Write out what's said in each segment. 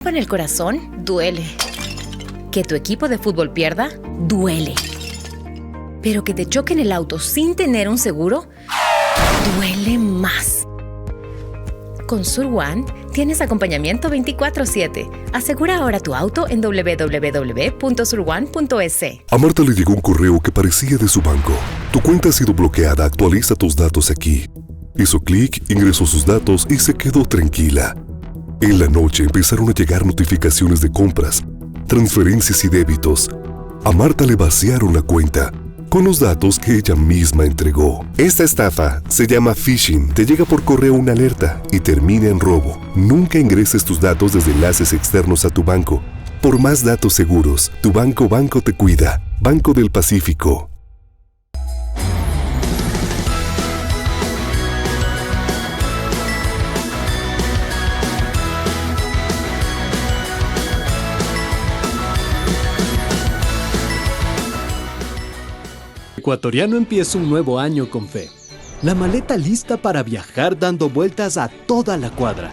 En el corazón, duele. Que tu equipo de fútbol pierda, duele. Pero que te choquen el auto sin tener un seguro, duele más. Con Sur-One tienes acompañamiento 24/7. Asegura ahora tu auto en www.surone.es. A Marta le llegó un correo que parecía de su banco. Tu cuenta ha sido bloqueada, actualiza tus datos aquí. Hizo clic, ingresó sus datos y se quedó tranquila. En la noche empezaron a llegar notificaciones de compras, transferencias y débitos. A Marta le vaciaron la cuenta con los datos que ella misma entregó. Esta estafa se llama phishing. Te llega por correo una alerta y termina en robo. Nunca ingreses tus datos desde enlaces externos a tu banco. Por más datos seguros, tu banco te cuida. Banco del Pacífico. Ecuatoriano empieza un nuevo año con fe. La maleta lista para viajar dando vueltas a toda la cuadra.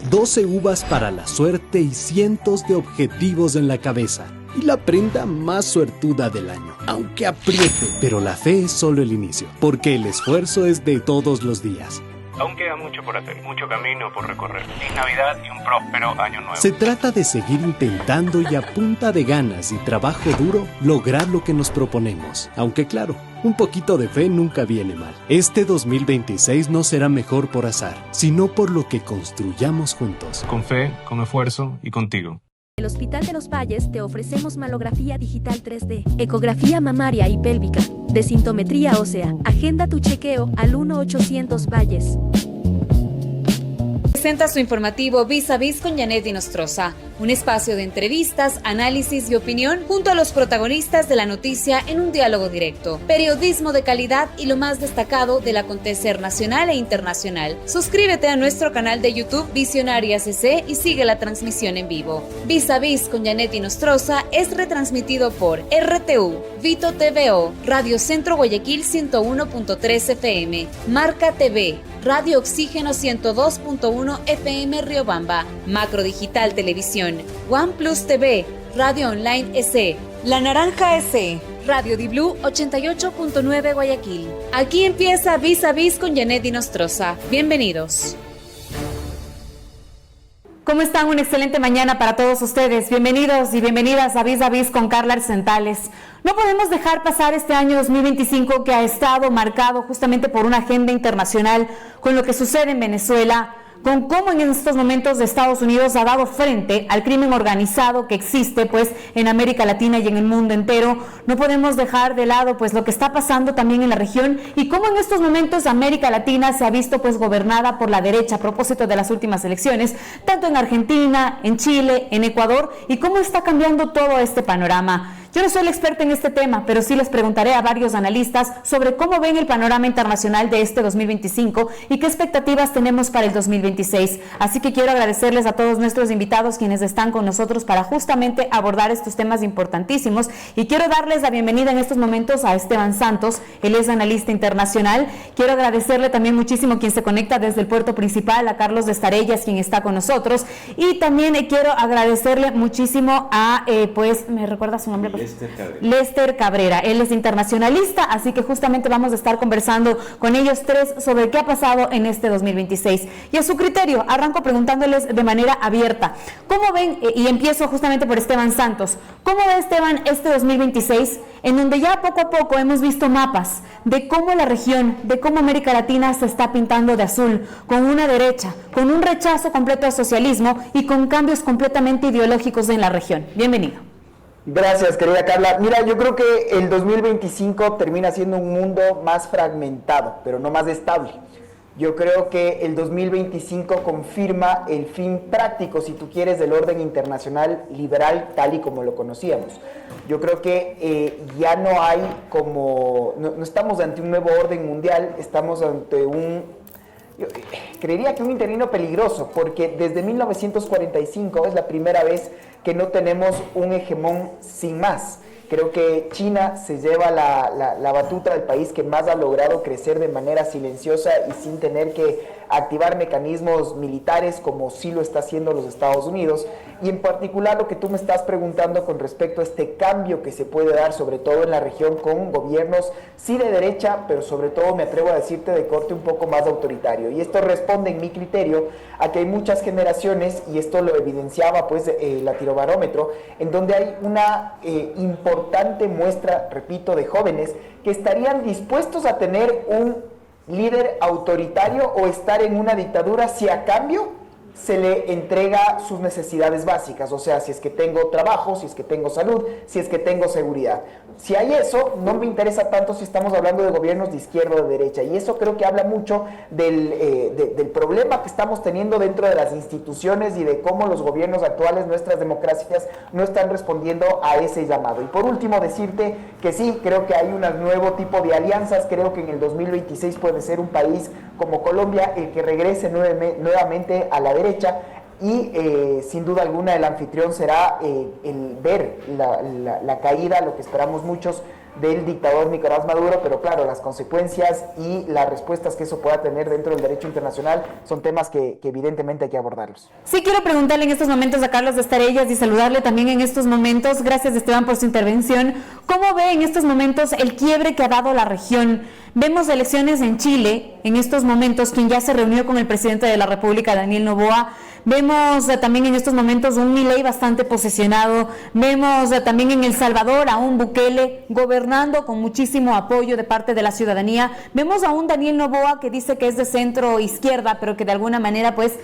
12 uvas para la suerte y cientos de objetivos en la cabeza. Y la prenda más suertuda del año. Aunque apriete, pero la fe es solo el inicio. Porque el esfuerzo es de todos los días. Aún queda mucho por hacer, mucho camino por recorrer. Feliz Navidad y un próspero año nuevo. Se trata de seguir intentando y a punta de ganas y trabajo duro lograr lo que nos proponemos. Aunque claro, un poquito de fe nunca viene mal. Este 2026 no será mejor por azar, sino por lo que construyamos juntos. Con fe, con esfuerzo y contigo. En el Hospital de los Valles te ofrecemos mamografía digital 3D, ecografía mamaria y pélvica, desintometría ósea. Agenda tu chequeo al 1-800 Valles. Presenta su informativo Vis a Vis con Janet Nostroza, un espacio de entrevistas, análisis y opinión junto a los protagonistas de la noticia en un diálogo directo. Periodismo de calidad y lo más destacado del acontecer nacional e internacional. Suscríbete a nuestro canal de YouTube Visionaria CC y sigue la transmisión en vivo. Vis a Vis con Janet Nostroza es retransmitido por RTU, Vito TVO, Radio Centro Guayaquil 101.3 FM, Marca TV, Radio Oxígeno 102.1 FM Riobamba, Macro Digital Televisión, OnePlus TV, Radio Online SE, La Naranja SE, Radio Di Blue 88.9 Guayaquil. Aquí empieza Vis a Vis con Janet Nostroza. Bienvenidos. ¿Cómo están? Una excelente mañana para todos ustedes. Bienvenidos y bienvenidas a Vis con Carla Arzentales. No podemos dejar pasar este año 2025 que ha estado marcado justamente por una agenda internacional con lo que sucede en Venezuela, con cómo en estos momentos Estados Unidos ha dado frente al crimen organizado que existe pues en América Latina y en el mundo entero. No podemos dejar de lado pues lo que está pasando también en la región y cómo en estos momentos América Latina se ha visto pues gobernada por la derecha a propósito de las últimas elecciones, tanto en Argentina, en Chile, en Ecuador, y cómo está cambiando todo este panorama. Yo no soy la experta en este tema, pero sí les preguntaré a varios analistas sobre cómo ven el panorama internacional de este 2025 y qué expectativas tenemos para el 2026. Así que quiero agradecerles a todos nuestros invitados quienes están con nosotros para justamente abordar estos temas importantísimos, y quiero darles la bienvenida en estos momentos a Esteban Santos. Él es analista internacional. Quiero agradecerle también muchísimo quien se conecta desde el puerto principal, a Carlos de Estarellas, quien está con nosotros, y también quiero agradecerle muchísimo a, ¿me recuerda su nombre? Lester Cabrera. Él es internacionalista, así que justamente vamos a estar conversando con ellos tres sobre qué ha pasado en este 2026. Y a su criterio, arranco preguntándoles de manera abierta, ¿cómo ven? Y empiezo justamente por Esteban Santos. ¿Cómo ve Esteban este 2026, en donde ya poco a poco hemos visto mapas de cómo la región, de cómo América Latina se está pintando de azul, con una derecha, con un rechazo completo al socialismo y con cambios completamente ideológicos en la región? Bienvenido. Gracias, querida Carla. Mira, yo creo que el 2025 termina siendo un mundo más fragmentado, pero no más estable. Yo creo que el 2025 confirma el fin práctico, si tú quieres, del orden internacional liberal tal y como lo conocíamos. Yo creo que ya no hay no estamos ante un nuevo orden mundial, estamos ante yo creería que un interino peligroso, porque desde 1945 es la primera vez que no tenemos un hegemón sin más. Creo que China se lleva la batuta del país que más ha logrado crecer de manera silenciosa y sin tener que activar mecanismos militares como sí lo está haciendo los Estados Unidos. Y en particular lo que tú me estás preguntando con respecto a este cambio que se puede dar, sobre todo en la región, con gobiernos sí de derecha, pero sobre todo me atrevo a decirte de corte un poco más autoritario. Y esto responde, en mi criterio, a que hay muchas generaciones, y esto lo evidenciaba pues el Latinobarómetro, en donde hay una importante muestra, repito, de jóvenes que estarían dispuestos a tener un líder autoritario o estar en una dictadura si a cambio se le entrega sus necesidades básicas, o sea, si es que tengo trabajo, si es que tengo salud, si es que tengo seguridad. Si hay eso, no me interesa tanto si estamos hablando de gobiernos de izquierda o de derecha, y eso creo que habla mucho del problema que estamos teniendo dentro de las instituciones y de cómo los gobiernos actuales, nuestras democracias, no están respondiendo a ese llamado. Y por último, decirte que sí, creo que hay un nuevo tipo de alianzas, creo que en el 2026 puede ser un país como Colombia el que regrese nuevamente a la derecha, y sin duda alguna el anfitrión será el ver la caída, lo que esperamos muchos, del dictador Nicolás Maduro, pero claro, las consecuencias y las respuestas que eso pueda tener dentro del derecho internacional son temas que evidentemente hay que abordarlos. Sí, quiero preguntarle en estos momentos a Carlos Estarellas y saludarle también en estos momentos, gracias Esteban por su intervención, ¿cómo ve en estos momentos el quiebre que ha dado la región? Vemos elecciones en Chile, en estos momentos, quien ya se reunió con el presidente de la República, Daniel Noboa. Vemos también en estos momentos un Milei bastante posicionado. Vemos también en El Salvador a un Bukele gobernando con muchísimo apoyo de parte de la ciudadanía. Vemos a un Daniel Noboa que dice que es de centro izquierda, pero que de alguna manera pues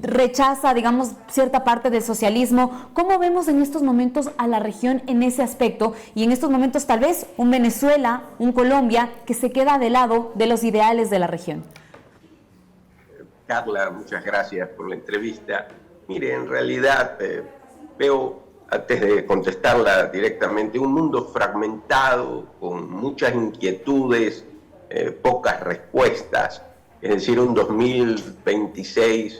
rechaza, digamos, cierta parte del socialismo. ¿Cómo vemos en estos momentos a la región en ese aspecto? Y en estos momentos tal vez un Venezuela, un Colombia, que se queda de lado de los ideales de la región. Carla, muchas gracias por la entrevista. Mire, en realidad veo, antes de contestarla directamente, un mundo fragmentado, con muchas inquietudes, pocas respuestas. Es decir, un 2026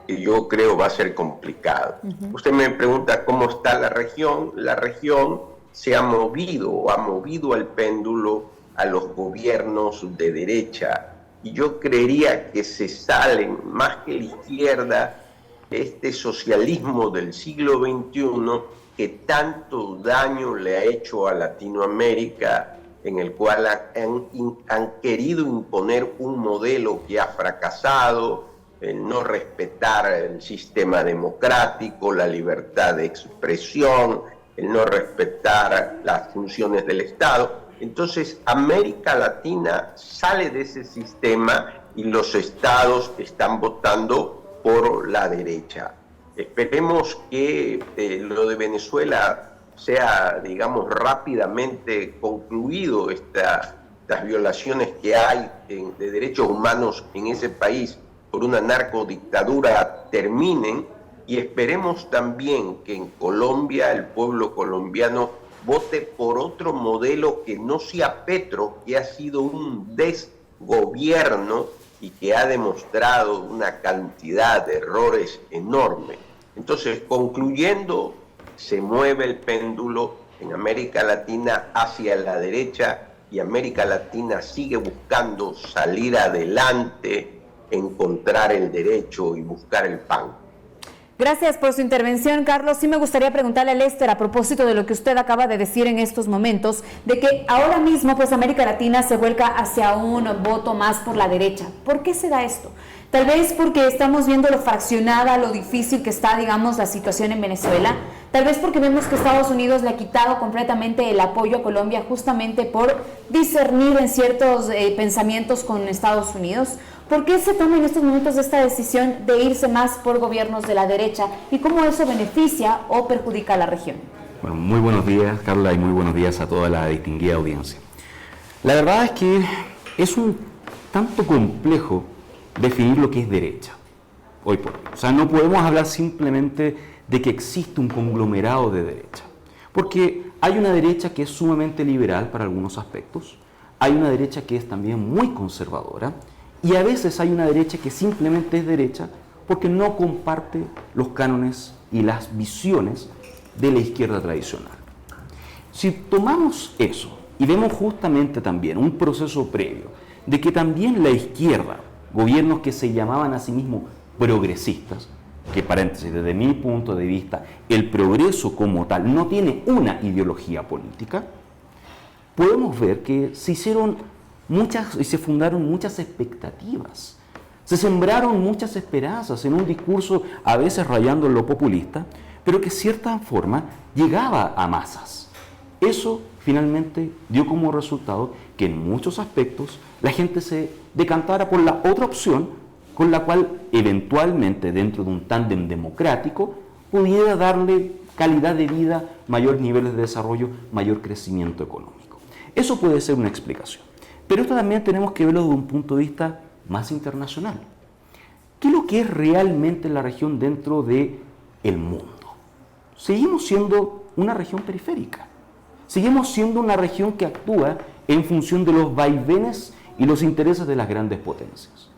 que yo creo va a ser complicado. Usted me pregunta cómo está la región. La región se ha movido el péndulo a los gobiernos de derecha. Y yo creería que se salen, más que la izquierda, este socialismo del siglo XXI que tanto daño le ha hecho a Latinoamérica, en el cual han querido imponer un modelo que ha fracasado, el no respetar el sistema democrático, la libertad de expresión, el no respetar las funciones del Estado. Entonces, América Latina sale de ese sistema y los estados están votando por la derecha. Esperemos que lo de Venezuela sea, digamos, rápidamente concluido, estas violaciones que hay de derechos humanos en ese país por una narcodictadura terminen, y esperemos también que en Colombia el pueblo colombiano vote por otro modelo que no sea Petro, que ha sido un desgobierno y que ha demostrado una cantidad de errores enormes. Entonces, concluyendo, se mueve el péndulo en América Latina hacia la derecha, y América Latina sigue buscando salir adelante, encontrar el derecho y buscar el pan. Gracias por su intervención, Carlos. Sí me gustaría preguntarle a Lester, a propósito de lo que usted acaba de decir en estos momentos, de que ahora mismo pues América Latina se vuelca hacia un voto más por la derecha. ¿Por qué se da esto? Tal vez porque estamos viendo lo fraccionada, lo difícil que está, digamos, la situación en Venezuela. Tal vez porque vemos que Estados Unidos le ha quitado completamente el apoyo a Colombia justamente por discernir en ciertos pensamientos con Estados Unidos. ¿Por qué se toma en estos momentos esta decisión de irse más por gobiernos de la derecha y cómo eso beneficia o perjudica a la región? Bueno, muy buenos días, Carla, y muy buenos días a toda la distinguida audiencia. La verdad es que es un tanto complejo definir lo que es derecha hoy por hoy. O sea, no podemos hablar simplemente de que existe un conglomerado de derecha, porque hay una derecha que es sumamente liberal para algunos aspectos, hay una derecha que es también muy conservadora, y a veces hay una derecha que simplemente es derecha porque no comparte los cánones y las visiones de la izquierda tradicional. Si tomamos eso y vemos justamente también un proceso previo de que también la izquierda gobiernos que se llamaban a sí mismos progresistas, que paréntesis, desde mi punto de vista, el progreso como tal no tiene una ideología política, podemos ver que se hicieron muchas y se fundaron muchas expectativas. Se sembraron muchas esperanzas en un discurso a veces rayando en lo populista, pero que de cierta forma llegaba a masas. Eso finalmente dio como resultado que en muchos aspectos la gente se decantara por la otra opción, con la cual eventualmente dentro de un tándem democrático pudiera darle calidad de vida, mayores niveles de desarrollo, mayor crecimiento económico. Eso puede ser una explicación. Pero esto también tenemos que verlo desde un punto de vista más internacional. ¿Qué es lo que es realmente la región dentro del mundo? Seguimos siendo una región periférica. Seguimos siendo una región que actúa en función de los vaivenes y los intereses de las grandes potencias.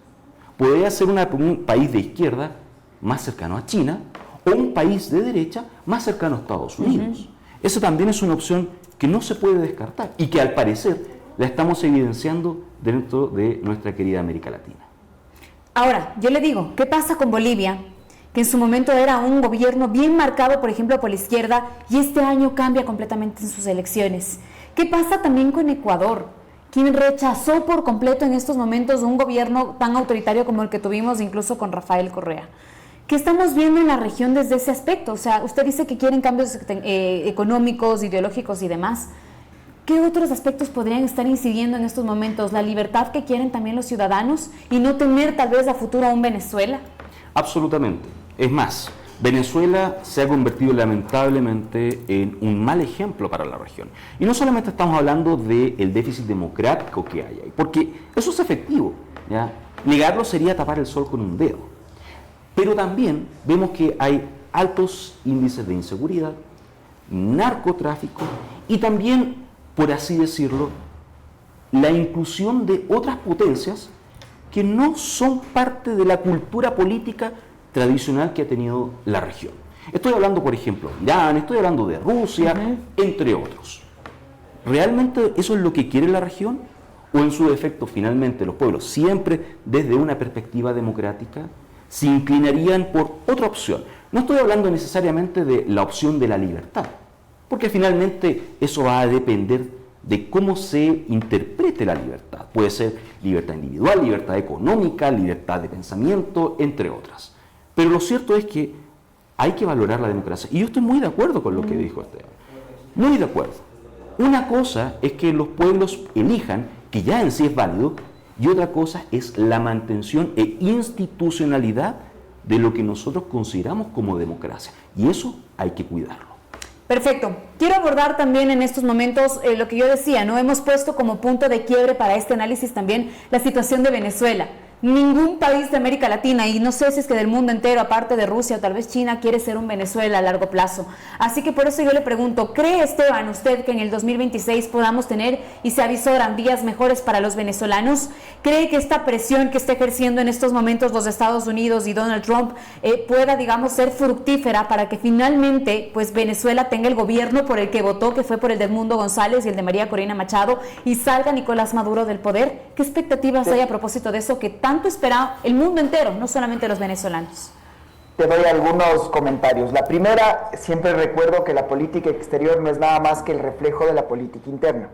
Podría ser un país de izquierda más cercano a China o un país de derecha más cercano a Estados Unidos. Eso también es una opción que no se puede descartar y que al parecer la estamos evidenciando dentro de nuestra querida América Latina. Ahora, yo le digo, ¿qué pasa con Bolivia? Que en su momento era un gobierno bien marcado, por ejemplo, por la izquierda, y este año cambia completamente en sus elecciones. ¿Qué pasa también con Ecuador? Quien rechazó por completo en estos momentos un gobierno tan autoritario como el que tuvimos incluso con Rafael Correa. ¿Qué estamos viendo en la región desde ese aspecto? O sea, usted dice que quieren cambios económicos, ideológicos y demás. ¿Qué otros aspectos podrían estar incidiendo en estos momentos? ¿La libertad que quieren también los ciudadanos y no tener tal vez a futuro a un Venezuela? Absolutamente. Es más, Venezuela se ha convertido lamentablemente en un mal ejemplo para la región. Y no solamente estamos hablando del déficit democrático que hay ahí, porque eso es efectivo, ¿ya? Negarlo sería tapar el sol con un dedo. Pero también vemos que hay altos índices de inseguridad, narcotráfico y también, por así decirlo, la inclusión de otras potencias que no son parte de la cultura política tradicional que ha tenido la región. Estoy hablando, por ejemplo, de Irán, estoy hablando de Rusia, entre otros. ¿Realmente eso es lo que quiere la región? ¿O en su defecto, finalmente, los pueblos, siempre desde una perspectiva democrática, se inclinarían por otra opción? No estoy hablando necesariamente de la opción de la libertad, porque finalmente eso va a depender de cómo se interprete la libertad. Puede ser libertad individual, libertad económica, libertad de pensamiento, entre otras. Pero lo cierto es que hay que valorar la democracia. Y yo estoy muy de acuerdo con lo que dijo Esteban. Muy de acuerdo. Una cosa es que los pueblos elijan, que ya en sí es válido, y otra cosa es la mantención e institucionalidad de lo que nosotros consideramos como democracia. Y eso hay que cuidarlo. Perfecto. Quiero abordar también en estos momentos lo que yo decía, ¿no? Hemos puesto como punto de quiebre para este análisis también la situación de Venezuela. Ningún país de América Latina, y no sé si es que del mundo entero, aparte de Rusia o tal vez China, quiere ser un Venezuela a largo plazo. Así que por eso yo le pregunto, ¿cree Esteban usted que en el 2026 podamos tener y se avisoran días mejores para los venezolanos? ¿Cree que esta presión que está ejerciendo en estos momentos los Estados Unidos y Donald Trump pueda, digamos, ser fructífera para que finalmente pues Venezuela tenga el gobierno por el que votó, que fue por el de Edmundo González y el de María Corina Machado, y salga Nicolás Maduro del poder? ¿Qué expectativas hay a propósito de eso que tanto espera el mundo entero, no solamente los venezolanos? Te doy algunos comentarios. La primera, siempre recuerdo que la política exterior no es nada más que el reflejo de la política interna.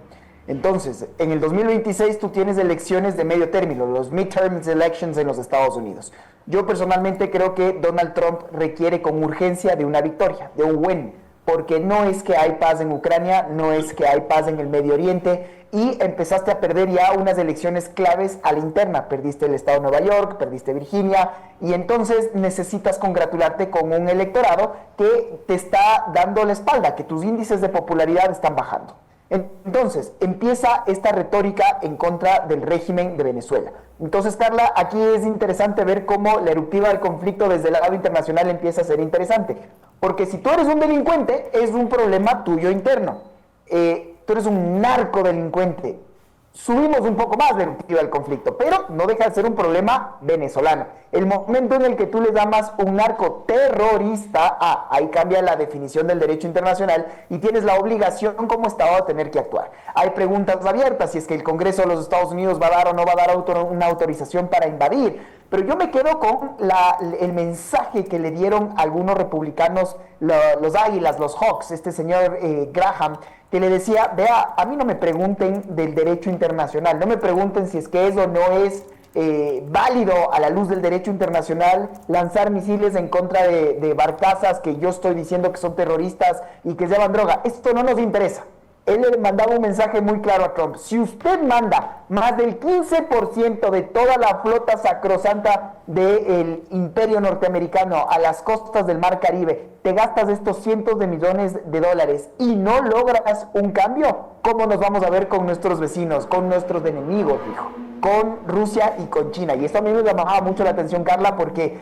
Entonces, en el 2026 tú tienes elecciones de medio término, los midterm elections en los Estados Unidos. Yo personalmente creo que Donald Trump requiere con urgencia de una victoria, de un win, porque no es que hay paz en Ucrania, no es que hay paz en el Medio Oriente, y empezaste a perder ya unas elecciones claves a la interna. Perdiste el estado de Nueva York, perdiste Virginia, y entonces necesitas congratularte con un electorado que te está dando la espalda, que tus índices de popularidad están bajando. Entonces, empieza esta retórica en contra del régimen de Venezuela. Entonces, Carla, aquí es interesante ver cómo la eruptiva del conflicto desde el lado internacional empieza a ser interesante. Porque si tú eres un delincuente, es un problema tuyo interno. Tú eres un narcodelincuente, subimos un poco más de eruptiva el conflicto, pero no deja de ser un problema venezolano. El momento en el que tú le llamas un narcoterrorista, ahí cambia la definición del derecho internacional y tienes la obligación como Estado de tener que actuar. Hay preguntas abiertas, si es que el Congreso de los Estados Unidos va a dar o no va a dar una autorización para invadir, pero yo me quedo con el mensaje que le dieron algunos republicanos, los Águilas, los Hawks, este señor Graham, que le decía, vea, a mí no me pregunten del derecho internacional, no me pregunten si es que eso no es válido a la luz del derecho internacional, lanzar misiles en contra de barcazas que yo estoy diciendo que son terroristas y que llevan droga. Esto no nos interesa. Él le mandaba un mensaje muy claro a Trump. Si usted manda más del 15% de toda la flota sacrosanta del imperio norteamericano a las costas del Mar Caribe, te gastas estos cientos de millones de dólares y no logras un cambio, ¿cómo nos vamos a ver con nuestros vecinos, con nuestros enemigos, dijo? Con Rusia y con China. Y esto a mí me llamaba mucho la atención, Carla, porque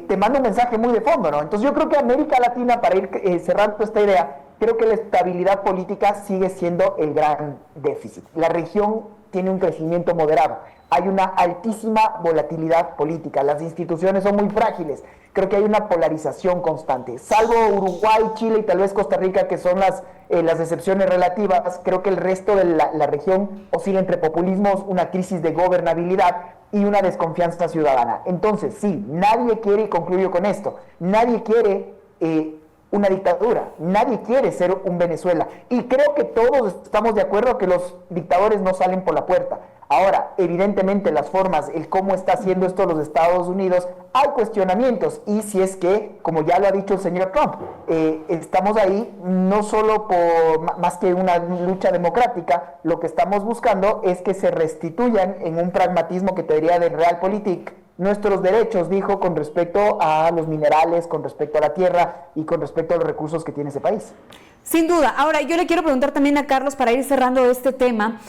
te manda un mensaje muy de fondo, ¿no? Entonces yo creo que América Latina, para ir cerrando esta idea, creo que la estabilidad política sigue siendo el gran déficit. La región tiene un crecimiento moderado. Hay una altísima volatilidad política. Las instituciones son muy frágiles. Creo que hay una polarización constante. Salvo Uruguay, Chile y tal vez Costa Rica, que son las excepciones relativas, creo que el resto de la región oscila entre populismos, una crisis de gobernabilidad y una desconfianza ciudadana. Entonces, sí, nadie quiere, y concluyo con esto, nadie quiere una dictadura, nadie quiere ser un Venezuela, y creo que todos estamos de acuerdo que los dictadores no salen por la puerta. Ahora, evidentemente las formas, el cómo está haciendo esto los Estados Unidos, hay cuestionamientos, y si es que, como ya lo ha dicho el señor Trump, estamos ahí no solo por más que una lucha democrática, lo que estamos buscando es que se restituyan en un pragmatismo que te diría de realpolitik nuestros derechos, dijo, con respecto a los minerales, con respecto a la tierra y con respecto a los recursos que tiene ese país. Sin duda. Ahora, yo le quiero preguntar también a Carlos, para ir cerrando este tema,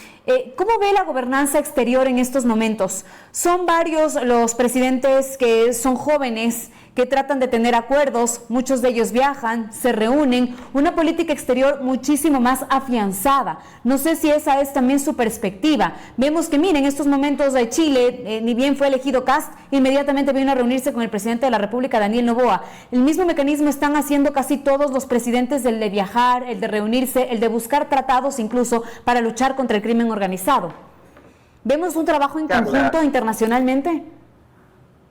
¿cómo ve la gobernanza exterior en estos momentos? Son varios los presidentes que son jóvenes, que tratan de tener acuerdos, muchos de ellos viajan, se reúnen, una política exterior muchísimo más afianzada. No sé si esa es también su perspectiva. Vemos que, miren, en estos momentos de Chile, ni bien fue elegido Kast, inmediatamente vino a reunirse con el presidente de la República, Daniel Noboa. El mismo mecanismo están haciendo casi todos los presidentes, el de viajar, el de reunirse, el de buscar tratados incluso para luchar contra el crimen organizado. ¿Vemos un trabajo en conjunto internacionalmente?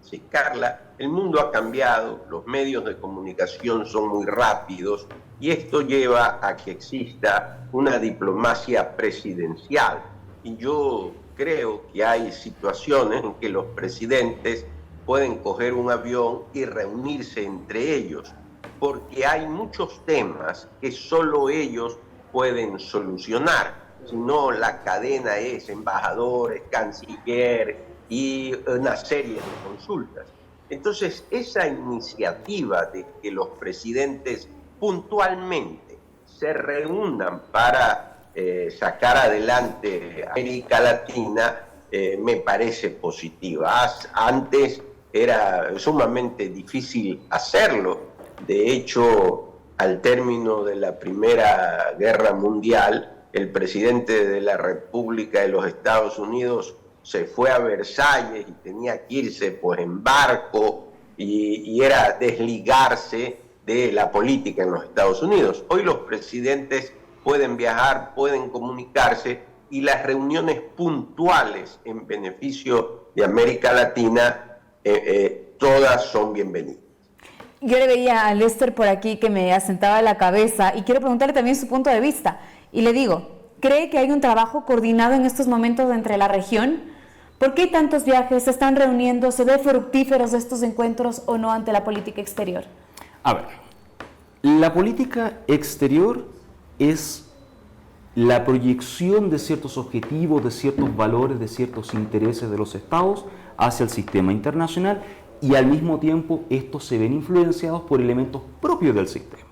Sí, Carla, el mundo ha cambiado, los medios de comunicación son muy rápidos y esto lleva a que exista una diplomacia presidencial. Y yo creo que hay situaciones en que los presidentes pueden coger un avión y reunirse entre ellos, porque hay muchos temas que solo ellos pueden solucionar. Si no, la cadena es embajadores, canciller y una serie de consultas. Entonces, esa iniciativa de que los presidentes puntualmente se reúnan para sacar adelante América Latina me parece positiva. Antes era sumamente difícil hacerlo. De hecho, al término de la Primera Guerra Mundial, el presidente de la República de los Estados Unidos se fue a Versalles y tenía que irse pues en barco y era desligarse de la política en los Estados Unidos. Hoy los presidentes pueden viajar, pueden comunicarse y las reuniones puntuales en beneficio de América Latina todas son bienvenidas. Yo le veía a Lester por aquí que me asentaba la cabeza y quiero preguntarle también su punto de vista. Y le digo, ¿cree que hay un trabajo coordinado en estos momentos entre la región? ¿Por qué hay tantos viajes? ¿Se están reuniendo? ¿Se ve fructíferos estos encuentros o no ante la política exterior? A ver, la política exterior es la proyección de ciertos objetivos, de ciertos valores, de ciertos intereses de los estados hacia el sistema internacional y al mismo tiempo estos se ven influenciados por elementos propios del sistema.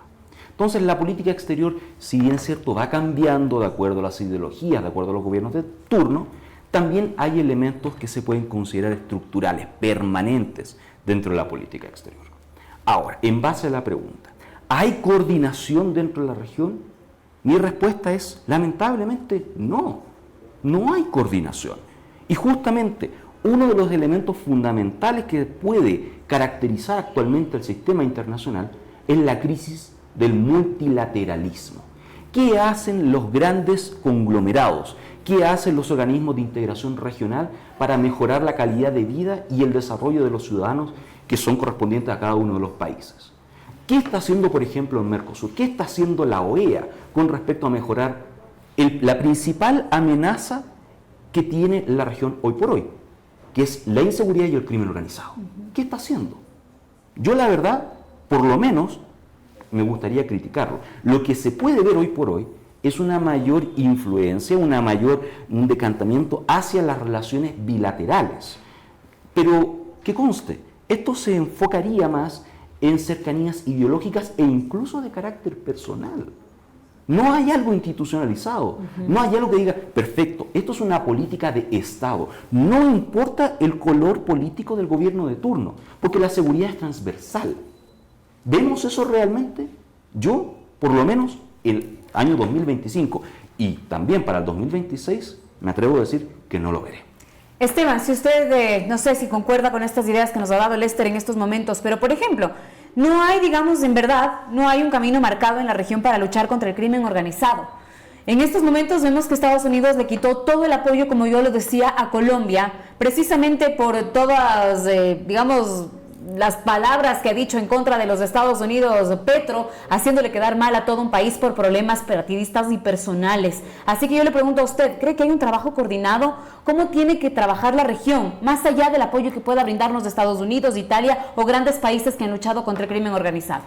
Entonces la política exterior, si bien es cierto, va cambiando de acuerdo a las ideologías, de acuerdo a los gobiernos de turno, también hay elementos que se pueden considerar estructurales, permanentes dentro de la política exterior. Ahora, en base a la pregunta, ¿hay coordinación dentro de la región? Mi respuesta es, lamentablemente, no. No hay coordinación. Y justamente uno de los elementos fundamentales que puede caracterizar actualmente el sistema internacional es la crisis del multilateralismo. ¿Qué hacen los grandes conglomerados? ¿Qué hacen los organismos de integración regional para mejorar la calidad de vida y el desarrollo de los ciudadanos que son correspondientes a cada uno de los países? ¿Qué está haciendo, por ejemplo, el Mercosur? ¿Qué está haciendo la OEA con respecto a mejorar la principal amenaza que tiene la región hoy por hoy, que es la inseguridad y el crimen organizado? ¿Qué está haciendo? Yo, la verdad, por lo menos, me gustaría criticarlo. Lo que se puede ver hoy por hoy es una mayor influencia, un decantamiento hacia las relaciones bilaterales. Pero, que conste, esto se enfocaría más en cercanías ideológicas e incluso de carácter personal. No hay algo institucionalizado, no hay algo que diga, perfecto, esto es una política de Estado. No importa el color político del gobierno de turno, porque la seguridad es transversal. ¿Vemos eso realmente? Yo, por lo menos, el año 2025 y también para el 2026, me atrevo a decir que no lo veré. Esteban, si usted, no sé si concuerda con estas ideas que nos ha dado Lester en estos momentos, pero por ejemplo, no hay, digamos, en verdad, no hay un camino marcado en la región para luchar contra el crimen organizado. En estos momentos vemos que Estados Unidos le quitó todo el apoyo, como yo lo decía, a Colombia, precisamente por todas, digamos, las palabras que ha dicho en contra de los Estados Unidos Petro, haciéndole quedar mal a todo un país por problemas partidistas y personales. Así que yo le pregunto a usted, ¿cree que hay un trabajo coordinado? ¿Cómo tiene que trabajar la región, más allá del apoyo que pueda brindarnos de Estados Unidos, Italia o grandes países que han luchado contra el crimen organizado?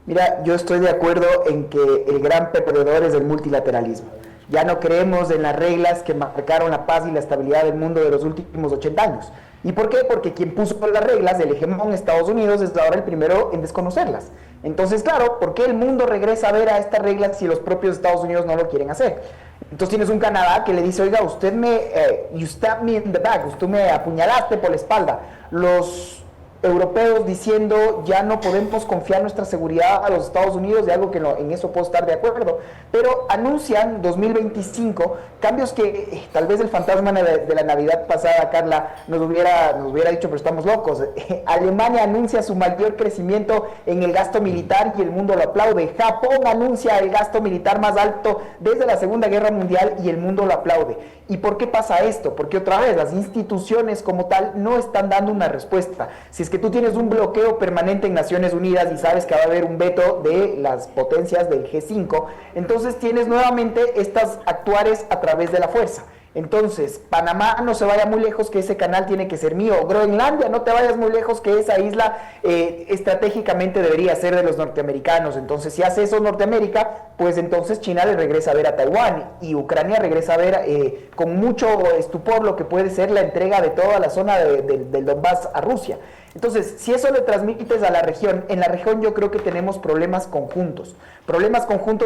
Mira, yo estoy de acuerdo en que el gran perdedor es el multilateralismo. Ya no creemos en las reglas que marcaron la paz y la estabilidad del mundo de los últimos 80 años. ¿Y por qué? Porque quien puso las reglas, el hegemón Estados Unidos, es ahora el primero en desconocerlas. Entonces, claro, ¿por qué el mundo regresa a ver a estas reglas si los propios Estados Unidos no lo quieren hacer? Entonces tienes un Canadá que le dice, oiga, usted you stabbed me in the back, usted me apuñalaste por la espalda. Los europeos diciendo, ya no podemos confiar nuestra seguridad a los Estados Unidos, de algo que en eso puedo estar de acuerdo, pero anuncian 2025 cambios que tal vez el fantasma de la Navidad pasada, Carla, nos hubiera dicho, pero estamos locos. Alemania anuncia su mayor crecimiento en el gasto militar y el mundo lo aplaude. Japón anuncia el gasto militar más alto desde la Segunda Guerra Mundial y el mundo lo aplaude. ¿Y por qué pasa esto? Porque otra vez las instituciones como tal no están dando una respuesta. Si es que tú tienes un bloqueo permanente en Naciones Unidas y sabes que va a haber un veto de las potencias del G5, entonces tienes nuevamente estas actuares a través de la fuerza. Entonces, Panamá no se vaya muy lejos, que ese canal tiene que ser mío. Groenlandia, no te vayas muy lejos, que esa isla estratégicamente debería ser de los norteamericanos. Entonces, si hace eso Norteamérica, pues entonces China le regresa a ver a Taiwán y Ucrania regresa a ver con mucho estupor lo que puede ser la entrega de toda la zona del Donbass a Rusia. Entonces, si eso le transmites a la región, en la región yo creo que tenemos problemas conjuntos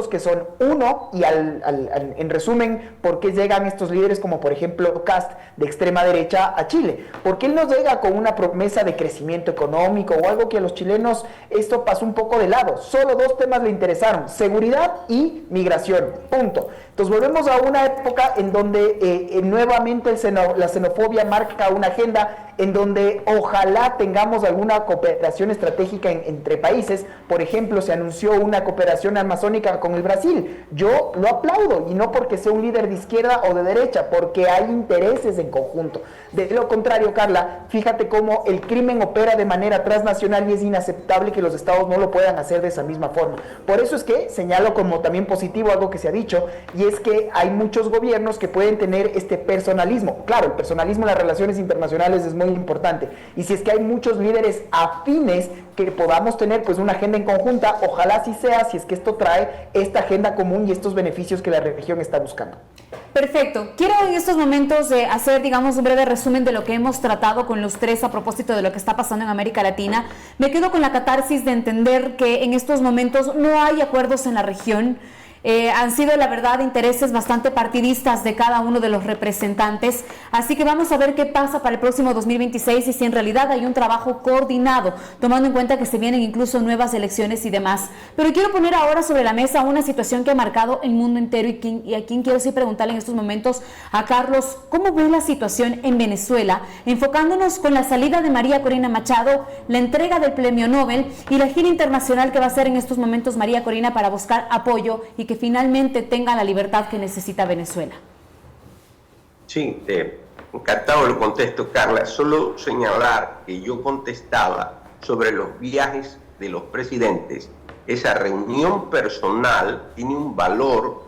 que son uno, y en resumen, ¿por qué llegan estos líderes como por ejemplo Kast de extrema derecha a Chile? Porque él nos llega con una promesa de crecimiento económico o algo que a los chilenos esto pasó un poco de lado. Solo dos temas le interesaron, seguridad y migración, punto. Entonces volvemos a una época en donde nuevamente la xenofobia marca una agenda en donde ojalá tengamos alguna cooperación estratégica entre países. Por ejemplo, se anunció una cooperación amazónica con el Brasil. Yo lo aplaudo, y no porque sea un líder de izquierda o de derecha, porque hay intereses en conjunto. De lo contrario, Carla, fíjate cómo el crimen opera de manera transnacional y es inaceptable que los estados no lo puedan hacer de esa misma forma. Por eso es que señalo como también positivo algo que se ha dicho, y es que hay muchos gobiernos que pueden tener este personalismo. Claro, el personalismo en las relaciones internacionales es muy importante, y si es que hay muchos líderes afines que podamos tener pues una agenda en conjunta, ojalá así sea, si es que esto trae esta agenda común y estos beneficios que la región está buscando. Perfecto. Quiero en estos momentos hacer, digamos, un breve resumen de lo que hemos tratado con los tres a propósito de lo que está pasando en América Latina. Me quedo con la catarsis de entender que en estos momentos no hay acuerdos en la región. Han sido, la verdad, intereses bastante partidistas de cada uno de los representantes, así que vamos a ver qué pasa para el próximo 2026 y si en realidad hay un trabajo coordinado, tomando en cuenta que se vienen incluso nuevas elecciones y demás. Pero quiero poner ahora sobre la mesa una situación que ha marcado el mundo entero y a quien quiero sí preguntarle en estos momentos a Carlos, ¿cómo ve la situación en Venezuela? Enfocándonos con la salida de María Corina Machado, la entrega del premio Nobel y la gira internacional que va a hacer en estos momentos María Corina para buscar apoyo y que finalmente tenga la libertad que necesita Venezuela. Sí, encantado lo contesto, Carla. Solo señalar que yo contestaba sobre los viajes de los presidentes. Esa reunión personal tiene un valor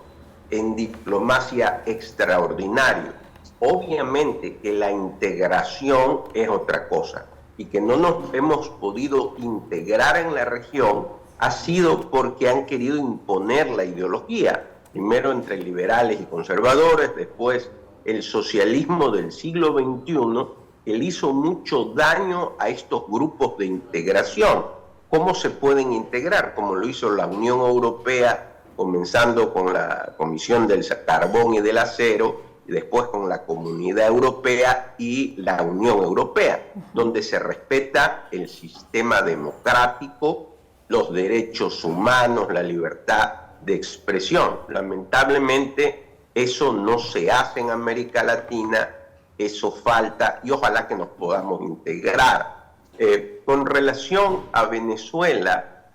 en diplomacia extraordinario. Obviamente que la integración es otra cosa y que no nos hemos podido integrar en la región ha sido porque han querido imponer la ideología, primero entre liberales y conservadores, después el socialismo del siglo XXI, que le hizo mucho daño a estos grupos de integración. ¿Cómo se pueden integrar? Como lo hizo la Unión Europea, comenzando con la Comisión del Carbón y del Acero, y después con la Comunidad Europea y la Unión Europea, donde se respeta el sistema democrático, los derechos humanos, la libertad de expresión. Lamentablemente, eso no se hace en América Latina, eso falta y ojalá que nos podamos integrar. Con relación a Venezuela,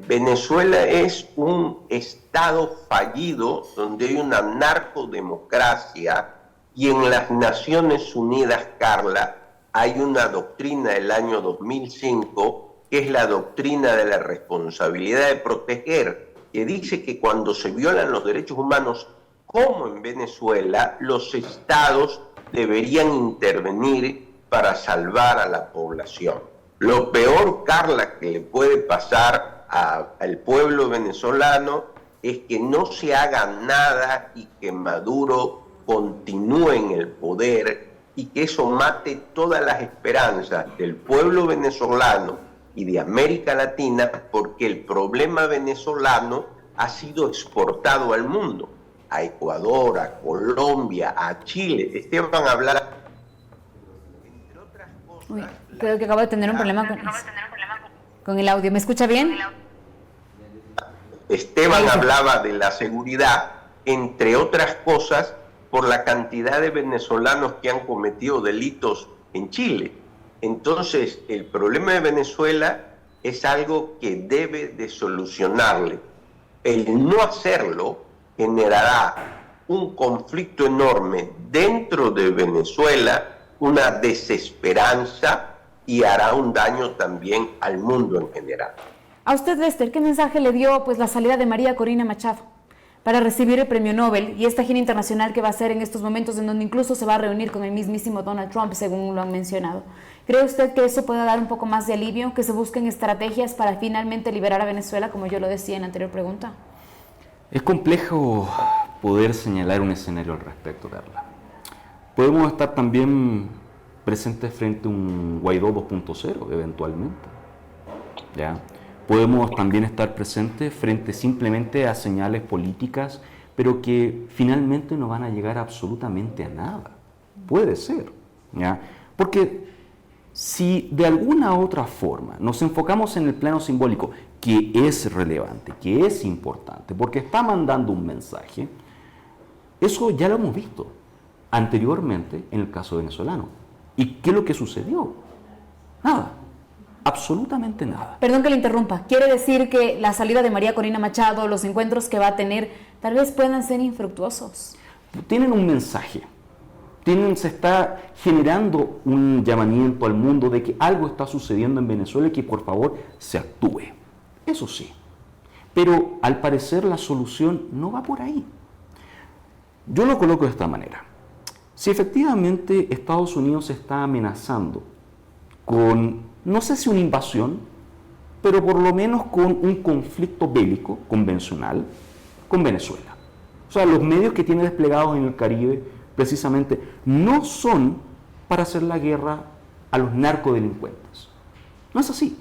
Venezuela es un estado fallido donde hay una narcodemocracia y en las Naciones Unidas, Carla, hay una doctrina del año 2005 que es la doctrina de la responsabilidad de proteger, que dice que cuando se violan los derechos humanos, como en Venezuela, los estados deberían intervenir para salvar a la población. Lo peor, Carla, que le puede pasar al pueblo venezolano es que no se haga nada y que Maduro continúe en el poder y que eso mate todas las esperanzas del pueblo venezolano y de América Latina, porque el problema venezolano ha sido exportado al mundo, a Ecuador, a Colombia, a Chile. Esteban hablaba, entre otras cosas... Uy, creo que acabo de tener un problema con el audio. ¿Me escucha bien? Esteban hablaba de la seguridad, entre otras cosas, por la cantidad de venezolanos que han cometido delitos en Chile. Entonces, el problema de Venezuela es algo que debe de solucionarle. El no hacerlo generará un conflicto enorme dentro de Venezuela, una desesperanza y hará un daño también al mundo en general. A usted, Lester, ¿qué mensaje le dio la salida de María Corina Machado para recibir el premio Nobel y esta gira internacional que va a hacer en estos momentos en donde incluso se va a reunir con el mismísimo Donald Trump, según lo han mencionado? ¿Cree usted que eso pueda dar un poco más de alivio, que se busquen estrategias para finalmente liberar a Venezuela, como yo lo decía en la anterior pregunta? Es complejo poder señalar un escenario al respecto, Carla. Podemos estar también presentes frente a un Guaidó 2.0, eventualmente. ¿Ya? Podemos también estar presentes frente simplemente a señales políticas, pero que finalmente no van a llegar absolutamente a nada. Puede ser, ¿ya? Porque si de alguna u otra forma nos enfocamos en el plano simbólico, que es relevante, que es importante, porque está mandando un mensaje, eso ya lo hemos visto anteriormente en el caso venezolano. ¿Y qué es lo que sucedió? Nada. Absolutamente nada. Perdón que le interrumpa. ¿Quiere decir que la salida de María Corina Machado, los encuentros que va a tener, tal vez puedan ser infructuosos? Tienen un mensaje. Se está generando un llamamiento al mundo de que algo está sucediendo en Venezuela y que por favor se actúe. Eso sí. Pero al parecer la solución no va por ahí. Yo lo coloco de esta manera. Si efectivamente Estados Unidos está amenazando con, no sé si una invasión, pero por lo menos con un conflicto bélico convencional con Venezuela. O sea, los medios que tiene desplegados en el Caribe precisamente no son para hacer la guerra a los narcodelincuentes. No es así.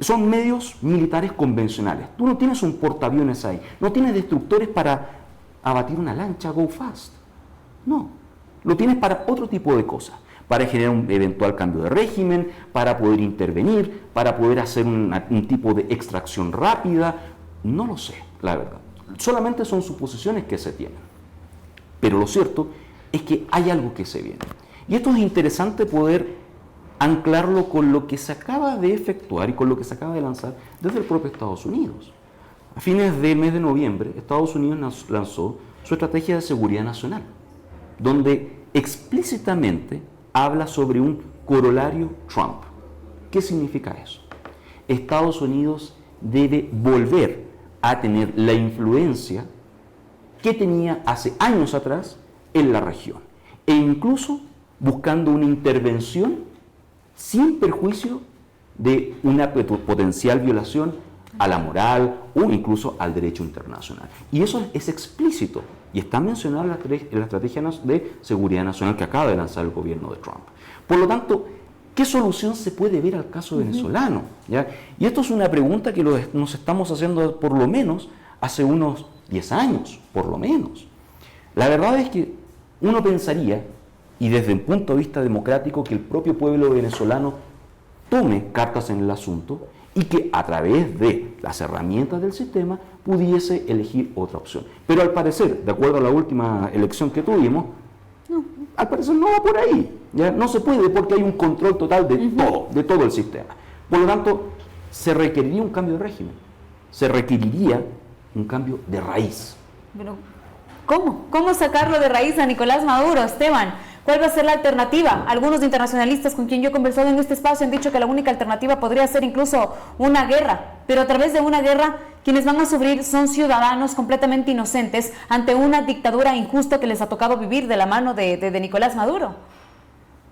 son medios militares convencionales. Tú no tienes un portaaviones ahí, no tienes destructores para abatir una lancha, go fast. No, lo tienes para otro tipo de cosas, para generar un eventual cambio de régimen, para poder intervenir, para poder hacer un tipo de extracción rápida. No lo sé, la verdad. Solamente son suposiciones que se tienen. Pero lo cierto es que hay algo que se viene. Y esto es interesante poder anclarlo con lo que se acaba de efectuar y con lo que se acaba de lanzar desde el propio Estados Unidos. A fines del mes de noviembre, Estados Unidos lanzó su estrategia de seguridad nacional, donde explícitamente habla sobre un corolario Trump. ¿Qué significa eso? Estados Unidos debe volver a tener la influencia que tenía hace años atrás en la región, e incluso buscando una intervención sin perjuicio de una potencial violación a la moral o incluso al derecho internacional. Y eso es explícito y está mencionado en la estrategia de seguridad nacional que acaba de lanzar el gobierno de Trump. Por lo tanto, ¿qué solución se puede ver al caso venezolano? ¿Ya? Y esto es una pregunta que nos estamos haciendo por lo menos hace unos 10 años, por lo menos. La verdad es que uno pensaría, y desde un punto de vista democrático, que el propio pueblo venezolano tome cartas en el asunto y que a través de las herramientas del sistema pudiese elegir otra opción. Pero al parecer, de acuerdo a la última elección que tuvimos, al parecer no va por ahí. ¿Ya? No se puede porque hay un control total de todo el sistema. Por lo tanto, se requeriría un cambio de régimen, se requeriría un cambio de raíz. Pero, ¿cómo? ¿Cómo sacarlo de raíz a Nicolás Maduro, Esteban? ¿Cuál va a ser la alternativa? Algunos internacionalistas con quien yo he conversado en este espacio han dicho que la única alternativa podría ser incluso una guerra, pero a través de una guerra quienes van a sufrir son ciudadanos completamente inocentes ante una dictadura injusta que les ha tocado vivir de la mano de Nicolás Maduro.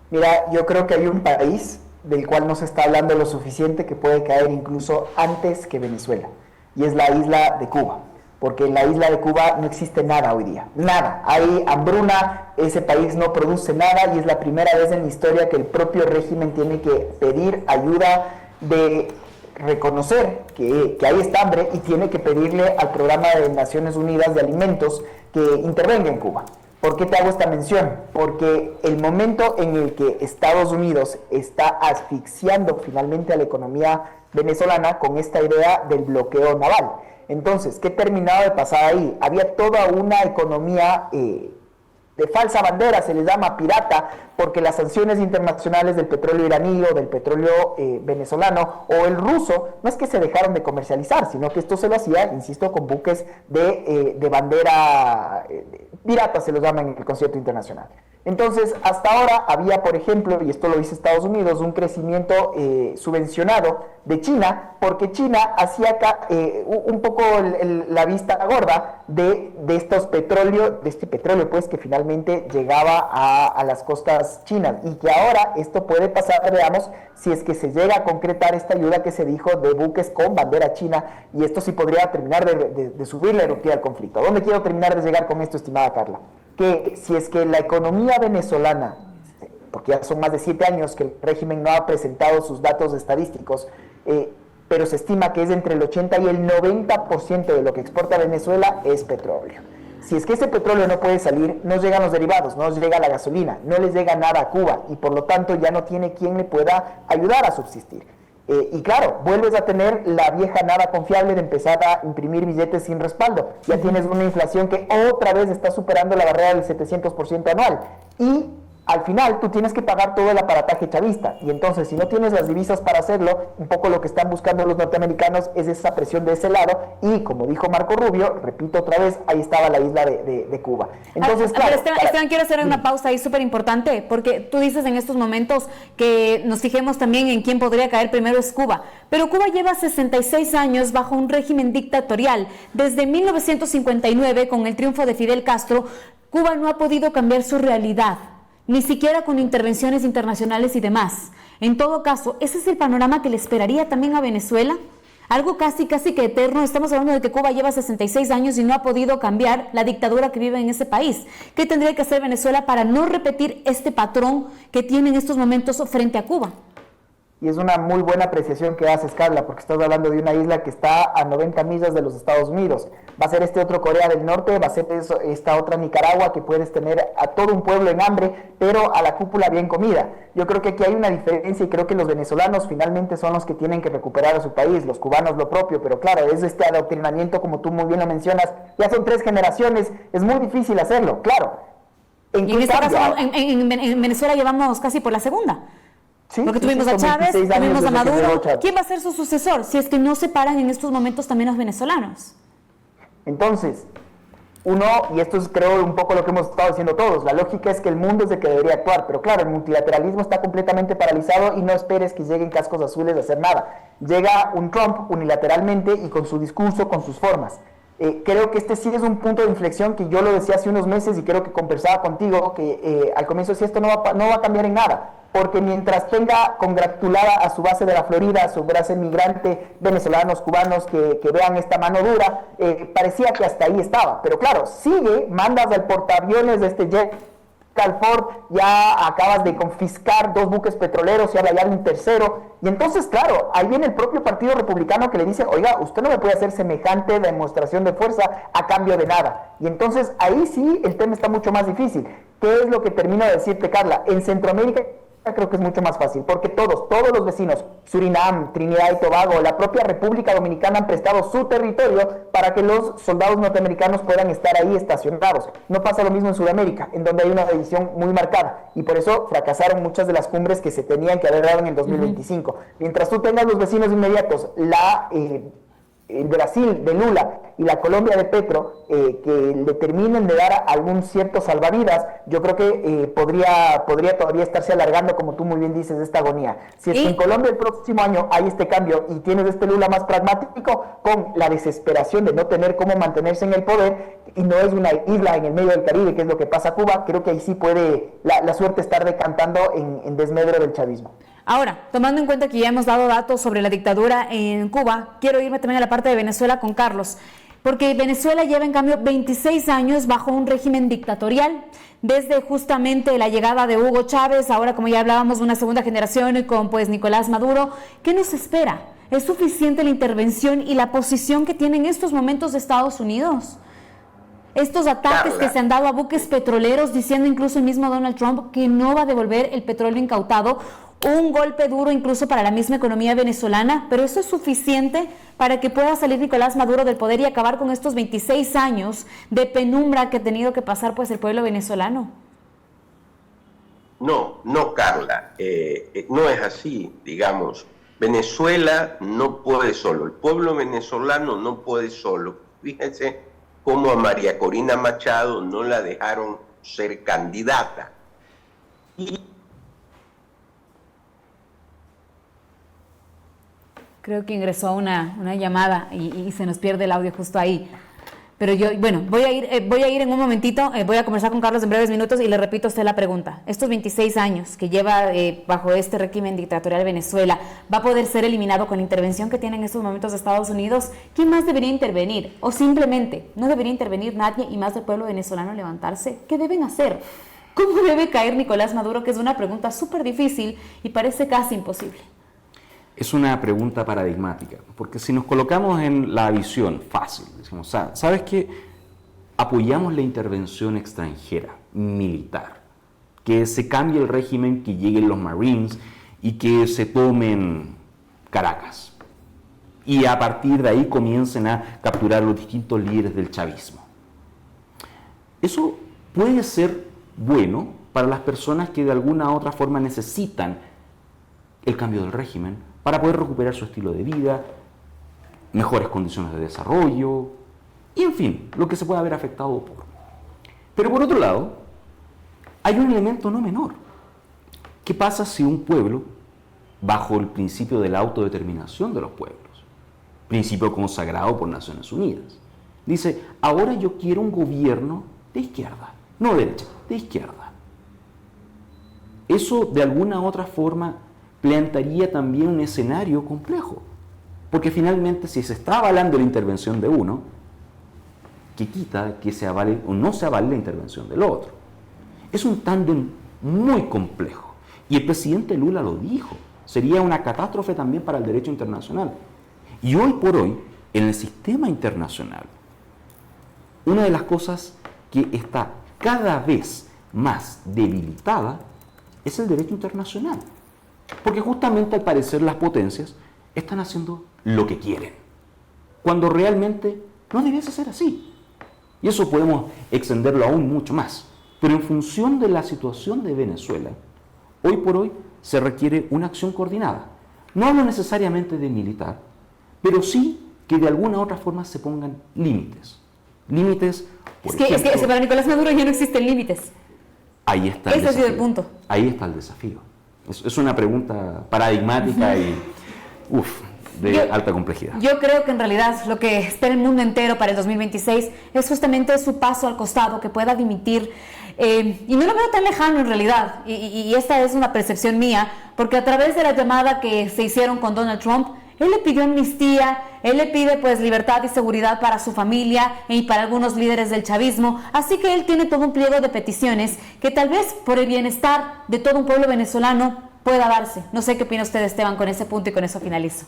Mira, yo creo que hay un país del cual no se está hablando lo suficiente que puede caer incluso antes que Venezuela, y es la isla de Cuba. Porque en la isla de Cuba no existe nada hoy día, nada, hay hambruna, ese país no produce nada y es la primera vez en la historia que el propio régimen tiene que pedir ayuda, de reconocer que hay esta hambre y tiene que pedirle al Programa de Naciones Unidas de Alimentos que intervenga en Cuba. ¿Por qué te hago esta mención? Porque el momento en el que Estados Unidos está asfixiando finalmente a la economía venezolana con esta idea del bloqueo naval. Entonces, ¿qué terminaba de pasar ahí? Había toda una economía de falsa bandera, se les llama pirata, porque las sanciones internacionales del petróleo iraní o del petróleo venezolano o el ruso, no es que se dejaron de comercializar, sino que esto se lo hacía, insisto, con buques de bandera pirata, se los llama en el concierto internacional. Entonces, hasta ahora había, por ejemplo, y esto lo dice Estados Unidos, un crecimiento subvencionado de China, porque China hacía un poco la vista gorda de este petróleo, pues, que finalmente llegaba a las costas chinas, y que ahora esto puede pasar, veamos, si es que se llega a concretar esta ayuda que se dijo de buques con bandera china, y esto sí podría terminar de subir la erupción del conflicto. ¿A dónde quiero terminar de llegar con esto, estimada Carla? Que si es que la economía venezolana, porque ya son más de 7 años que el régimen no ha presentado sus datos estadísticos, pero se estima que es entre el 80 y el 90% de lo que exporta Venezuela es petróleo. Si es que ese petróleo no puede salir, no llegan los derivados, no llega la gasolina, no les llega nada a Cuba y por lo tanto ya no tiene quien le pueda ayudar a subsistir. Y claro, vuelves a tener la vieja nada confiable de empezar a imprimir billetes sin respaldo. Ya tienes una inflación que otra vez está superando la barrera del 700% anual. Y al final tú tienes que pagar todo el aparataje chavista. Y entonces, si no tienes las divisas para hacerlo, un poco lo que están buscando los norteamericanos es esa presión de ese lado. Y como dijo Marco Rubio, repito otra vez, ahí estaba la isla de Cuba. Entonces, claro, Esteban, quiero hacer una pausa ahí súper importante, porque tú dices en estos momentos que nos fijemos también en quién podría caer primero, es Cuba. Pero Cuba lleva 66 años bajo un régimen dictatorial. Desde 1959, con el triunfo de Fidel Castro, Cuba no ha podido cambiar su realidad, ni siquiera con intervenciones internacionales y demás. En todo caso, ¿ese es el panorama que le esperaría también a Venezuela? Algo casi que eterno. Estamos hablando de que Cuba lleva 66 años y no ha podido cambiar la dictadura que vive en ese país. ¿Qué tendría que hacer Venezuela para no repetir este patrón que tiene en estos momentos frente a Cuba? Y es una muy buena apreciación que haces, Carla, porque estás hablando de una isla que está a 90 millas de los Estados Unidos. Va a ser este otro Corea del Norte, va a ser esta otra Nicaragua, que puedes tener a todo un pueblo en hambre, pero a la cúpula bien comida. Yo creo que aquí hay una diferencia y creo que los venezolanos finalmente son los que tienen que recuperar a su país, los cubanos lo propio, pero claro, es este adoctrinamiento, como tú muy bien lo mencionas, ya son 3 generaciones, es muy difícil hacerlo, claro. Y en este caso, en Venezuela llevamos casi por la segunda. Sí, porque tuvimos a Chávez, tuvimos a Maduro. ¿Quién va a ser su sucesor si es que no se paran en estos momentos también los venezolanos? Entonces, y esto es creo un poco lo que hemos estado diciendo todos, la lógica es que el mundo es el que debería actuar, pero claro, el multilateralismo está completamente paralizado y no esperes que lleguen cascos azules a hacer nada. Llega un Trump unilateralmente y con su discurso, con sus formas. Creo que este sí es un punto de inflexión que yo lo decía hace unos meses y creo que conversaba contigo, que al comienzo sí esto no va a cambiar en nada, porque mientras tenga congratulada a su base de la Florida, a su base migrante, venezolanos, cubanos, que vean esta mano dura, parecía que hasta ahí estaba, pero claro, mandas al portaaviones de este jet Ford, ya acabas de confiscar 2 buques petroleros y habla ya de un tercero, y entonces claro, ahí viene el propio Partido Republicano que le dice, oiga, usted no me puede hacer semejante demostración de fuerza a cambio de nada, y entonces ahí sí el tema está mucho más difícil. ¿Qué es lo que termino de decirte, Carla? En Centroamérica creo que es mucho más fácil, porque todos los vecinos, Surinam, Trinidad y Tobago, la propia República Dominicana han prestado su territorio para que los soldados norteamericanos puedan estar ahí estacionados. No pasa lo mismo en Sudamérica, en donde hay una división muy marcada, y por eso fracasaron muchas de las cumbres que se tenían que haber dado en el 2025. Mientras tú tengas los vecinos inmediatos, el Brasil de Lula y la Colombia de Petro, que le terminen de dar algún cierto salvavidas, yo creo que podría todavía estarse alargando, como tú muy bien dices, esta agonía. Si es que en Colombia el próximo año hay este cambio y tienes este Lula más pragmático, con la desesperación de no tener cómo mantenerse en el poder, y no es una isla en el medio del Caribe, que es lo que pasa a Cuba, creo que ahí sí puede la suerte estar decantando en desmedro del chavismo. Ahora, tomando en cuenta que ya hemos dado datos sobre la dictadura en Cuba, quiero irme también a la parte de Venezuela con Carlos, porque Venezuela lleva en cambio 26 años bajo un régimen dictatorial, desde justamente la llegada de Hugo Chávez, ahora como ya hablábamos de una segunda generación con pues Nicolás Maduro. ¿Qué nos espera? ¿Es suficiente la intervención y la posición que tiene en estos momentos de Estados Unidos? Estos ataques que se han dado a buques petroleros, diciendo incluso el mismo Donald Trump que no va a devolver el petróleo incautado, un golpe duro incluso para la misma economía venezolana, pero ¿eso es suficiente para que pueda salir Nicolás Maduro del poder y acabar con estos 26 años de penumbra que ha tenido que pasar pues el pueblo venezolano? No, Carla, no es así, digamos. Venezuela no puede solo, el pueblo venezolano no puede solo. Fíjense cómo a María Corina Machado no la dejaron ser candidata. Creo que ingresó una llamada y se nos pierde el audio justo ahí. Pero yo, bueno, voy a ir en un momentito, voy a conversar con Carlos en breves minutos y le repito a usted la pregunta. Estos 26 años que lleva bajo este régimen dictatorial Venezuela, ¿va a poder ser eliminado con la intervención que tiene en estos momentos de Estados Unidos? ¿Quién más debería intervenir? ¿O simplemente no debería intervenir nadie y más del pueblo venezolano levantarse? ¿Qué deben hacer? ¿Cómo debe caer Nicolás Maduro? Que es una pregunta súper difícil y parece casi imposible. Es una pregunta paradigmática, porque si nos colocamos en la visión fácil, decimos, ¿sabes qué? Apoyamos la intervención extranjera, militar, que se cambie el régimen, que lleguen los Marines y que se tomen Caracas. Y a partir de ahí comiencen a capturar los distintos líderes del chavismo. Eso puede ser bueno para las personas que de alguna u otra forma necesitan el cambio del régimen, para poder recuperar su estilo de vida, mejores condiciones de desarrollo, y en fin, lo que se puede haber afectado por. Pero por otro lado, hay un elemento no menor. ¿Qué pasa si un pueblo, bajo el principio de la autodeterminación de los pueblos, principio consagrado por Naciones Unidas, dice, ahora yo quiero un gobierno de izquierda, no derecha, de izquierda? Eso de alguna u otra forma plantearía también un escenario complejo, porque finalmente si se está avalando la intervención de uno, ¿qué quita que se avale o no se avale la intervención del otro? Es un tándem muy complejo, y el presidente Lula lo dijo, sería una catástrofe también para el derecho internacional. Y hoy por hoy, en el sistema internacional, una de las cosas que está cada vez más debilitada es el derecho internacional. Porque justamente al parecer las potencias están haciendo lo que quieren, cuando realmente no debiese ser así. Y eso podemos extenderlo aún mucho más. Pero en función de la situación de Venezuela, hoy por hoy se requiere una acción coordinada. No hablo necesariamente de militar, pero sí que de alguna u otra forma se pongan límites. Límites, por ejemplo, es que para Nicolás Maduro ya no existen límites. Ahí está el Ese ha sido el desafío. punto. Ahí está el desafío. Es una pregunta paradigmática y de alta complejidad. Yo creo que en realidad lo que espera el mundo entero para el 2026 es justamente su paso al costado, que pueda dimitir. Y no lo veo tan lejano en realidad, y esta es una percepción mía, porque a través de la llamada que se hicieron con Donald Trump, él le pidió amnistía, él le pide pues libertad y seguridad para su familia y para algunos líderes del chavismo, así que él tiene todo un pliego de peticiones que tal vez por el bienestar de todo un pueblo venezolano pueda darse. No sé qué opina usted, Esteban, con ese punto, y con eso finalizo.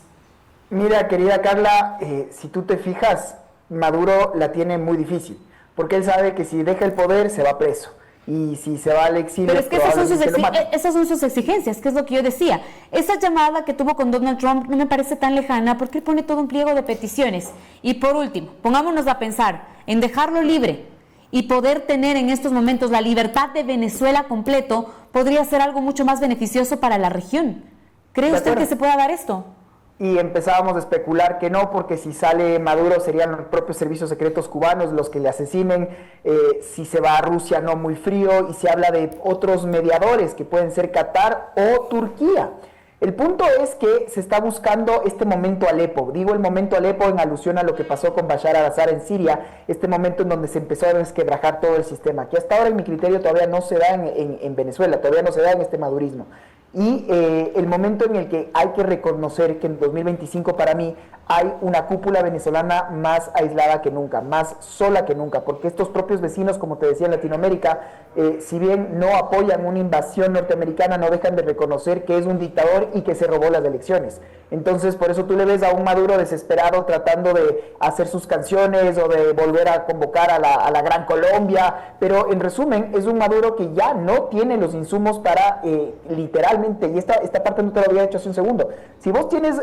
Mira, querida Carla, si tú te fijas, Maduro la tiene muy difícil, porque él sabe que si deja el poder se va preso. Y si se va al exilio, pero es que esas son sus exigencias, que es lo que yo decía. Esa llamada que tuvo con Donald Trump no me parece tan lejana, porque él pone todo un pliego de peticiones. Y por último, pongámonos a pensar en dejarlo libre y poder tener en estos momentos la libertad de Venezuela completo, podría ser algo mucho más beneficioso para la región. ¿Cree usted que se pueda dar esto? Y empezábamos a especular que no, porque si sale Maduro serían los propios servicios secretos cubanos los que le asesinen, si se va a Rusia no muy frío, y se habla de otros mediadores que pueden ser Qatar o Turquía. El punto es que se está buscando este momento Alepo. Digo el momento Alepo en alusión a lo que pasó con Bashar al-Assad en Siria, este momento en donde se empezó a desquebrajar todo el sistema, que hasta ahora en mi criterio todavía no se da en Venezuela, todavía no se da en este madurismo. Y el momento en el que hay que reconocer que en 2025 para mí hay una cúpula venezolana más aislada que nunca, más sola que nunca, porque estos propios vecinos, como te decía en Latinoamérica, si bien no apoyan una invasión norteamericana, no dejan de reconocer que es un dictador y que se robó las elecciones. Entonces, por eso tú le ves a un Maduro desesperado tratando de hacer sus canciones o de volver a convocar a la Gran Colombia, pero en resumen, es un Maduro que ya no tiene los insumos para literalmente, y esta parte no te lo había hecho hace un segundo, si vos tienes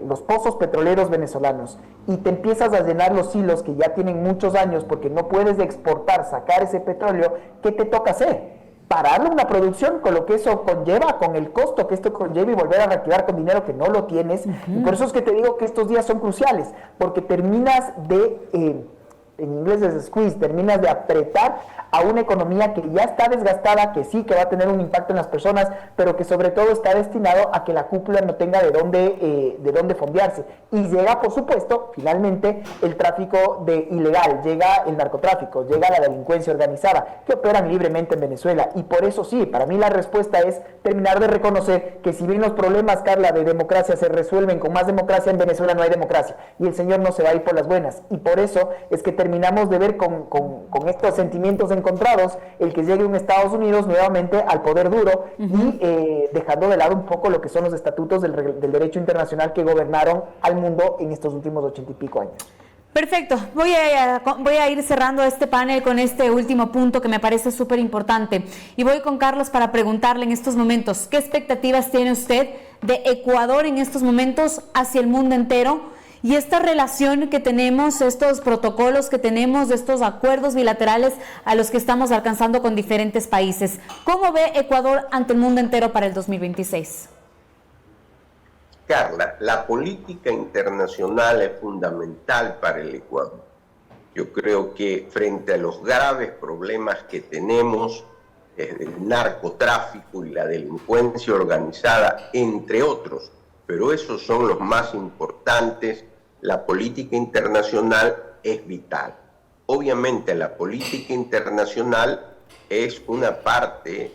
los pozos petroleros venezolanos y te empiezas a llenar los hilos que ya tienen muchos años porque no puedes exportar, sacar ese petróleo, ¿qué te toca hacer? Pararle una producción con lo que eso conlleva, con el costo que esto conlleva, y volver a reactivar con dinero que no lo tienes. Y por eso es que te digo que estos días son cruciales, porque terminas de, en inglés es squeeze, terminas de apretar a una economía que ya está desgastada, que sí, que va a tener un impacto en las personas, pero que sobre todo está destinado a que la cúpula no tenga de dónde fondearse. Y llega, por supuesto, finalmente, el tráfico ilegal, llega el narcotráfico, llega la delincuencia organizada, que operan libremente en Venezuela. Y por eso sí, para mí la respuesta es terminar de reconocer que si bien los problemas, Carla, de democracia se resuelven con más democracia, en Venezuela no hay democracia. Y el señor no se va a ir por las buenas. Y por eso es que terminamos de ver con estos sentimientos encontrados el que llegue un Estados Unidos nuevamente al poder duro y dejando de lado un poco lo que son los estatutos del derecho internacional que gobernaron al mundo en estos últimos 80 y pico años. Perfecto, voy a ir cerrando este panel con este último punto que me parece súper importante, y voy con Carlos para preguntarle en estos momentos, ¿qué expectativas tiene usted de Ecuador en estos momentos hacia el mundo entero? Y esta relación que tenemos, estos protocolos que tenemos, estos acuerdos bilaterales a los que estamos alcanzando con diferentes países. ¿Cómo ve Ecuador ante el mundo entero para el 2026? Carla, la política internacional es fundamental para el Ecuador. Yo creo que frente a los graves problemas que tenemos, el narcotráfico y la delincuencia organizada, entre otros, pero esos son los más importantes, la política internacional es vital. Obviamente la política internacional es una parte,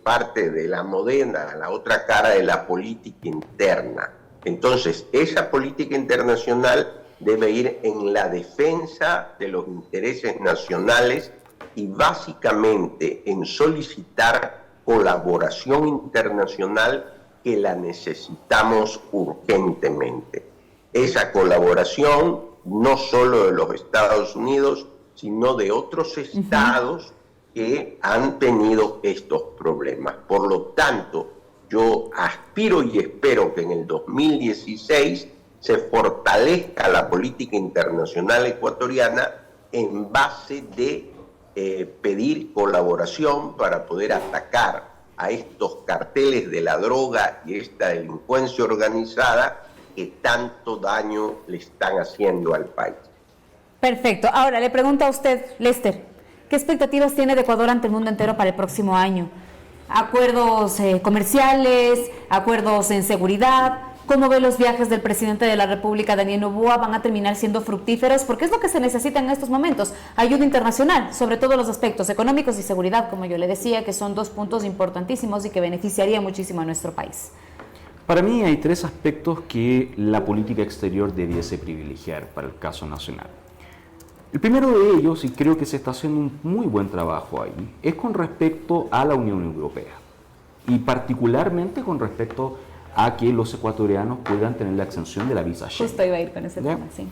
parte de la moneda, la otra cara de la política interna. Entonces, esa política internacional debe ir en la defensa de los intereses nacionales y básicamente en solicitar colaboración internacional que que la necesitamos urgentemente. Esa colaboración no solo de los Estados Unidos, sino de otros estados que han tenido estos problemas. Por lo tanto, yo aspiro y espero que en el 2016 se fortalezca la política internacional ecuatoriana en base de pedir colaboración para poder atacar a estos carteles de la droga y esta delincuencia organizada que tanto daño le están haciendo al país. Perfecto. Ahora le pregunto a usted, Lester, ¿qué expectativas tiene de Ecuador ante el mundo entero para el próximo año? ¿Acuerdos comerciales, acuerdos en seguridad? ¿Cómo ve los viajes del presidente de la República, Daniel Noboa? ¿Van a terminar siendo fructíferos? Porque es lo que se necesita en estos momentos, ayuda internacional, sobre todo los aspectos económicos y seguridad, como yo le decía, que son dos puntos importantísimos y que beneficiaría muchísimo a nuestro país. Para mí hay tres aspectos que la política exterior debiese privilegiar para el caso nacional. El primero de ellos, y creo que se está haciendo un muy buen trabajo ahí, es con respecto a la Unión Europea y particularmente con respecto a que los ecuatorianos puedan tener la exención de la visa Schengen. Justo iba a ir con ese tema, sí.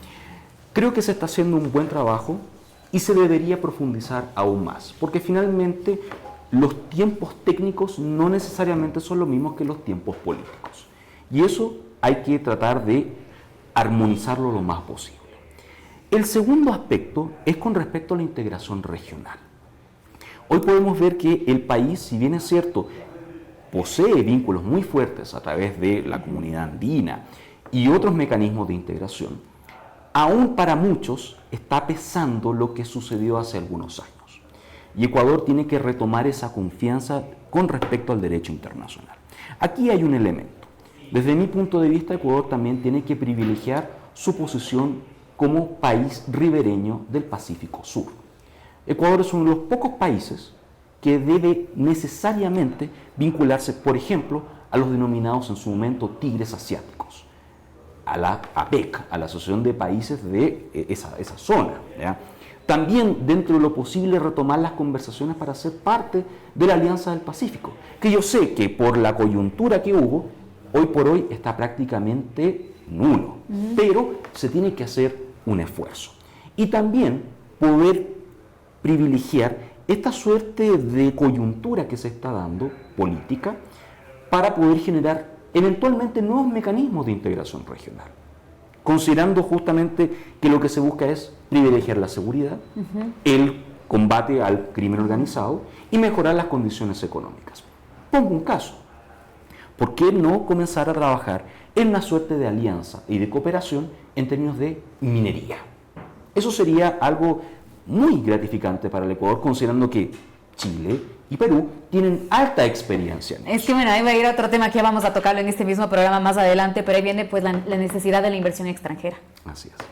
Creo que se está haciendo un buen trabajo y se debería profundizar aún más, porque finalmente los tiempos técnicos no necesariamente son los mismos que los tiempos políticos. Y eso hay que tratar de armonizarlo lo más posible. El segundo aspecto es con respecto a la integración regional. Hoy podemos ver que el país, si bien es cierto, posee vínculos muy fuertes a través de la comunidad andina y otros mecanismos de integración, aún para muchos está pesando lo que sucedió hace algunos años. Y Ecuador tiene que retomar esa confianza con respecto al derecho internacional. Aquí hay un elemento. Desde mi punto de vista, Ecuador también tiene que privilegiar su posición como país ribereño del Pacífico Sur. Ecuador es uno de los pocos países que debe necesariamente vincularse, por ejemplo, a los denominados en su momento tigres asiáticos, a la APEC, a la Asociación de Países de esa zona, ¿ya? También, dentro de lo posible, retomar las conversaciones para ser parte de la Alianza del Pacífico, que yo sé que por la coyuntura que hubo, hoy por hoy está prácticamente nulo, pero se tiene que hacer un esfuerzo. Y también poder privilegiar esta suerte de coyuntura que se está dando, política, para poder generar eventualmente nuevos mecanismos de integración regional, considerando justamente que lo que se busca es privilegiar la seguridad, el combate al crimen organizado y mejorar las condiciones económicas. Pongo un caso. ¿Por qué no comenzar a trabajar en una suerte de alianza y de cooperación en términos de minería? Eso sería algo muy gratificante para el Ecuador, considerando que Chile y Perú tienen alta experiencia en eso. Es que bueno, ahí va a ir a otro tema que vamos a tocarlo en este mismo programa más adelante, pero ahí viene pues la necesidad de la inversión extranjera. Así es.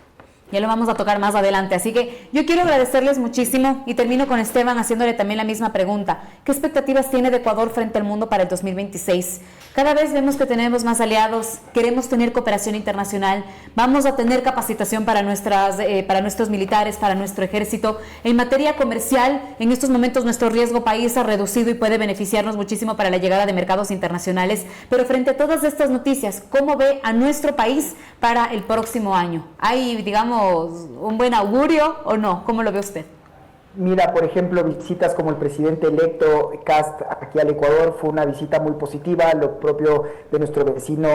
Ya lo vamos a tocar más adelante, así que yo quiero agradecerles muchísimo y termino con Esteban haciéndole también la misma pregunta. ¿Qué expectativas tiene de Ecuador frente al mundo para el 2026? Cada vez vemos que tenemos más aliados, queremos tener cooperación internacional, vamos a tener capacitación para nuestros militares, para nuestro ejército. En materia comercial, en estos momentos nuestro riesgo país ha reducido y puede beneficiarnos muchísimo para la llegada de mercados internacionales, pero frente a todas estas noticias, ¿cómo ve a nuestro país para el próximo año? ¿Hay, digamos, un buen augurio o no? ¿Cómo lo ve usted? Mira, por ejemplo, visitas como el presidente electo Kast aquí al Ecuador fue una visita muy positiva, lo propio de nuestro vecino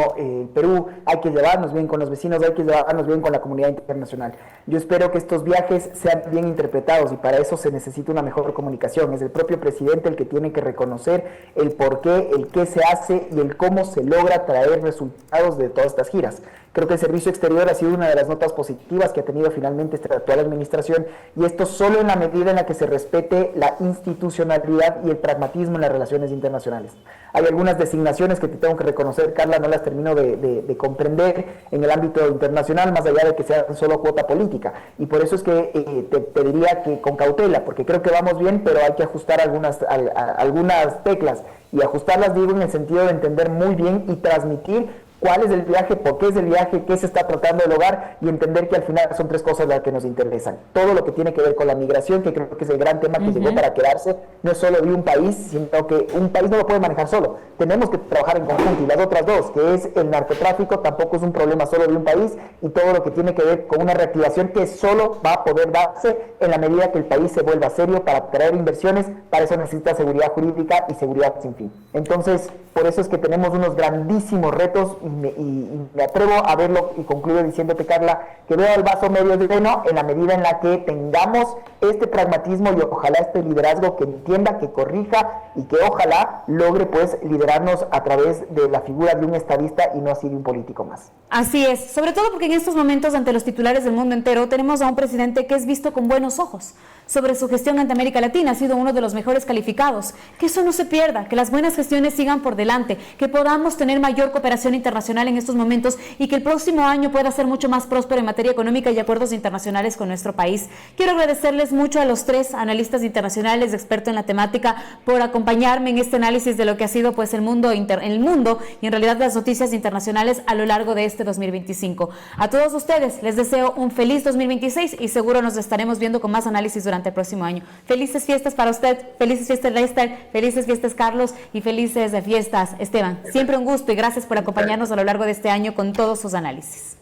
Perú. Hay que llevarnos bien con los vecinos, hay que llevarnos bien con la comunidad internacional. Yo espero que estos viajes sean bien interpretados y para eso se necesita una mejor comunicación. Es el propio presidente el que tiene que reconocer el por qué, el qué se hace y el cómo se logra traer resultados de todas estas giras. Creo que el servicio exterior ha sido una de las notas positivas que ha tenido finalmente esta actual administración, y esto solo en la medida en la que se respete la institucionalidad y el pragmatismo en las relaciones internacionales. Hay algunas designaciones que te tengo que reconocer, Carla, no las termino de comprender en el ámbito internacional, más allá de que sean solo cuota política, y por eso es que te diría que con cautela, porque creo que vamos bien, pero hay que ajustar algunas teclas, y ajustarlas digo en el sentido de entender muy bien y transmitir cuál es el viaje, por qué es el viaje, qué se está tratando de lograr y entender que al final son 3 cosas las que nos interesan. Todo lo que tiene que ver con la migración, que creo que es el gran tema que llegó para quedarse, no es solo de un país, sino que un país no lo puede manejar solo. Tenemos que trabajar en conjunto. Y las otras 2, que es el narcotráfico, tampoco es un problema solo de un país, y todo lo que tiene que ver con una reactivación que solo va a poder darse en la medida que el país se vuelva serio para atraer inversiones. Para eso necesita seguridad jurídica y seguridad sin fin. Entonces, por eso es que tenemos unos grandísimos retos y me atrevo a verlo y concluyo diciéndote, Carla, que veo el vaso medio lleno en la medida en la que tengamos este pragmatismo y ojalá este liderazgo que entienda, que corrija y que ojalá logre pues liderarnos a través de la figura de un estadista y no así de un político más. Así es, sobre todo porque en estos momentos ante los titulares del mundo entero tenemos a un presidente que es visto con buenos ojos. Sobre su gestión ante América Latina ha sido uno de los mejores calificados. Que eso no se pierda, que las buenas gestiones sigan por delante, que podamos tener mayor cooperación internacional en estos momentos y que el próximo año pueda ser mucho más próspero en materia económica y acuerdos internacionales con nuestro país. Quiero agradecerles mucho a los 3 analistas internacionales, expertos en la temática, por acompañarme en este análisis de lo que ha sido pues el mundo y en realidad las noticias internacionales a lo largo de este 2025. A todos ustedes les deseo un feliz 2026 y seguro nos estaremos viendo con más análisis durante el próximo año. Felices fiestas para usted, felices fiestas Lester, felices fiestas Carlos y felices fiestas Esteban. Siempre un gusto y gracias por acompañarnos a lo largo de este año con todos sus análisis.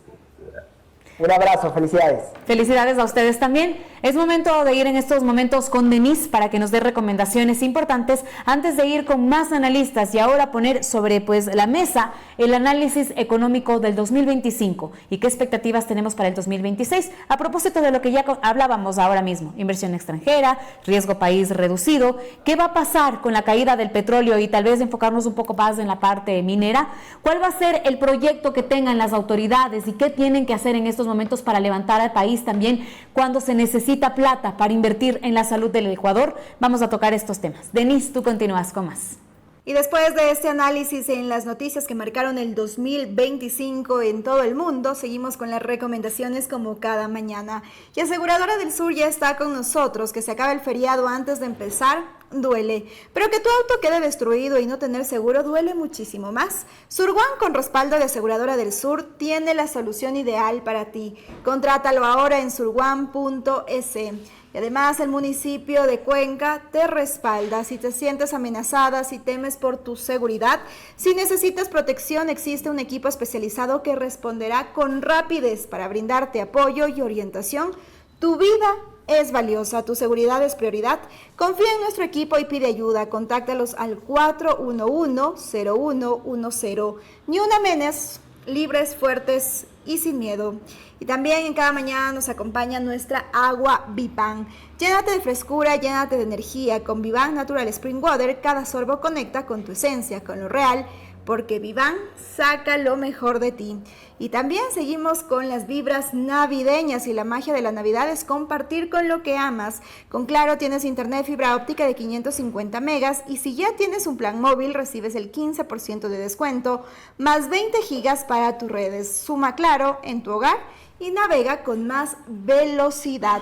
Un abrazo, felicidades. Felicidades a ustedes también. Es momento de ir en estos momentos con Denise para que nos dé recomendaciones importantes antes de ir con más analistas y ahora poner sobre pues la mesa el análisis económico del 2025 y qué expectativas tenemos para el 2026 a propósito de lo que ya hablábamos ahora mismo, inversión extranjera, riesgo país reducido, qué va a pasar con la caída del petróleo y tal vez enfocarnos un poco más en la parte minera, cuál va a ser el proyecto que tengan las autoridades y qué tienen que hacer en estos momentos para levantar al país también cuando se necesita plata para invertir en la salud del Ecuador. Vamos a tocar estos temas. Denise, tú continúas con más. Y después de este análisis en las noticias que marcaron el 2025 en todo el mundo, seguimos con las recomendaciones como cada mañana. Y Aseguradora del Sur ya está con nosotros. Que se acabe el feriado antes de empezar duele, pero que tu auto quede destruido y no tener seguro duele muchísimo más. Surguan, con respaldo de Aseguradora del Sur, tiene la solución ideal para ti. Contrátalo ahora en surguan.es. Y además el municipio de Cuenca te respalda. Si te sientes amenazada, si temes por tu seguridad, si necesitas protección, existe un equipo especializado que responderá con rapidez para brindarte apoyo y orientación. Tu vida es valiosa, tu seguridad es prioridad. Confía en nuestro equipo y pide ayuda. Contáctalos al 411-0110. Ni una menos, libres, fuertes y sin miedo. Y también en cada mañana nos acompaña nuestra agua Vivan. Llénate de frescura, llénate de energía. Con Vivan Natural Spring Water, cada sorbo conecta con tu esencia, con lo real, porque Vivan saca lo mejor de ti. Y también seguimos con las vibras navideñas y la magia de la Navidad es compartir con lo que amas. Con Claro tienes internet fibra óptica de 550 megas y si ya tienes un plan móvil recibes el 15% de descuento más 20 gigas para tus redes. Suma Claro en tu hogar y navega con más velocidad.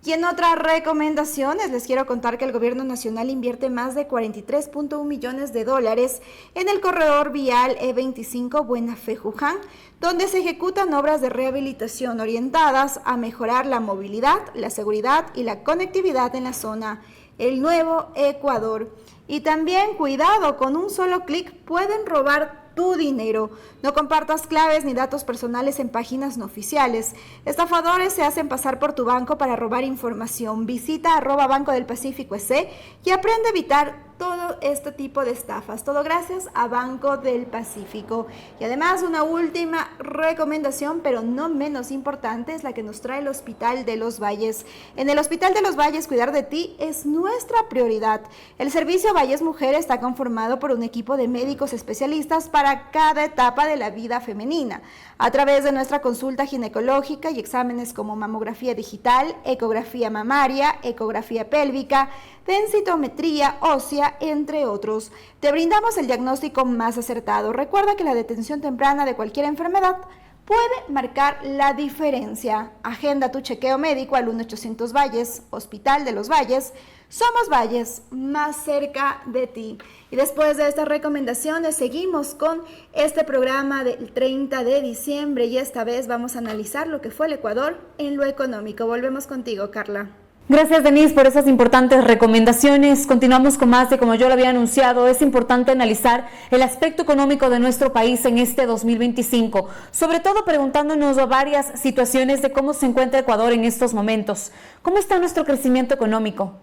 Y en otras recomendaciones les quiero contar que el gobierno nacional invierte más de 43.1 millones de dólares en el corredor vial E25 Buena Fe Juján, donde se ejecutan obras de rehabilitación orientadas a mejorar la movilidad, la seguridad y la conectividad en la zona. El Nuevo Ecuador. Y también cuidado, con un solo clic pueden robar tu dinero. No compartas claves ni datos personales en páginas no oficiales. Estafadores se hacen pasar por tu banco para robar información. Visita @Banco del Pacífico EC y aprende a evitar todo este tipo de estafas. Todo gracias a Banco del Pacífico. Y además una última recomendación, pero no menos importante, es la que nos trae el Hospital de los Valles. En el Hospital de los Valles, cuidar de ti es nuestra prioridad. El servicio Valles Mujer está conformado por un equipo de médicos especialistas para cada etapa de la vida femenina. A través de nuestra consulta ginecológica y exámenes como mamografía digital, ecografía mamaria, ecografía pélvica, densitometría ósea, entre otros. Te brindamos el diagnóstico más acertado. Recuerda que la detención temprana de cualquier enfermedad puede marcar la diferencia. Agenda tu chequeo médico al 1-800 Valles, Hospital de los Valles. Somos Valles, más cerca de ti. Y después de estas recomendaciones seguimos con este programa del 30 de diciembre y esta vez vamos a analizar lo que fue el Ecuador en lo económico. Volvemos contigo, Carla. Gracias, Denise, por esas importantes recomendaciones. Continuamos con más de, como yo lo había anunciado, es importante analizar el aspecto económico de nuestro país en este 2025, sobre todo preguntándonos varias situaciones de cómo se encuentra Ecuador en estos momentos. ¿Cómo está nuestro crecimiento económico?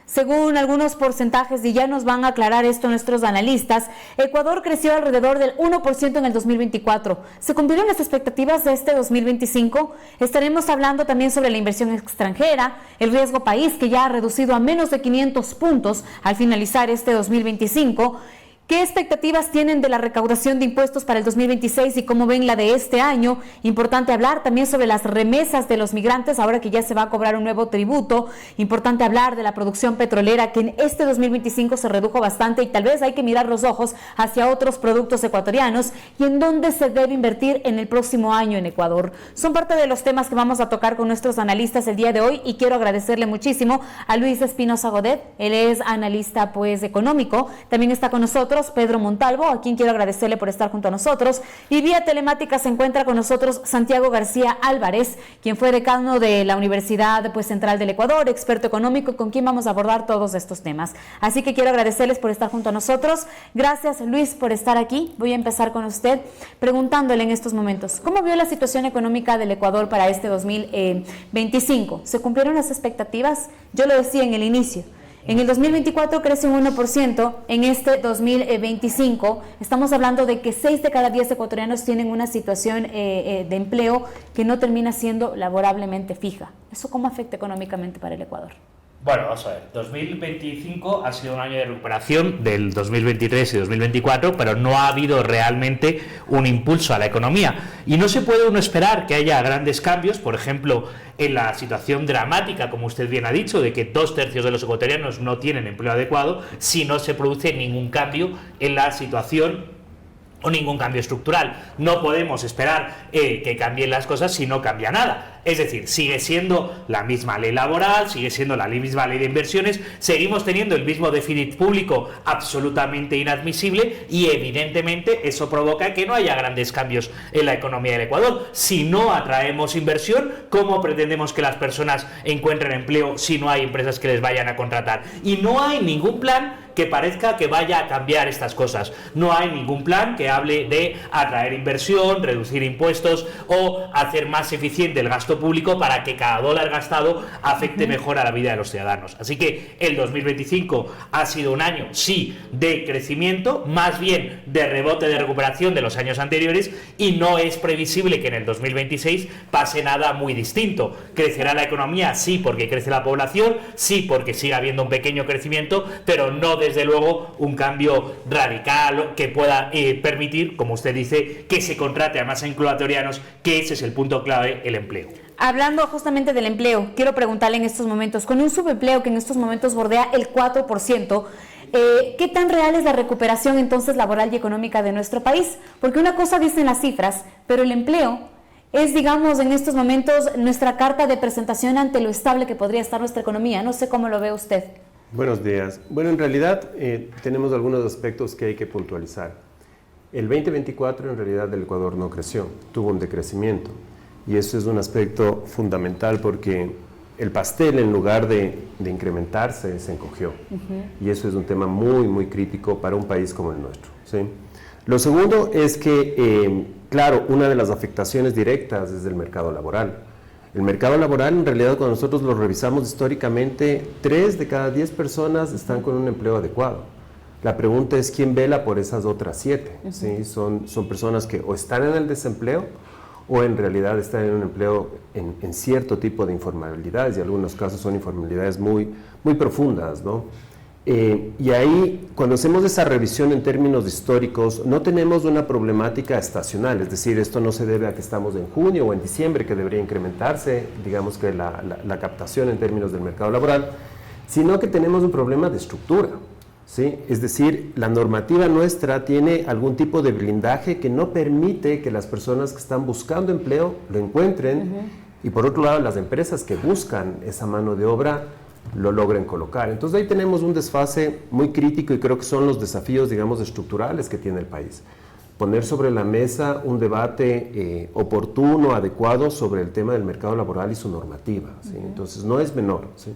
Según algunos porcentajes, y ya nos van a aclarar esto nuestros analistas, Ecuador creció alrededor del 1% en el 2024. ¿Se cumplieron las expectativas de este 2025? Estaremos hablando también sobre la inversión extranjera, el riesgo país, que ya ha reducido a menos de 500 puntos al finalizar este 2025. ¿Qué expectativas tienen de la recaudación de impuestos para el 2026 y cómo ven la de este año? Importante hablar también sobre las remesas de los migrantes, ahora que ya se va a cobrar un nuevo tributo. Importante hablar de la producción petrolera, que en este 2025 se redujo bastante y tal vez hay que mirar los ojos hacia otros productos ecuatorianos y en dónde se debe invertir en el próximo año en Ecuador. Son parte de los temas que vamos a tocar con nuestros analistas el día de hoy y quiero agradecerle muchísimo a Luis Espinosa Godet. Él es analista económico. También está con nosotros Pedro Montalvo, a quien quiero agradecerle por estar junto a nosotros, y vía telemática se encuentra con nosotros Santiago García Álvarez, quien fue decano de la Universidad Central del Ecuador, experto económico, con quien vamos a abordar todos estos temas. Así que quiero agradecerles por estar junto a nosotros. Gracias, Luis, por estar aquí. Voy a empezar con usted preguntándole en estos momentos, ¿cómo vio la situación económica del Ecuador para este 2025? ¿Se cumplieron las expectativas? Yo lo decía en el inicio. En el 2024 crece un 1%, en este 2025 estamos hablando de que 6 de cada 10 ecuatorianos tienen una situación de empleo que no termina siendo laborablemente fija. ¿Eso cómo afecta económicamente para el Ecuador? Bueno, vamos a ver, 2025 ha sido un año de recuperación del 2023 y 2024, pero no ha habido realmente un impulso a la economía. Y no se puede uno esperar que haya grandes cambios, por ejemplo, en la situación dramática, como usted bien ha dicho, de que 2/3 de los ecuatorianos no tienen empleo adecuado, si no se produce ningún cambio en la situación o ningún cambio estructural. No podemos esperar que cambien las cosas si no cambia nada. Es decir, sigue siendo la misma ley laboral, sigue siendo la misma ley de inversiones, seguimos teniendo el mismo déficit público absolutamente inadmisible y evidentemente eso provoca que no haya grandes cambios en la economía del Ecuador. Si no atraemos inversión, ¿cómo pretendemos que las personas encuentren empleo si no hay empresas que les vayan a contratar? Y no hay ningún plan que parezca que vaya a cambiar estas cosas. No hay ningún plan que hable de atraer inversión, reducir impuestos o hacer más eficiente el gasto público para que cada dólar gastado afecte mejor a la vida de los ciudadanos. Así que el 2025 ha sido un año, sí, de crecimiento, más bien de rebote, de recuperación de los años anteriores, y no es previsible que en el 2026 pase nada muy distinto. ¿Crecerá la economía? Sí, porque crece la población, sí, porque sigue habiendo un pequeño crecimiento, pero no desde luego un cambio radical que pueda permitir, como usted dice, que se contrate a más ecuatorianos, que ese es el punto clave, el empleo. Hablando justamente del empleo, quiero preguntarle en estos momentos, con un subempleo que en estos momentos bordea el 4%, ¿qué tan real es la recuperación entonces laboral y económica de nuestro país? Porque una cosa dicen las cifras, pero el empleo es, digamos, en estos momentos nuestra carta de presentación ante lo estable que podría estar nuestra economía. No sé cómo lo ve usted. Buenos días. Bueno, en realidad tenemos algunos aspectos que hay que puntualizar. El 2024 en realidad el Ecuador no creció, tuvo un decrecimiento. Y eso es un aspecto fundamental porque el pastel, en lugar de incrementarse, se encogió. Y eso es un tema muy, muy crítico para un país como el nuestro, ¿sí? Lo segundo es que, claro, una de las afectaciones directas es el mercado laboral. El mercado laboral, en realidad, cuando nosotros lo revisamos históricamente, 3 de cada 10 personas están con un empleo adecuado. La pregunta es quién vela por esas otras 7. ¿Sí? Son personas que o están en el desempleo o en realidad están en un empleo en cierto tipo de informalidades, y en algunos casos son informalidades muy, muy profundas, ¿no? Y ahí, cuando hacemos esa revisión en términos históricos, no tenemos una problemática estacional, es decir, esto no se debe a que estamos en junio o en diciembre, que debería incrementarse, digamos que la captación en términos del mercado laboral, sino que tenemos un problema de estructura. ¿sí? Es decir, la normativa nuestra tiene algún tipo de blindaje que no permite que las personas que están buscando empleo lo encuentren, y por otro lado las empresas que buscan esa mano de obra lo logren colocar. Entonces ahí tenemos un desfase muy crítico y creo que son los desafíos, digamos, estructurales que tiene el país. Poner sobre la mesa un debate oportuno, adecuado sobre el tema del mercado laboral y su normativa, ¿sí? Entonces no es menor, ¿sí?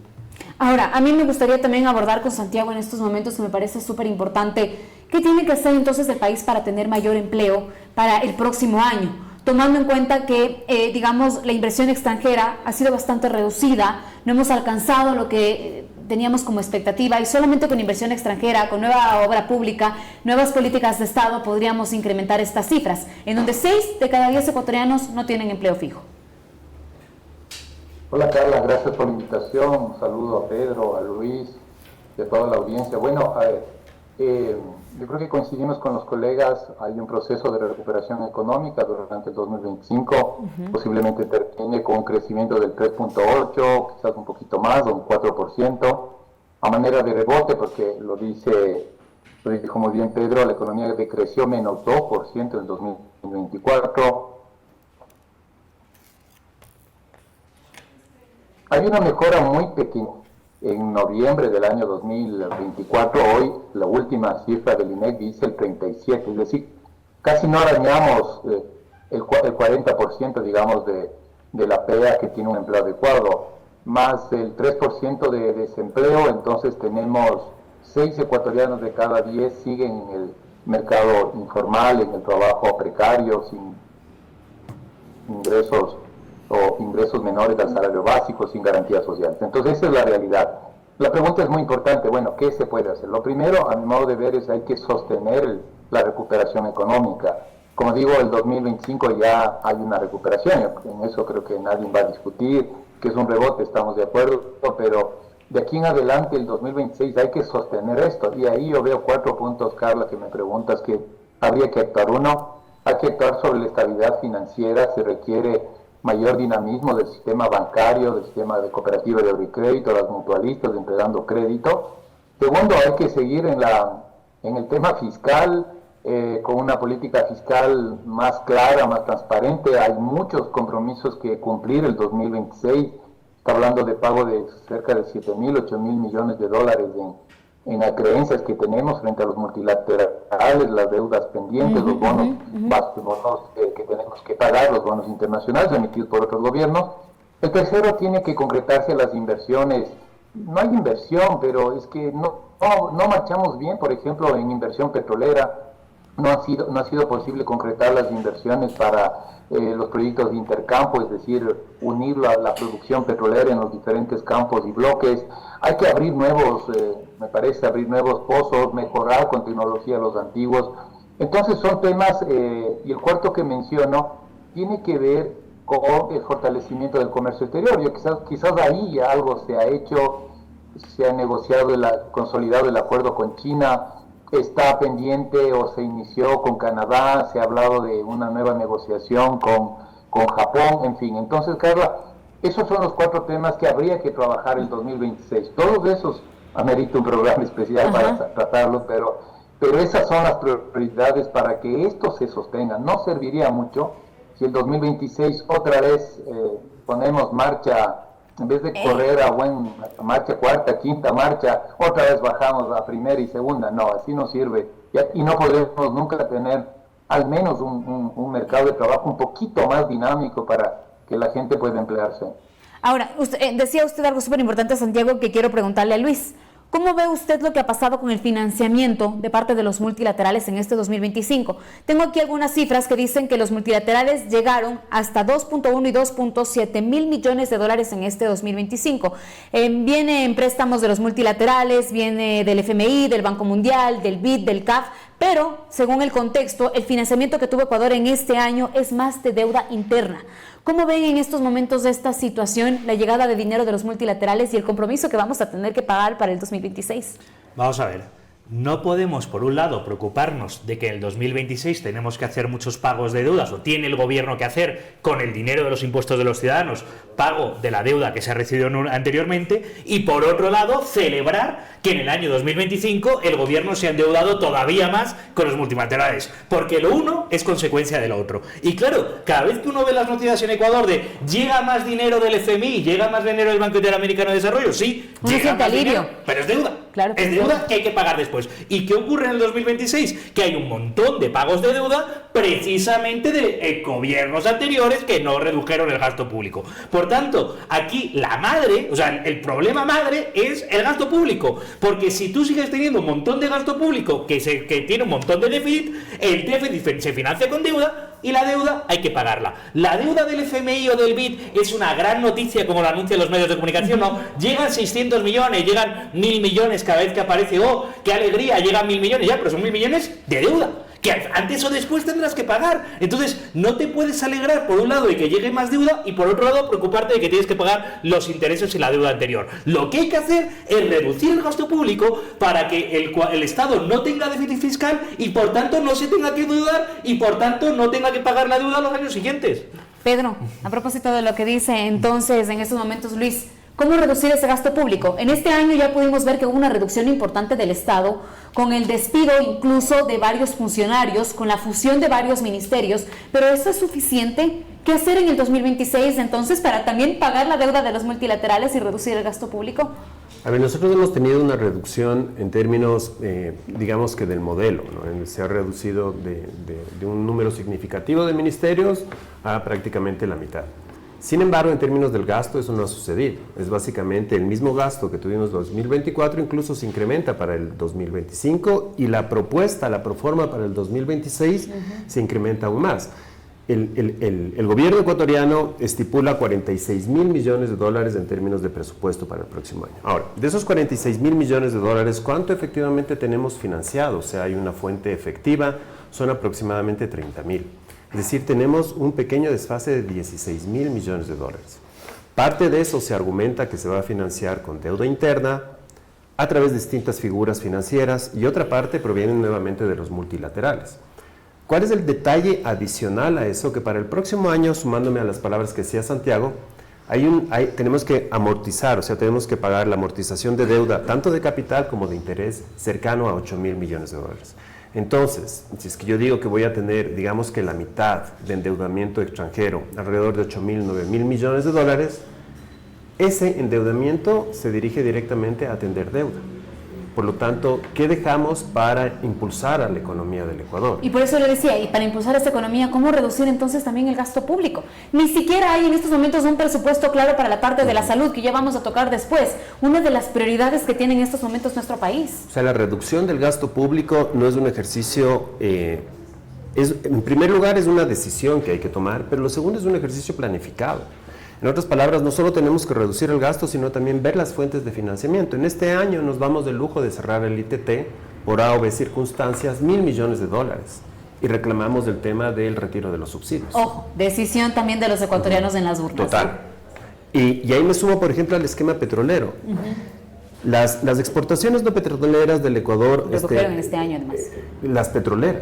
Ahora, a mí me gustaría también abordar con Santiago en estos momentos, que me parece súper importante, ¿qué tiene que hacer entonces el país para tener mayor empleo para el próximo año? Tomando en cuenta que, digamos, la inversión extranjera ha sido bastante reducida, no hemos alcanzado lo que teníamos como expectativa, y solamente con inversión extranjera, con nueva obra pública, nuevas políticas de Estado, podríamos incrementar estas cifras, en donde 6 de cada 10 ecuatorianos no tienen empleo fijo. Hola Carla, gracias por la invitación. Un saludo a Pedro, a Luis y a toda la audiencia. Bueno, a ver, yo creo que coincidimos con los colegas. Hay un proceso de recuperación económica durante el 2025, posiblemente termine con un crecimiento del 3.8, quizás un poquito más, o un 4%, a manera de rebote, porque lo dijo muy bien Pedro, la economía decreció menos 2% en el 2024. Hay una mejora muy pequeña. En noviembre del año 2024, hoy la última cifra del INEC dice el 37%, es decir, casi no arañamos el 40%, digamos, de la PEA que tiene un empleo adecuado, más el 3% de desempleo. Entonces tenemos 6 ecuatorianos de cada 10 siguen en el mercado informal, en el trabajo precario, sin ingresos o ingresos menores al salario básico, sin garantías sociales. Entonces esa es la realidad. La pregunta es muy importante. Bueno, ¿qué se puede hacer? Lo primero, a mi modo de ver, es hay que sostener la recuperación económica. Como digo, el 2025 ya hay una recuperación, en eso creo que nadie va a discutir, que es un rebote, estamos de acuerdo, pero de aquí en adelante, el 2026, hay que sostener esto. Y ahí yo veo 4 puntos, Carla, que me preguntas que habría que actuar. Uno, hay que actuar sobre la estabilidad financiera, se requiere mayor dinamismo del sistema bancario, del sistema de cooperativa de crédito, las mutualistas entregando crédito. Segundo, hay que seguir en el tema fiscal, con una política fiscal más clara, más transparente. Hay muchos compromisos que cumplir el 2026. Está hablando de pago de cerca de 7.000, 8.000 millones de dólares en acreencias que tenemos frente a los multilaterales, las deudas pendientes, los bonos, que tenemos que pagar, los bonos internacionales emitidos por otros gobiernos. El tercero, tiene que concretarse las inversiones. No hay inversión, pero es que no marchamos bien, por ejemplo, en inversión petrolera. No ha sido posible concretar las inversiones para los proyectos de intercampo, es decir, unir la producción petrolera en los diferentes campos y bloques. Hay que abrir me parece abrir nuevos pozos, mejorar con tecnología los antiguos. Entonces son temas, y el cuarto que menciono tiene que ver con el fortalecimiento del comercio exterior. Quizás ahí ya algo se ha hecho, se ha negociado, consolidado el acuerdo con China. Está pendiente o se inició con Canadá, se ha hablado de una nueva negociación con Japón, en fin. Entonces, Carla, esos son los 4 temas que habría que trabajar el 2026. Todos esos amerita un programa especial para tratarlos, pero esas son las prioridades para que esto se sostenga. No serviría mucho si el 2026 otra vez ponemos marcha. En vez de correr a marcha cuarta, quinta marcha, otra vez bajamos a primera y segunda. No, así no sirve. Y no podemos nunca tener al menos un mercado de trabajo un poquito más dinámico para que la gente pueda emplearse. Ahora, decía usted algo súper importante, Santiago, que quiero preguntarle a Luis. ¿Cómo ve usted lo que ha pasado con el financiamiento de parte de los multilaterales en este 2025? Tengo aquí algunas cifras que dicen que los multilaterales llegaron hasta 2.1 y 2.7 mil millones de dólares en este 2025. Viene en préstamos de los multilaterales, viene del FMI, del Banco Mundial, del BID, del CAF, pero según el contexto, el financiamiento que tuvo Ecuador en este año es más de deuda interna. ¿Cómo ven en estos momentos de esta situación la llegada de dinero de los multilaterales y el compromiso que vamos a tener que pagar para el 2026? Vamos a ver. No podemos, por un lado, preocuparnos de que en el 2026 tenemos que hacer muchos pagos de deudas, o tiene el gobierno que hacer con el dinero de los impuestos de los ciudadanos, pago de la deuda que se ha recibido anteriormente, y por otro lado, celebrar que en el año 2025 el gobierno se ha endeudado todavía más con los multilaterales, porque lo uno es consecuencia de lo otro. Y claro, cada vez que uno ve las noticias en Ecuador de llega más dinero del FMI, llega más dinero del Banco Interamericano de Desarrollo, sí, llega más dinero, pero es deuda. Claro, es deuda que hay que pagar después. ¿Y qué ocurre en el 2026? Que hay un montón de pagos de deuda precisamente de gobiernos anteriores que no redujeron el gasto público. Por tanto, aquí la madre, o sea, el problema madre es el gasto público. Porque si tú sigues teniendo un montón de gasto público que tiene un montón de déficit, el déficit se financia con deuda y la deuda hay que pagarla. La deuda del FMI o del BID es una gran noticia, como lo anuncian los medios de comunicación, ¿no? Llegan 600 millones, llegan 1.000 millones cada vez que aparece, ¡oh, qué alegría! Llegan 1.000 millones, ya, pero son 1.000 millones de deuda, que antes o después tendrás que pagar. Entonces, no te puedes alegrar, por un lado, de que llegue más deuda, y por otro lado, preocuparte de que tienes que pagar los intereses y la deuda anterior. Lo que hay que hacer es reducir el gasto público para que el Estado no tenga déficit fiscal y, por tanto, no se tenga que endeudar y, por tanto, no tenga que pagar la deuda los años siguientes. Pedro, a propósito de lo que dice entonces en estos momentos Luis, ¿cómo reducir ese gasto público? En este año ya pudimos ver que hubo una reducción importante del Estado, con el despido incluso de varios funcionarios, con la fusión de varios ministerios, pero ¿eso es suficiente? ¿Qué hacer en el 2026 entonces para también pagar la deuda de los multilaterales y reducir el gasto público? A ver, nosotros hemos tenido una reducción en términos, digamos que del modelo, ¿no? Se ha reducido de un número significativo de ministerios a prácticamente la mitad. Sin embargo, en términos del gasto, eso no ha sucedido. Es básicamente el mismo gasto que tuvimos en 2024, incluso se incrementa para el 2025, y la propuesta, la proforma para el 2026 se incrementa aún más. El gobierno ecuatoriano estipula 46.000 millones de dólares en términos de presupuesto para el próximo año. Ahora, de esos 46.000 millones de dólares, ¿cuánto efectivamente tenemos financiado? O sea, hay una fuente efectiva, son aproximadamente 30.000. Es decir, tenemos un pequeño desfase de 16.000 millones de dólares. Parte de eso se argumenta que se va a financiar con deuda interna, a través de distintas figuras financieras, y otra parte proviene nuevamente de los multilaterales. ¿Cuál es el detalle adicional a eso? Que para el próximo año, sumándome a las palabras que decía Santiago, tenemos que amortizar, o sea, tenemos que pagar la amortización de deuda, tanto de capital como de interés, cercano a 8.000 millones de dólares. Entonces, si es que yo digo que voy a tener, digamos que la mitad de endeudamiento extranjero, alrededor de 8.000, 9.000 millones de dólares, ese endeudamiento se dirige directamente a atender deuda. Por lo tanto, ¿qué dejamos para impulsar a la economía del Ecuador? Y por eso le decía, y para impulsar esta economía, ¿cómo reducir entonces también el gasto público? Ni siquiera hay en estos momentos un presupuesto claro para la parte de la salud, que ya vamos a tocar después. Una de las prioridades que tiene en estos momentos nuestro país. O sea, la reducción del gasto público no es un ejercicio, en primer lugar es una decisión que hay que tomar, pero lo segundo es un ejercicio planificado. En otras palabras, no solo tenemos que reducir el gasto, sino también ver las fuentes de financiamiento. En este año nos damos del lujo de cerrar el ITT por A o B circunstancias, 1.000 millones de dólares. Y reclamamos el tema del retiro de los subsidios. Ojo, decisión también de los ecuatorianos en las urnas. Total. Y ahí me sumo, por ejemplo, al esquema petrolero. Las exportaciones no petroleras del Ecuador redujeron en este año, además. Las petroleras.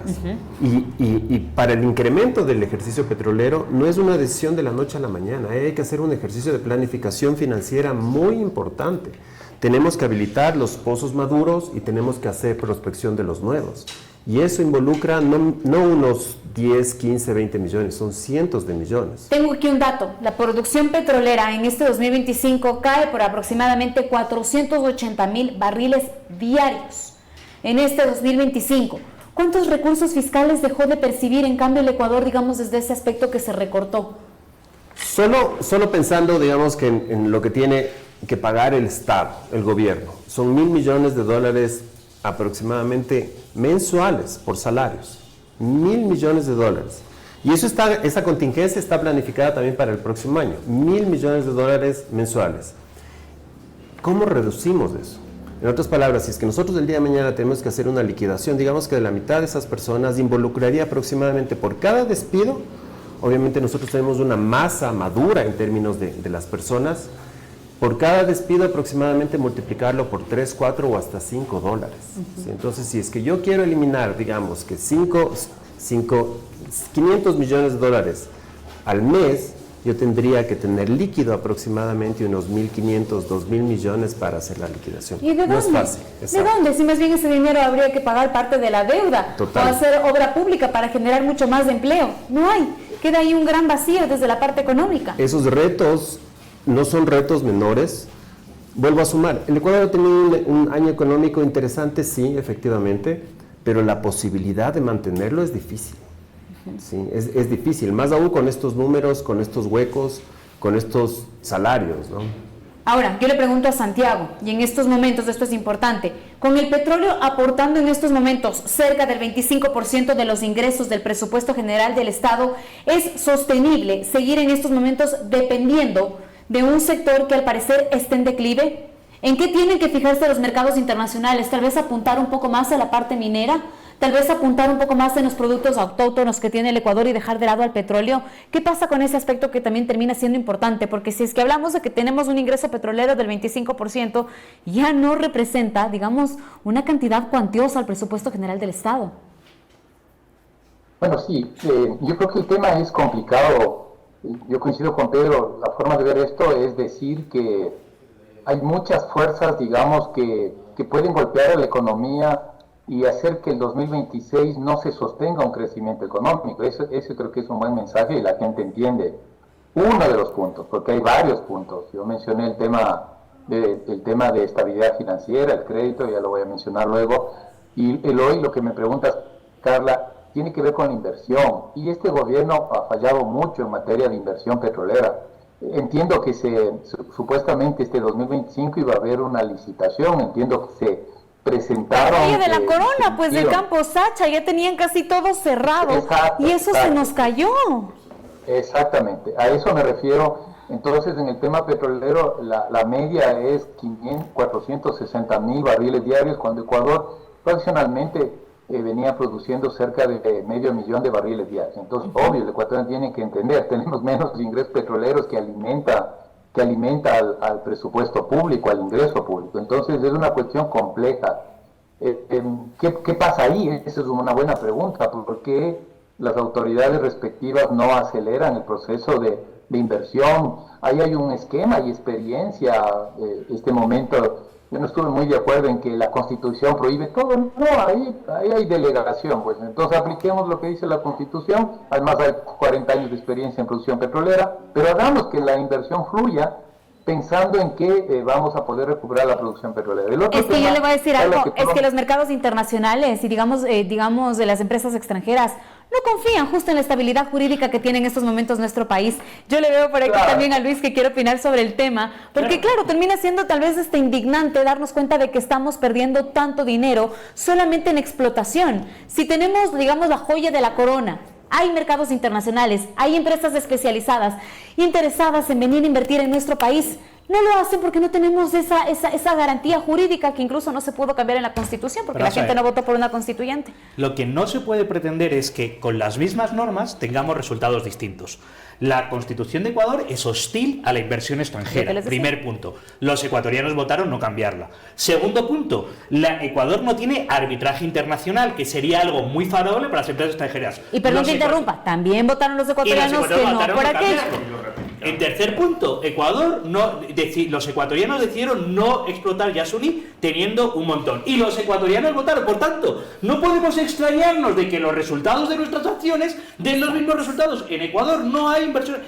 Y para el incremento del ejercicio petrolero no es una decisión de la noche a la mañana. Hay que hacer un ejercicio de planificación financiera muy importante. Tenemos que habilitar los pozos maduros y tenemos que hacer prospección de los nuevos. Y eso involucra no unos 10, 15, 20 millones, son cientos de millones. Tengo aquí un dato. La producción petrolera en este 2025 cae por aproximadamente 480.000 barriles diarios. En este 2025, ¿cuántos recursos fiscales dejó de percibir en cambio el Ecuador, digamos, desde ese aspecto que se recortó? Solo pensando, digamos, que en lo que tiene que pagar el Estado, el gobierno, son 1.000 millones de dólares aproximadamente mensuales por salarios, 1.000 millones de dólares. Y esa contingencia está planificada también para el próximo año, 1.000 millones de dólares mensuales. ¿Cómo reducimos eso? En otras palabras, si es que nosotros el día de mañana tenemos que hacer una liquidación, digamos que de la mitad de esas personas involucraría aproximadamente por cada despido, obviamente nosotros tenemos una masa madura en términos de las personas, por cada despido aproximadamente multiplicarlo por 3, 4 o hasta $5. ¿Sí? Entonces, si es que yo quiero eliminar, digamos, que 500 millones de dólares al mes, yo tendría que tener líquido aproximadamente unos 1.500, 2.000 millones para hacer la liquidación. ¿Y de dónde? No es fácil. ¿De dónde? Si más bien ese dinero habría que pagar parte de la deuda. Total. O hacer obra pública para generar mucho más de empleo. No hay. Queda ahí un gran vacío desde la parte económica. Esos retos no son retos menores. Vuelvo a sumar. El Ecuador ha tenido un año económico interesante, sí, efectivamente, pero la posibilidad de mantenerlo es difícil. Sí, es difícil, más aún con estos números, con estos huecos, con estos salarios, ¿no? Ahora, yo le pregunto a Santiago, y en estos momentos, esto es importante, con el petróleo aportando en estos momentos cerca del 25% de los ingresos del presupuesto general del Estado, ¿es sostenible seguir en estos momentos dependiendo de un sector que al parecer está en declive? ¿En qué tienen que fijarse los mercados internacionales? Tal vez apuntar un poco más a la parte minera, tal vez apuntar un poco más en los productos autóctonos que tiene el Ecuador y dejar de lado al petróleo. ¿Qué pasa con ese aspecto que también termina siendo importante? Porque si es que hablamos de que tenemos un ingreso petrolero del 25%, ya no representa, digamos, una cantidad cuantiosa al presupuesto general del Estado. Bueno, sí, yo creo que el tema es complicado. Yo coincido con Pedro, la forma de ver esto es decir que hay muchas fuerzas, digamos, que pueden golpear a la economía y hacer que el 2026 no se sostenga un crecimiento económico. Eso creo que es un buen mensaje y la gente entiende uno de los puntos, porque hay varios puntos. Yo mencioné el tema de estabilidad financiera, el crédito, ya lo voy a mencionar luego. Y hoy lo que me preguntas, Carla, tiene que ver con la inversión. Y este gobierno ha fallado mucho en materia de inversión petrolera. Entiendo que supuestamente este 2025 iba a haber una licitación, entiendo que se presentaron... Oye, de la Corona, pues del Campo Sacha, ya tenían casi todo cerrado. Exacto, y eso se nos cayó. Exactamente, a eso me refiero. Entonces, en el tema petrolero, la media es 460,000 barriles diarios, cuando Ecuador tradicionalmente venía produciendo cerca de 500,000 de barriles diarios. Entonces, obvio, el ecuatoriano tiene que entender, tenemos menos ingresos petroleros que alimenta al presupuesto público, al ingreso público. Entonces es una cuestión compleja. ¿Qué pasa ahí? Esa es una buena pregunta. ¿Por qué las autoridades respectivas no aceleran el proceso de inversión? Ahí hay un esquema y experiencia. Este momento, yo no estuve muy de acuerdo en que la Constitución prohíbe todo. No, ahí hay delegación. Pues entonces apliquemos lo que dice la Constitución. Además hay 40 años de experiencia en producción petrolera, pero hagamos que la inversión fluya pensando en que vamos a poder recuperar la producción petrolera. Es que yo le voy a decir algo, es que los mercados internacionales y digamos de las empresas extranjeras no confían justo en la estabilidad jurídica que tiene en estos momentos nuestro país. Yo le veo por aquí también a Luis que quiere opinar sobre el tema, porque claro, termina siendo tal vez indignante darnos cuenta de que estamos perdiendo tanto dinero solamente en explotación. Si tenemos, digamos, la joya de la corona, hay mercados internacionales, hay empresas especializadas interesadas en venir a invertir en nuestro país. No lo hacen porque no tenemos esa garantía jurídica que incluso no se pudo cambiar en la Constitución porque la gente no votó por una constituyente. Lo que no se puede pretender es que con las mismas normas tengamos resultados distintos. La Constitución de Ecuador es hostil a la inversión extranjera. Primer punto. Los ecuatorianos votaron no cambiarla. Segundo punto. Ecuador no tiene arbitraje internacional, que sería algo muy favorable para las empresas extranjeras. Y perdón que interrumpa, también votaron los ecuatorianos que no por aquello. En tercer punto, los ecuatorianos decidieron no explotar Yasuní teniendo un montón. Y los ecuatorianos votaron. Por tanto, no podemos extrañarnos de que los resultados de nuestras acciones den los mismos resultados. En Ecuador no hay inversión.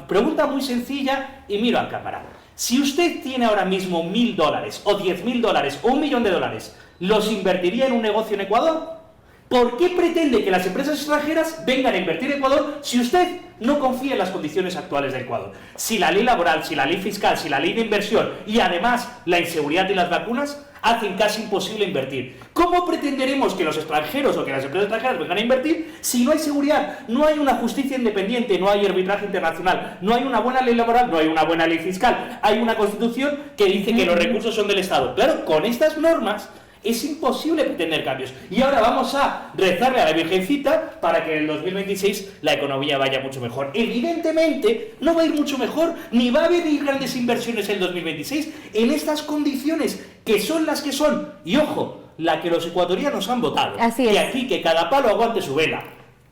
Pregunta muy sencilla y miro a cámara. Si usted tiene ahora mismo $1.000 o $10.000 o $1.000.000, ¿los invertiría en un negocio en Ecuador? ¿Por qué pretende que las empresas extranjeras vengan a invertir en Ecuador si usted no confía en las condiciones actuales de Ecuador? Si la ley laboral, si la ley fiscal, si la ley de inversión y además la inseguridad de las vacunas hacen casi imposible invertir. ¿Cómo pretenderemos que los extranjeros o que las empresas extranjeras vengan a invertir si no hay seguridad, no hay una justicia independiente, no hay arbitraje internacional, no hay una buena ley laboral, no hay una buena ley fiscal, hay una constitución que dice que los recursos son del Estado? Claro, con estas normas Es imposible pretender cambios. Y ahora vamos a rezarle a la Virgencita para que en el 2026 la economía vaya mucho mejor. Evidentemente no va a ir mucho mejor, ni va a haber grandes inversiones en el 2026 en estas condiciones que son las que son. Y ojo, la que los ecuatorianos han votado. Así es. Que aquí, que cada palo aguante su vela.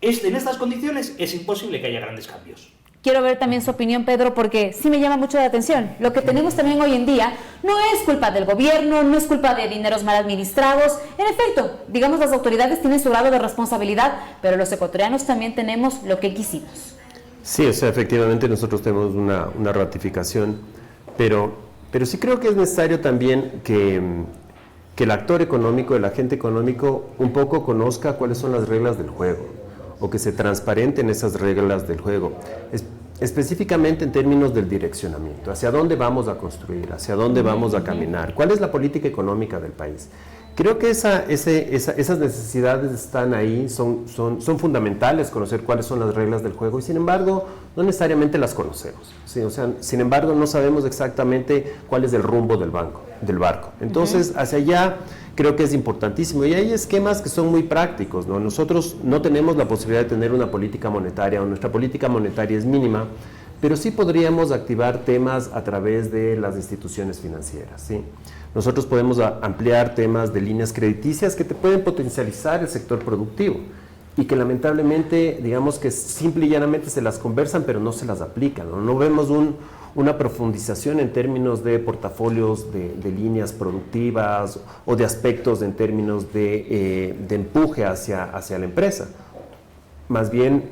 En estas condiciones es imposible que haya grandes cambios. Quiero ver también su opinión, Pedro, porque sí me llama mucho la atención. Lo que tenemos también hoy en día no es culpa del gobierno, no es culpa de dineros mal administrados. En efecto, digamos, las autoridades tienen su grado de responsabilidad, pero los ecuatorianos también tenemos lo que quisimos. Sí, o sea, efectivamente nosotros tenemos una ratificación, pero sí creo que es necesario también que el actor económico, el agente económico, un poco conozca cuáles son las reglas del juego, o que se transparenten esas reglas del juego, específicamente en términos del direccionamiento, hacia dónde vamos a construir, hacia dónde vamos a caminar, cuál es la política económica del país. Creo que esas necesidades están ahí, son fundamentales conocer cuáles son las reglas del juego y sin embargo no necesariamente las conocemos, ¿sí? O sea, sin embargo no sabemos exactamente cuál es el rumbo del barco. Entonces hacia allá creo que es importantísimo y hay esquemas que son muy prácticos, ¿no? Nosotros no tenemos la posibilidad de tener una política monetaria o nuestra política monetaria es mínima, pero sí podríamos activar temas a través de las instituciones financieras, ¿sí? Nosotros podemos ampliar temas de líneas crediticias que te pueden potencializar el sector productivo y que lamentablemente, digamos que simple y llanamente se las conversan pero no se las aplican, ¿no? No vemos una profundización en términos de portafolios de líneas productivas o de aspectos en términos de empuje hacia la empresa. Más bien,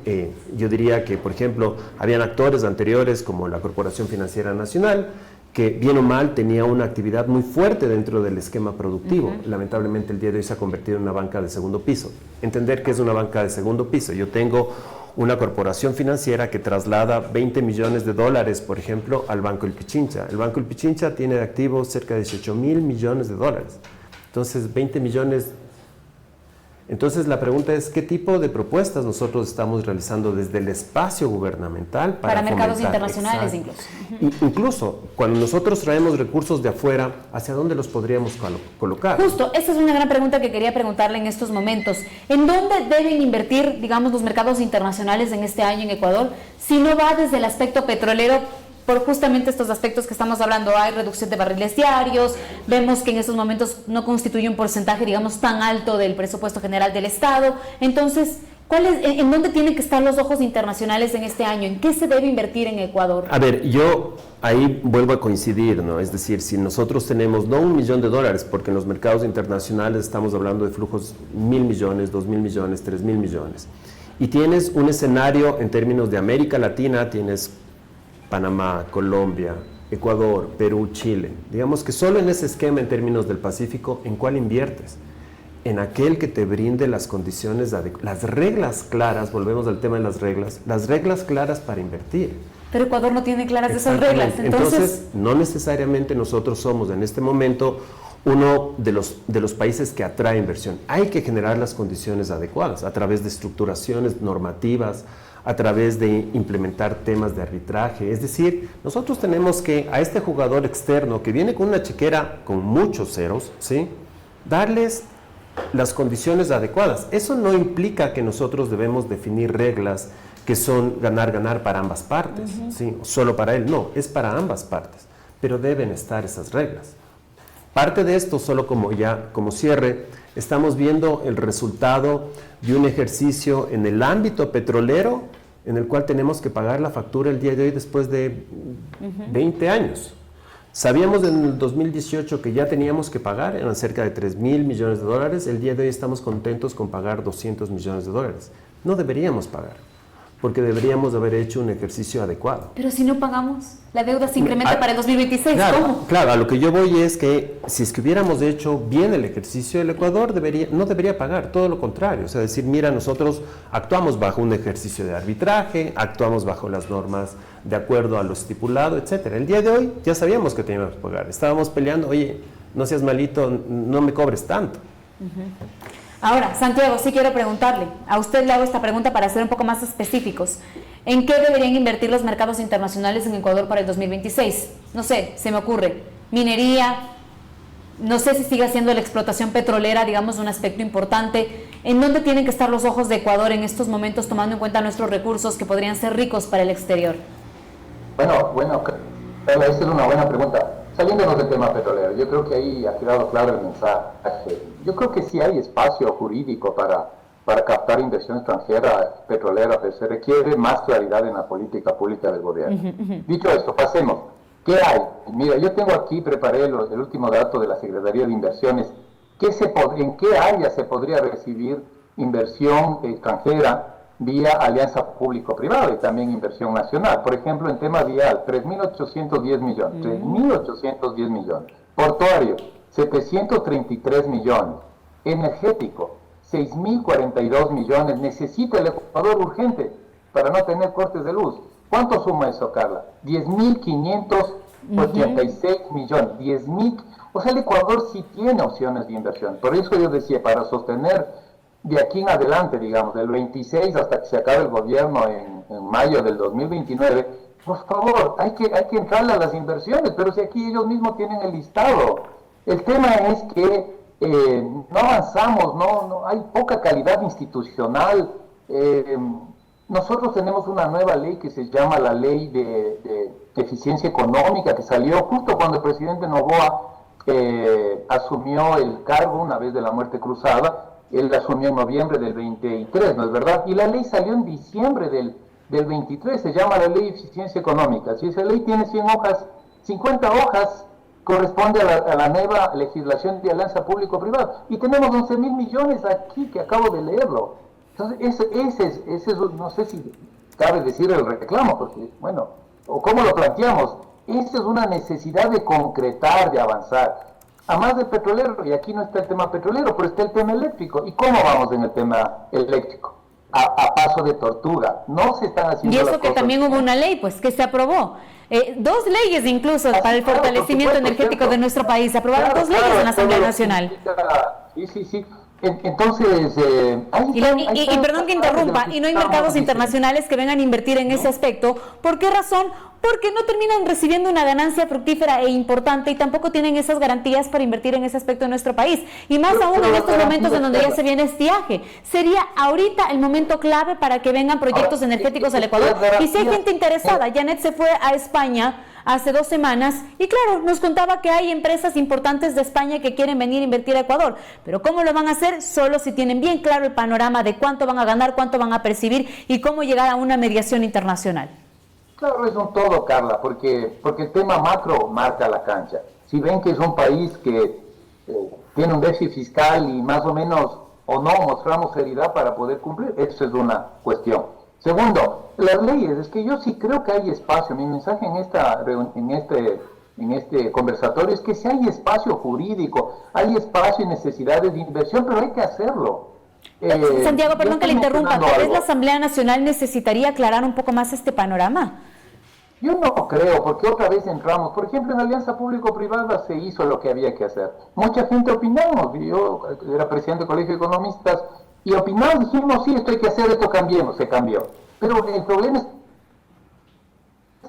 yo diría que, por ejemplo, habían actores anteriores como la Corporación Financiera Nacional, que bien o mal tenía una actividad muy fuerte dentro del esquema productivo. Lamentablemente el día de hoy se ha convertido en una banca de segundo piso. Entender que es una banca de segundo piso. Yo tengo una corporación financiera que traslada 20 millones de dólares, por ejemplo, al Banco El Pichincha. El Banco El Pichincha tiene de activos cerca de 18 mil millones de dólares. Entonces, 20 millones... Entonces la pregunta es, ¿qué tipo de propuestas nosotros estamos realizando desde el espacio gubernamental para mercados internacionales incluso? Incluso, cuando nosotros traemos recursos de afuera, ¿hacia dónde los podríamos colocar? Justo, esa es una gran pregunta que quería preguntarle en estos momentos. ¿En dónde deben invertir, digamos, los mercados internacionales en este año en Ecuador, si no va desde el aspecto petrolero? Por justamente estos aspectos que estamos hablando, hay reducción de barriles diarios, vemos que en estos momentos no constituye un porcentaje, digamos, tan alto del presupuesto general del Estado. Entonces, ¿en dónde tienen que estar los ojos internacionales en este año? ¿En qué se debe invertir en Ecuador? A ver, yo ahí vuelvo a coincidir, ¿no? Es decir, si nosotros tenemos no $1 millón, porque en los mercados internacionales estamos hablando de flujos 1.000 millones, 2.000 millones, 3.000 millones, y tienes un escenario en términos de América Latina, tienes Panamá, Colombia, Ecuador, Perú, Chile. Digamos que solo en ese esquema en términos del Pacífico, ¿en cuál inviertes? En aquel que te brinde las condiciones las reglas claras, volvemos al tema de las reglas claras para invertir. Pero Ecuador no tiene claras esas reglas, entonces no necesariamente nosotros somos en este momento uno de los países que atrae inversión. Hay que generar las condiciones adecuadas a través de estructuraciones normativas, a través de implementar temas de arbitraje. Es decir, nosotros tenemos que a este jugador externo que viene con una chequera con muchos ceros, ¿sí?, darles las condiciones adecuadas. Eso no implica que nosotros debemos definir reglas que son ganar para ambas partes, ¿sí?, solo para él. No, es para ambas partes, pero deben estar esas reglas. Parte de esto, solo como cierre, estamos viendo el resultado de un ejercicio en el ámbito petrolero en el cual tenemos que pagar la factura el día de hoy después de 20 años. Sabíamos en el 2018 que ya teníamos que pagar, eran cerca de 3.000 millones de dólares, el día de hoy estamos contentos con pagar 200 millones de dólares. No deberíamos pagar, porque deberíamos haber hecho un ejercicio adecuado. Pero si no pagamos, la deuda se incrementa para el 2026, ¿cómo? Claro, a lo que yo voy es que si es que hubiéramos hecho bien el ejercicio, el Ecuador no debería pagar, todo lo contrario. O sea, decir, mira, nosotros actuamos bajo un ejercicio de arbitraje, actuamos bajo las normas de acuerdo a lo estipulado, etcétera. El día de hoy ya sabíamos que teníamos que pagar. Estábamos peleando, oye, no seas malito, no me cobres tanto. Ahora, Santiago, sí quiero preguntarle, a usted le hago esta pregunta para ser un poco más específicos. ¿En qué deberían invertir los mercados internacionales en Ecuador para el 2026? No sé, se me ocurre, minería, No sé si sigue siendo la explotación petrolera, digamos, un aspecto importante. ¿En dónde tienen que estar los ojos de Ecuador en estos momentos, tomando en cuenta nuestros recursos que podrían ser ricos para el exterior? Bueno, esa es una buena pregunta. Saliéndonos del tema petrolero, yo creo que ahí ha quedado claro el mensaje. Yo creo que sí hay espacio jurídico para captar inversión extranjera petrolera, pero se requiere más claridad en la política pública del gobierno. Dicho esto, pasemos. ¿Qué hay? Mira, yo tengo aquí, preparé el último dato de la Secretaría de Inversiones. ¿En qué área se podría recibir inversión extranjera vía alianza público-privada y también inversión nacional? Por ejemplo, en tema vial, 3.810 millones. 3.810 millones. Portuario, 733 millones. Energético, 6.042 millones. Necesita el Ecuador urgente para no tener cortes de luz. ¿Cuánto suma eso, Carla? 10.586 millones. 10.000. O sea, el Ecuador sí tiene opciones de inversión. Por eso yo decía, para sostener de aquí en adelante, digamos, del 26 hasta que se acabe el gobierno en mayo del 2029, por favor, hay que entrarle a las inversiones, pero si aquí ellos mismos tienen el listado. El tema es que no avanzamos, no hay poca calidad institucional. Nosotros tenemos una nueva ley que se llama la Ley de Eficiencia Económica, que salió justo cuando el presidente Noboa asumió el cargo una vez de la muerte cruzada. Él asumió en noviembre del 23, ¿no es verdad? Y la ley salió en diciembre del 23, se llama la Ley de Eficiencia Económica. Si esa ley tiene 100 hojas, 50 hojas corresponde a la nueva legislación de alianza público-privada. Y tenemos 11.000 millones aquí, que acabo de leerlo. Entonces, ese es, no sé si cabe decir el reclamo, porque, bueno, o cómo lo planteamos, esa es una necesidad de concretar, de avanzar. Además del petrolero, y aquí no está el tema petrolero, pero está el tema eléctrico. ¿Y cómo vamos en el tema eléctrico? A paso de tortuga. No se están haciendo y eso las que cosas. también hubo una ley, pues, que se aprobó. 2 leyes incluso para el fortalecimiento energético de nuestro país. Se aprobaron 2 leyes en la Asamblea Nacional. Sí. Entonces, y perdón que interrumpa, y no hay mercados internacionales que vengan a invertir en ese aspecto. ¿Por qué razón? Porque no terminan recibiendo una ganancia fructífera e importante y tampoco tienen esas garantías para invertir en ese aspecto de nuestro país. Y más aún en estos momentos en donde ya se viene estiaje. Sería ahorita el momento clave para que vengan proyectos energéticos al Ecuador. Y si hay gente interesada, Janet se fue a España hace 2 semanas y claro, nos contaba que hay empresas importantes de España que quieren venir a invertir a Ecuador, pero ¿cómo lo van a hacer? Solo si tienen bien claro el panorama de cuánto van a ganar, cuánto van a percibir y cómo llegar a una mediación internacional. Claro, es un todo, Carla, porque el tema macro marca la cancha. Si ven que es un país que tiene un déficit fiscal y más o menos o no mostramos seriedad para poder cumplir, eso es una cuestión. Segundo, las leyes, es que yo sí creo que hay espacio. Mi mensaje en este conversatorio es que si hay espacio jurídico, hay espacio y necesidades de inversión, pero hay que hacerlo. Santiago, perdón que le interrumpa, ¿tal vez la Asamblea Nacional necesitaría aclarar un poco más este panorama? Yo no creo, porque otra vez entramos. Por ejemplo, en alianza público-privada se hizo lo que había que hacer. Mucha gente opinamos. Yo era presidente del Colegio de Economistas y opinamos, dijimos, sí, esto hay que hacer, esto cambiemos, se cambió. Pero el problema es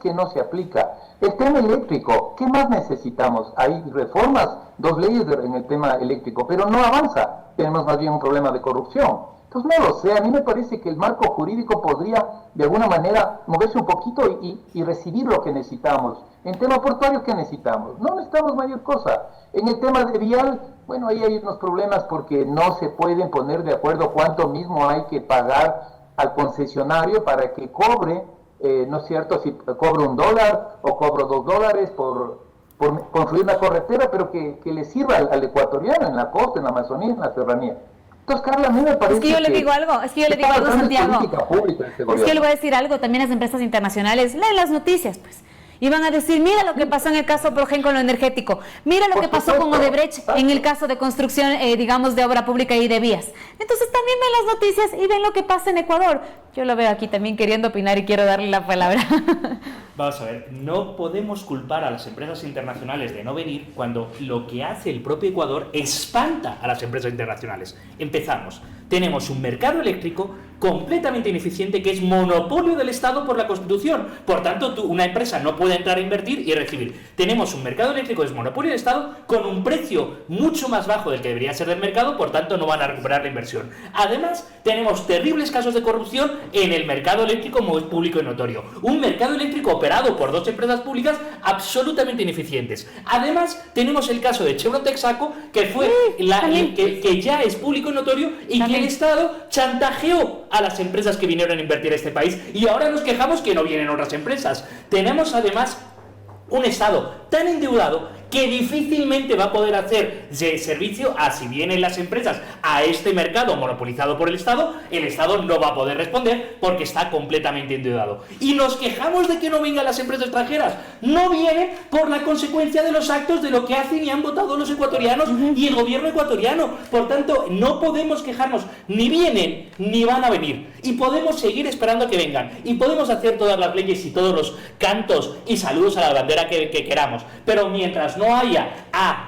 que no se aplica. El tema eléctrico, ¿qué más necesitamos? Hay reformas, 2 leyes en el tema eléctrico, pero no avanza. Tenemos más bien un problema de corrupción. Entonces no lo sé, a mí me parece que el marco jurídico podría de alguna manera moverse un poquito y recibir lo que necesitamos. En tema portuario, ¿qué necesitamos? No necesitamos mayor cosa. En el tema de vial, bueno, ahí hay unos problemas porque no se pueden poner de acuerdo cuánto mismo hay que pagar al concesionario para que cobre, ¿no es cierto? Si cobro $1 o cobro $2 por construir una carretera, pero que le sirva al ecuatoriano en la costa, en la Amazonía, en la serranía. Entonces, Carla, a mí me parece es que yo le digo algo, Santiago. Es que yo le voy a decir algo, también las empresas internacionales leen las noticias, pues. Y van a decir, mira lo que pasó en el caso Progen con lo energético, mira lo que pasó con Odebrecht en el caso de construcción, digamos, de obra pública y de vías. Entonces también ven las noticias y ven lo que pasa en Ecuador. Yo lo veo aquí también queriendo opinar y quiero darle la palabra. Vamos a ver, no podemos culpar a las empresas internacionales de no venir cuando lo que hace el propio Ecuador espanta a las empresas internacionales. Empezamos. tenemos un mercado eléctrico completamente ineficiente que es monopolio del Estado por la Constitución. Por tanto, una empresa no puede entrar a invertir y recibir. Tenemos un mercado eléctrico que es monopolio del Estado con un precio mucho más bajo del que debería ser del mercado, por tanto no van a recuperar la inversión. Además, tenemos terribles casos de corrupción en el mercado eléctrico como es público y notorio. Un mercado eléctrico operado por 2 empresas públicas absolutamente ineficientes. Además, tenemos el caso de Chevron Texaco, que fue que ya es público y notorio y que el Estado chantajeó a las empresas que vinieron a invertir a este país y ahora nos quejamos que no vienen otras empresas. Tenemos además un Estado tan endeudado que difícilmente va a poder hacer de servicio a si vienen las empresas a este mercado monopolizado por el Estado no va a poder responder porque está completamente endeudado. Y nos quejamos de que no vengan las empresas extranjeras. No vienen por la consecuencia de los actos de lo que hacen y han votado los ecuatorianos y el gobierno ecuatoriano. Por tanto, no podemos quejarnos. Ni vienen ni van a venir. Y podemos seguir esperando a que vengan. Y podemos hacer todas las leyes y todos los cantos y saludos a la bandera que queramos. Pero mientras no haya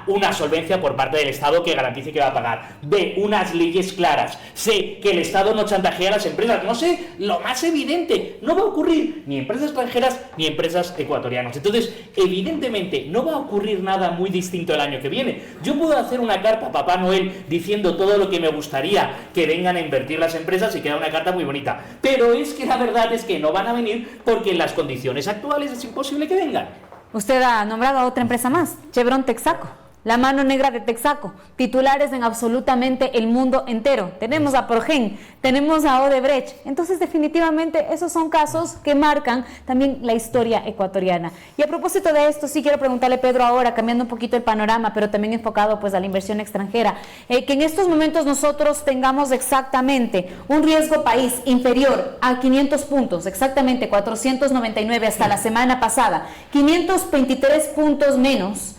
una solvencia por parte del Estado que garantice que va a pagar, B, unas leyes claras, C, que el Estado no chantajea a las empresas, no sé, lo más evidente, no va a ocurrir ni empresas extranjeras ni empresas ecuatorianas. Entonces, evidentemente, no va a ocurrir nada muy distinto el año que viene. Yo puedo hacer una carta a Papá Noel diciendo todo lo que me gustaría que vengan a invertir las empresas y queda una carta muy bonita, pero es que la verdad es que no van a venir porque en las condiciones actuales es imposible que vengan. Usted ha nombrado a otra empresa más, Chevron Texaco, la mano negra de Texaco, titulares en absolutamente el mundo entero. Tenemos a Progen, tenemos a Odebrecht. Entonces, definitivamente, esos son casos que marcan también la historia ecuatoriana. Y a propósito de esto, sí quiero preguntarle, Pedro, ahora, cambiando un poquito el panorama, pero también enfocado pues a la inversión extranjera, que en estos momentos nosotros tengamos exactamente un riesgo país inferior a 500 puntos, exactamente 499 hasta la semana pasada, 523 puntos menos.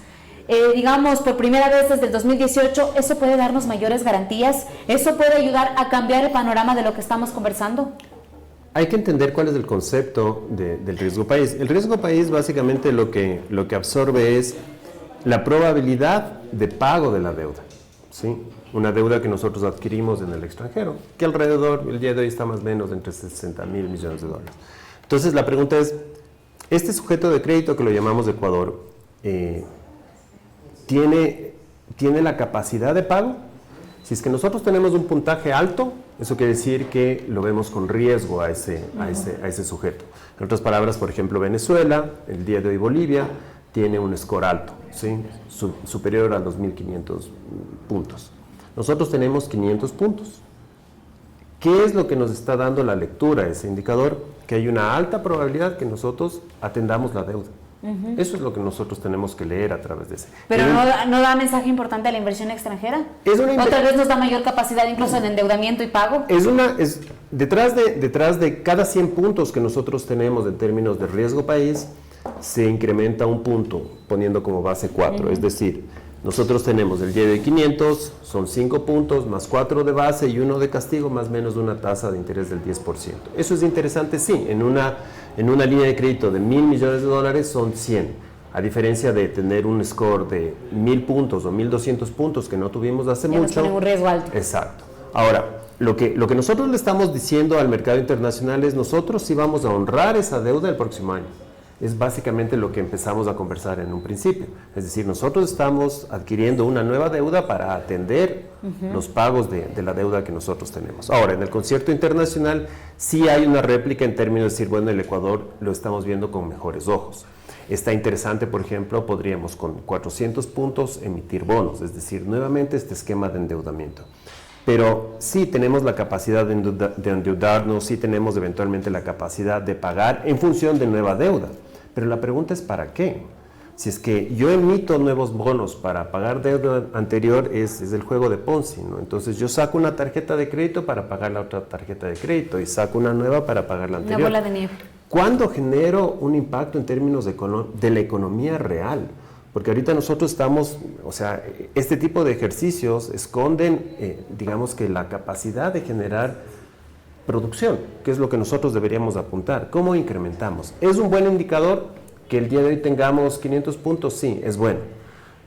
Digamos, por primera vez desde el 2018, ¿eso puede darnos mayores garantías? ¿Eso puede ayudar a cambiar el panorama de lo que estamos conversando? Hay que entender cuál es el concepto del riesgo país. El riesgo país básicamente lo que absorbe es la probabilidad de pago de la deuda, ¿sí? Una deuda que nosotros adquirimos en el extranjero, que alrededor, el día de hoy está más o menos entre 60.000 millones de dólares. Entonces la pregunta es, este sujeto de crédito que lo llamamos Ecuador, ¿tiene la capacidad de pago? Si es que nosotros tenemos un puntaje alto, eso quiere decir que lo vemos con riesgo a ese sujeto. En otras palabras, por ejemplo, Venezuela, el día de hoy Bolivia, tiene un score alto, ¿sí? Superior a los 1.500 puntos. Nosotros tenemos 500 puntos. ¿Qué es lo que nos está dando la lectura a ese indicador? Que hay una alta probabilidad que nosotros atendamos la deuda. Eso es lo que nosotros tenemos que leer a través de ese. ¿Pero no da mensaje importante a la inversión extranjera? ¿O tal vez nos da mayor capacidad incluso en endeudamiento y pago? Detrás de cada 100 puntos que nosotros tenemos en términos de riesgo país, se incrementa un punto, poniendo como base 4. Es decir, nosotros tenemos el día de 500, son 5 puntos, más 4 de base y 1 de castigo, más o menos una tasa de interés del 10%. Eso es interesante, sí, en una línea de crédito de 1.000 millones de dólares son 100, a diferencia de tener un score de 1.000 puntos o 1.200 puntos que no tuvimos hace mucho. Nos ponen un riesgo alto. Exacto. Ahora, lo que nosotros le estamos diciendo al mercado internacional es nosotros sí vamos a honrar esa deuda el próximo año. Es básicamente lo que empezamos a conversar en un principio. Es decir, nosotros estamos adquiriendo una nueva deuda para atender los pagos de la deuda que nosotros tenemos. Ahora, en el concierto internacional sí hay una réplica en términos de decir, bueno, el Ecuador lo estamos viendo con mejores ojos. Está interesante, por ejemplo, podríamos con 400 puntos emitir bonos, es decir, nuevamente este esquema de endeudamiento. Pero sí tenemos la capacidad de endeudarnos, sí tenemos eventualmente la capacidad de pagar en función de nueva deuda. Pero la pregunta es ¿para qué? Si es que yo emito nuevos bonos para pagar deuda anterior, es el juego de Ponzi, ¿no? Entonces yo saco una tarjeta de crédito para pagar la otra tarjeta de crédito y saco una nueva para pagar la anterior. Una bola de nieve. ¿Cuándo genero un impacto en términos de la economía real? Porque ahorita nosotros estamos, o sea, este tipo de ejercicios esconden, digamos que la capacidad de generar producción, que es lo que nosotros deberíamos apuntar. ¿Cómo incrementamos? ¿Es un buen indicador que el día de hoy tengamos 500 puntos? Sí, es bueno.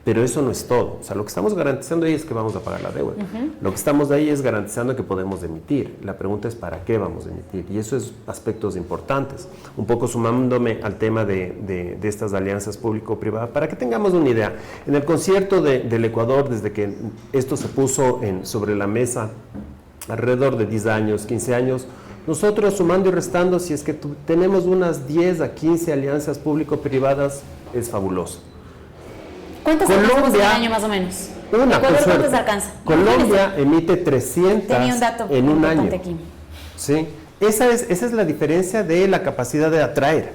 Pero eso no es todo. O sea, lo que estamos garantizando ahí es que vamos a pagar la deuda. Lo que estamos ahí es garantizando que podemos emitir. La pregunta es ¿para qué vamos a emitir? Y eso es aspectos importantes. Un poco sumándome al tema de estas alianzas público-privadas, para que tengamos una idea. En el concierto del Ecuador, desde que esto se puso sobre la mesa, alrededor de 10 años, 15 años, nosotros sumando y restando, si es que tenemos unas 10 a 15 alianzas público-privadas, es fabuloso. ¿Cuántas alcanzamos en un año más o menos? ¿Ecuador cuántas alcanza? Colombia emite 300 en un año. Aquí. ¿Sí? Esa es la diferencia de la capacidad de atraer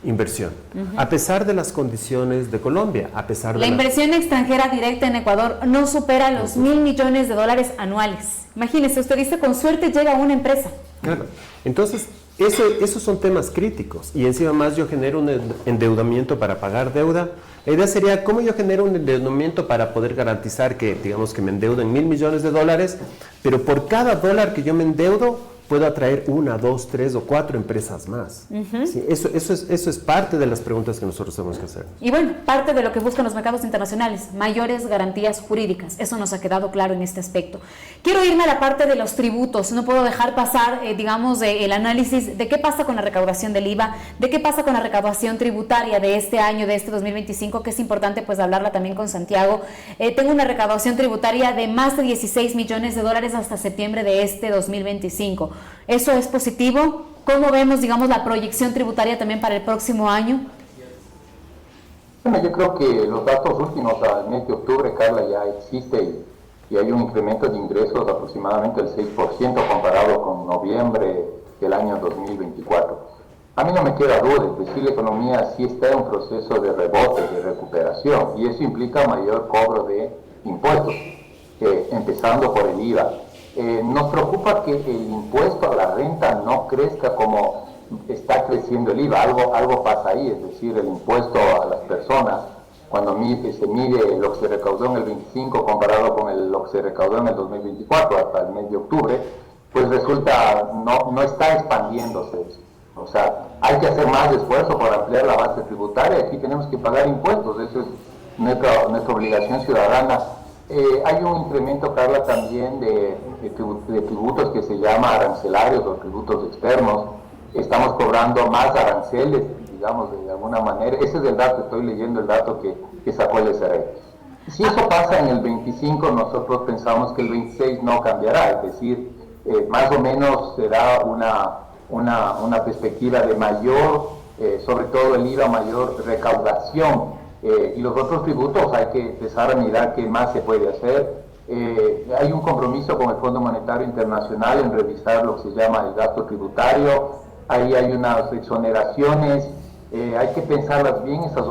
inversión, a pesar de las condiciones de Colombia, a pesar de la inversión extranjera directa en Ecuador no supera los $1.000 millones anuales. Imagínese, usted dice, con suerte llega una empresa. Claro. Entonces, esos son temas críticos, y encima más yo genero un endeudamiento para pagar deuda. La idea sería, ¿cómo yo genero un endeudamiento para poder garantizar que, digamos, que me endeudo en $1.000 millones, pero por cada dólar que yo me endeudo, puedo atraer 1, 2, 3 o 4 empresas más? Sí, eso es parte de las preguntas que nosotros tenemos que hacer. Y bueno, parte de lo que buscan los mercados internacionales, mayores garantías jurídicas. Eso nos ha quedado claro en este aspecto. Quiero irme a la parte de los tributos. No puedo dejar pasar, digamos, el análisis de qué pasa con la recaudación del IVA, de qué pasa con la recaudación tributaria de este año, de este 2025, que es importante pues hablarla también con Santiago. Tengo una recaudación tributaria de más de $16 millones hasta septiembre de este 2025. ¿Eso es positivo? ¿Cómo vemos, digamos, la proyección tributaria también para el próximo año? Bueno, yo creo que los datos últimos al mes de octubre, Carla, ya existe y hay un incremento de ingresos aproximadamente del 6% comparado con noviembre del año 2024. A mí no me queda duda, es decir, la economía sí está en un proceso de rebote, de recuperación, y eso implica mayor cobro de impuestos, empezando por el IVA. Nos preocupa que el impuesto a la renta no crezca como está creciendo el IVA, algo pasa ahí, es decir, el impuesto a las personas, cuando se mide lo que se recaudó en el 25 comparado con lo que se recaudó en el 2024 hasta el mes de octubre, pues resulta, no está expandiéndose eso. O sea, hay que hacer más esfuerzo para ampliar la base tributaria, aquí tenemos que pagar impuestos, eso es nuestra obligación ciudadana. Hay un incremento, Carla, también de tributos que se llama arancelarios o tributos externos. Estamos cobrando más aranceles, digamos, de alguna manera. Ese es el dato, estoy leyendo el dato que sacó el SRE. Si eso pasa en el 25, nosotros pensamos que el 26 no cambiará, es decir, más o menos será una perspectiva de mayor, sobre todo el IVA, mayor recaudación. Y los otros tributos hay que empezar a mirar qué más se puede hacer. Hay un compromiso con el Fondo Monetario Internacional en revisar lo que se llama el gasto tributario. Ahí hay unas exoneraciones, hay que pensarlas bien, esas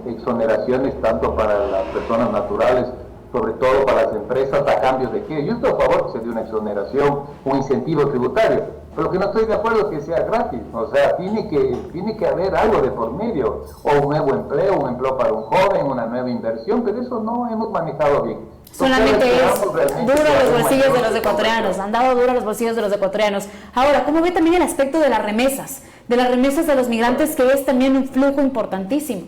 exoneraciones, tanto para las personas naturales, sobre todo para las empresas, a cambio de qué. Yo estoy a favor que se dé una exoneración, un incentivo tributario, pero que no estoy de acuerdo que sea gratis. O sea, tiene que haber algo de por medio, o un nuevo empleo, un empleo para un joven, una nueva inversión, pero eso no hemos manejado bien. Solamente es duro los bolsillos de los ecuatorianos, han dado duro los bolsillos de los ecuatorianos. Ahora, ¿cómo ve también el aspecto de las remesas de los migrantes, que es también un flujo importantísimo?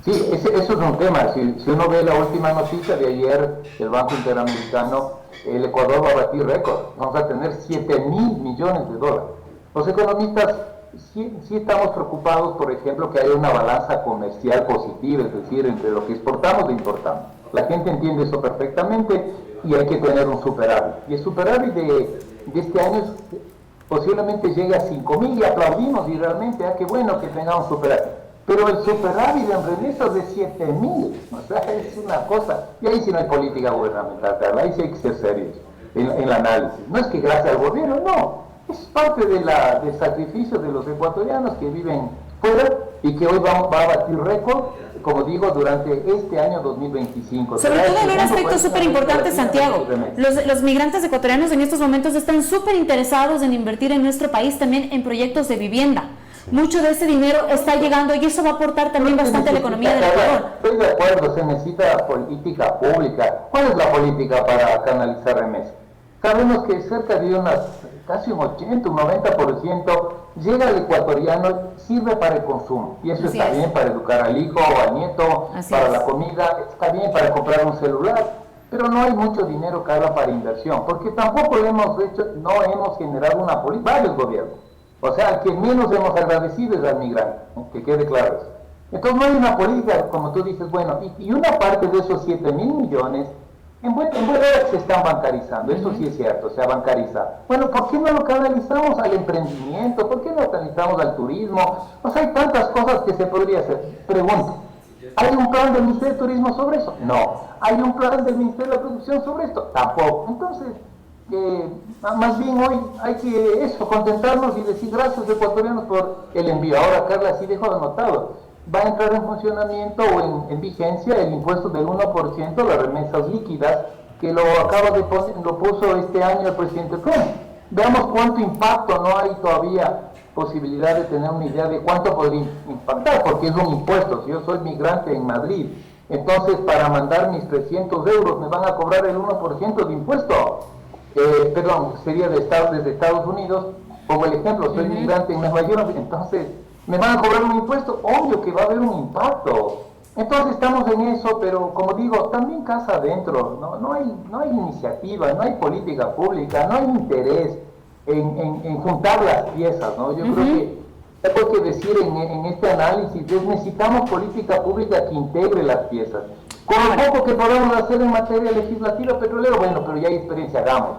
Sí, eso es un tema. Si uno ve la última noticia de ayer del Banco Interamericano, el Ecuador va a batir récord. Vamos a tener $7.000 millones. Los economistas sí estamos preocupados, por ejemplo, que haya una balanza comercial positiva, es decir, entre lo que exportamos e importamos. La gente entiende eso perfectamente y hay que tener un superávit. Y el superávit de este año posiblemente llegue a 5.000 y aplaudimos, y realmente, qué bueno que tengamos superávit. Pero el superávit en remesas de 7.000, o sea, es una cosa. Y ahí sí no hay política gubernamental, Carla, ahí sí hay que ser serios en el análisis. No es que gracias al gobierno, no. Es parte del sacrificio de los ecuatorianos que viven fuera y que hoy va a batir récord, como digo, durante este año 2025. Sobre todo en un aspecto súper importante, Santiago. Los migrantes ecuatorianos en estos momentos están súper interesados en invertir en nuestro país también en proyectos de vivienda. Mucho de ese dinero está llegando y eso va a aportar también bastante a la economía del Ecuador. Estoy de acuerdo, se necesita política pública. ¿Cuál es la política para canalizar remesas? Sabemos que cerca de unas casi un 80, un 90% llega al ecuatoriano, sirve para el consumo. Y eso está bien para educar al hijo o al nieto, para la comida, está bien para comprar un celular. Pero no hay mucho dinero, Carla, para inversión, porque tampoco no hemos generado una política, varios gobiernos. O sea, al que menos hemos agradecido es al migrante, que quede claro eso. Entonces no hay una política, como tú dices, bueno, y una parte de esos 7.000 millones, en buena hora se están bancarizando, eso sí es cierto, se ha bancarizado. Bueno, ¿por qué no lo canalizamos al emprendimiento? ¿Por qué no lo canalizamos al turismo? O sea, hay tantas cosas que se podría hacer. Pregunto, ¿hay un plan del Ministerio de Turismo sobre eso? No. ¿Hay un plan del Ministerio de la Producción sobre esto? Tampoco. Entonces, más bien hoy hay que contentarnos y decir gracias ecuatorianos por el envío. Ahora, Carla, sí dejo anotado, va a entrar en funcionamiento o en vigencia el impuesto del 1%, las remesas líquidas, que lo puso este año el presidente Trump. Veamos cuánto impacto, no hay todavía posibilidad de tener una idea de cuánto podría impactar, porque es un impuesto. Si yo soy migrante en Madrid, entonces para mandar mis 300 euros me van a cobrar el 1% de impuesto. Sería desde Estados Unidos, como el ejemplo, soy migrante en Nueva York, entonces me van a cobrar un impuesto, obvio que va a haber un impacto. Entonces estamos en eso, pero como digo, también casa adentro, no hay iniciativa, no hay política pública, no hay interés en juntar las piezas, ¿no? Yo creo que algo que decir en este análisis es necesitamos política pública que integre las piezas. Con lo poco que podamos hacer en materia legislativa petrolera, bueno, pero ya hay experiencia, hagamos.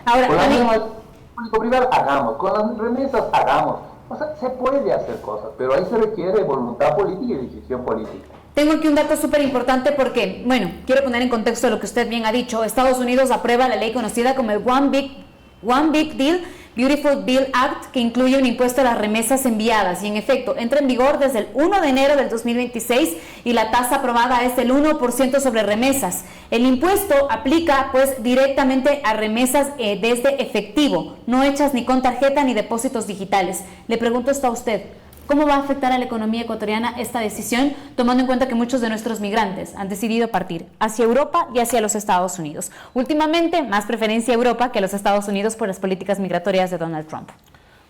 Ahora, con la público-privada, hagamos. Con las remesas, hagamos. O sea, se puede hacer cosas, pero ahí se requiere voluntad política y decisión política. Tengo aquí un dato súper importante porque, bueno, quiero poner en contexto lo que usted bien ha dicho. Estados Unidos aprueba la ley conocida como el One Big Deal, Beautiful Bill Act, que incluye un impuesto a las remesas enviadas y en efecto entra en vigor desde el 1 de enero del 2026 y la tasa aprobada es del 1% sobre remesas. El impuesto aplica pues directamente a remesas desde efectivo, no hechas ni con tarjeta ni depósitos digitales. Le pregunto esto a usted. ¿Cómo va a afectar a la economía ecuatoriana esta decisión, tomando en cuenta que muchos de nuestros migrantes han decidido partir hacia Europa y hacia los Estados Unidos? Últimamente, más preferencia a Europa que a los Estados Unidos por las políticas migratorias de Donald Trump.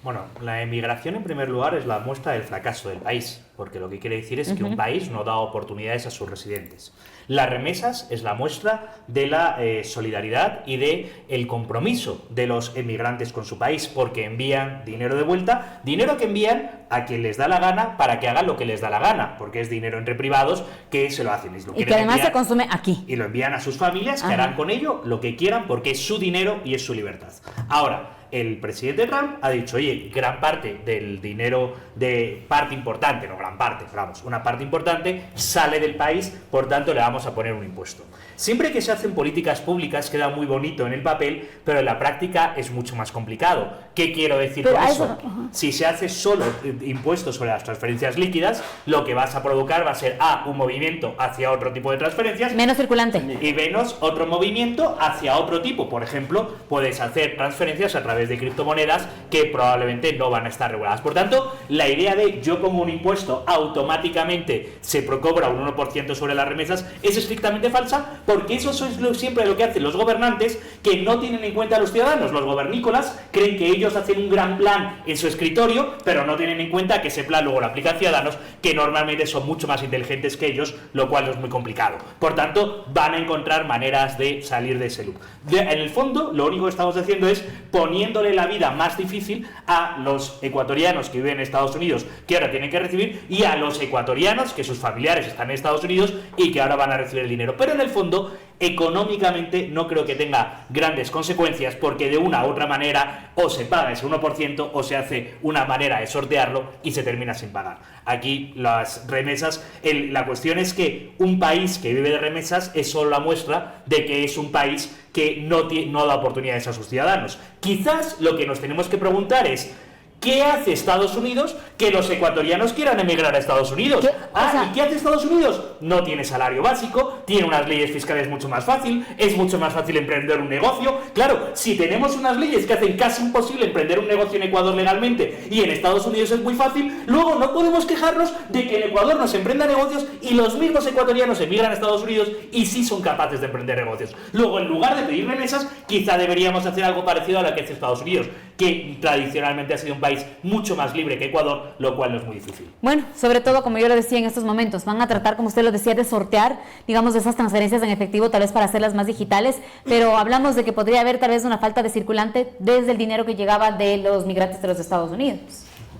Bueno, la emigración en primer lugar es la muestra del fracaso del país, porque lo que quiere decir es que un país no da oportunidades a sus residentes. Las remesas es la muestra de la solidaridad y de el compromiso de los emigrantes con su país, porque envían dinero de vuelta, dinero que envían a quien les da la gana para que hagan lo que les da la gana, porque es dinero entre privados que se lo hacen. Y que además se consume aquí. Y lo envían a sus familias, que harán con ello lo que quieran, porque es su dinero y es su libertad. Ahora, el presidente Trump ha dicho, oye, gran parte del dinero, de parte importante, no gran parte, vamos, una parte importante sale del país, por tanto le vamos a poner un impuesto. Siempre que se hacen políticas públicas queda muy bonito en el papel, pero en la práctica es mucho más complicado. ¿Qué quiero decir con eso? Si se hace solo impuestos sobre las transferencias líquidas, lo que vas a provocar va a ser un movimiento hacia otro tipo de transferencias, menos circulante, y menos otro movimiento hacia otro tipo. Por ejemplo, puedes hacer transferencias a través de criptomonedas que probablemente no van a estar reguladas. Por tanto, la idea de yo pongo un impuesto, automáticamente se cobra un 1% sobre las remesas es estrictamente falsa, porque eso es siempre lo que hacen los gobernantes, que no tienen en cuenta a los ciudadanos. Los gobernícolas creen que ellos hacen un gran plan en su escritorio, pero no tienen en cuenta que ese plan luego lo aplican ciudadanos, que normalmente son mucho más inteligentes que ellos, lo cual es muy complicado. Por tanto, van a encontrar maneras de salir de ese loop. En el fondo, lo único que estamos haciendo es poniéndole la vida más difícil a los ecuatorianos que viven en Estados Unidos, que ahora tienen que recibir, y a los ecuatorianos que sus familiares están en Estados Unidos y que ahora van a recibir el dinero. Pero en el fondo, económicamente no creo que tenga grandes consecuencias, porque de una u otra manera o se paga ese 1% o se hace una manera de sortearlo y se termina sin pagar. Aquí las remesas, la cuestión es que un país que vive de remesas es solo la muestra de que es un país que no da oportunidades a sus ciudadanos. Quizás lo que nos tenemos que preguntar es ¿Qué hace Estados Unidos que los ecuatorianos quieran emigrar a Estados Unidos? ¿Y qué hace Estados Unidos? No tiene salario básico, tiene unas leyes fiscales mucho más fácil, es mucho más fácil emprender un negocio. Claro, si tenemos unas leyes que hacen casi imposible emprender un negocio en Ecuador legalmente y en Estados Unidos es muy fácil, luego no podemos quejarnos de que en Ecuador no se emprenda negocios y los mismos ecuatorianos emigran a Estados Unidos y sí son capaces de emprender negocios. Luego, en lugar de pedir remesas, quizá deberíamos hacer algo parecido a lo que hace Estados Unidos, que tradicionalmente ha sido un país mucho más libre que Ecuador, lo cual no es muy difícil. Bueno, sobre todo, como yo lo decía en estos momentos, van a tratar, como usted lo decía, de sortear, digamos, esas transferencias en efectivo, tal vez para hacerlas más digitales, pero hablamos de que podría haber tal vez una falta de circulante desde el dinero que llegaba de los migrantes de los Estados Unidos.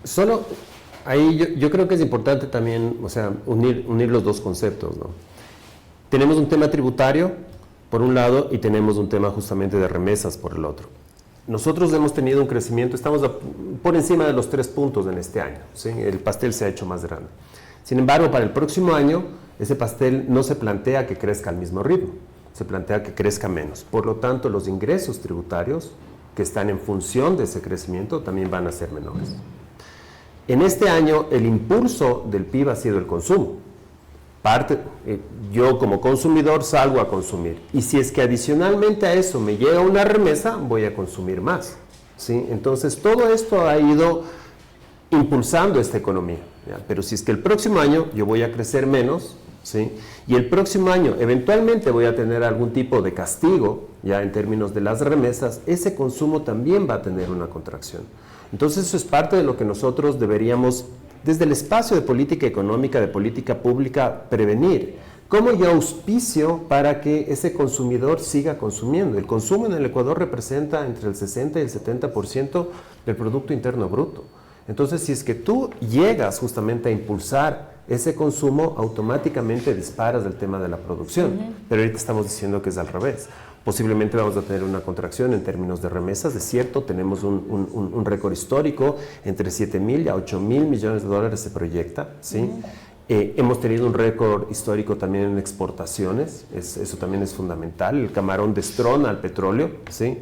Solo ahí yo creo que es importante también, o sea, unir los dos conceptos, ¿no? Tenemos un tema tributario, por un lado, y tenemos un tema justamente de remesas por el otro. Nosotros hemos tenido un crecimiento, estamos por encima de los 3 puntos en este año, ¿sí? El pastel se ha hecho más grande. Sin embargo, para el próximo año, ese pastel no se plantea que crezca al mismo ritmo, se plantea que crezca menos. Por lo tanto, los ingresos tributarios que están en función de ese crecimiento también van a ser menores. En este año, el impulso del PIB ha sido el consumo. Yo como consumidor salgo a consumir, y si es que adicionalmente a eso me llega una remesa, voy a consumir más, ¿sí? Entonces todo esto ha ido impulsando esta economía, ¿ya? Pero si es que el próximo año yo voy a crecer menos, ¿sí? Y el próximo año eventualmente voy a tener algún tipo de castigo, ya en términos de las remesas, ese consumo también va a tener una contracción. Entonces eso es parte de lo que nosotros deberíamos, desde el espacio de política económica, de política pública, prevenir. ¿Cómo yo auspicio para que ese consumidor siga consumiendo? El consumo en el Ecuador representa entre el 60 y el 70% del Producto Interno Bruto. Entonces, si es que tú llegas justamente a impulsar ese consumo, automáticamente disparas el tema de la producción. Pero ahorita estamos diciendo que es al revés. Posiblemente vamos a tener una contracción en términos de remesas, es cierto, tenemos un récord histórico, entre 7.000 a 8.000 millones de dólares se proyecta, ¿sí? Hemos tenido un récord histórico también en exportaciones, eso también es fundamental. El camarón destrona al petróleo, ¿sí?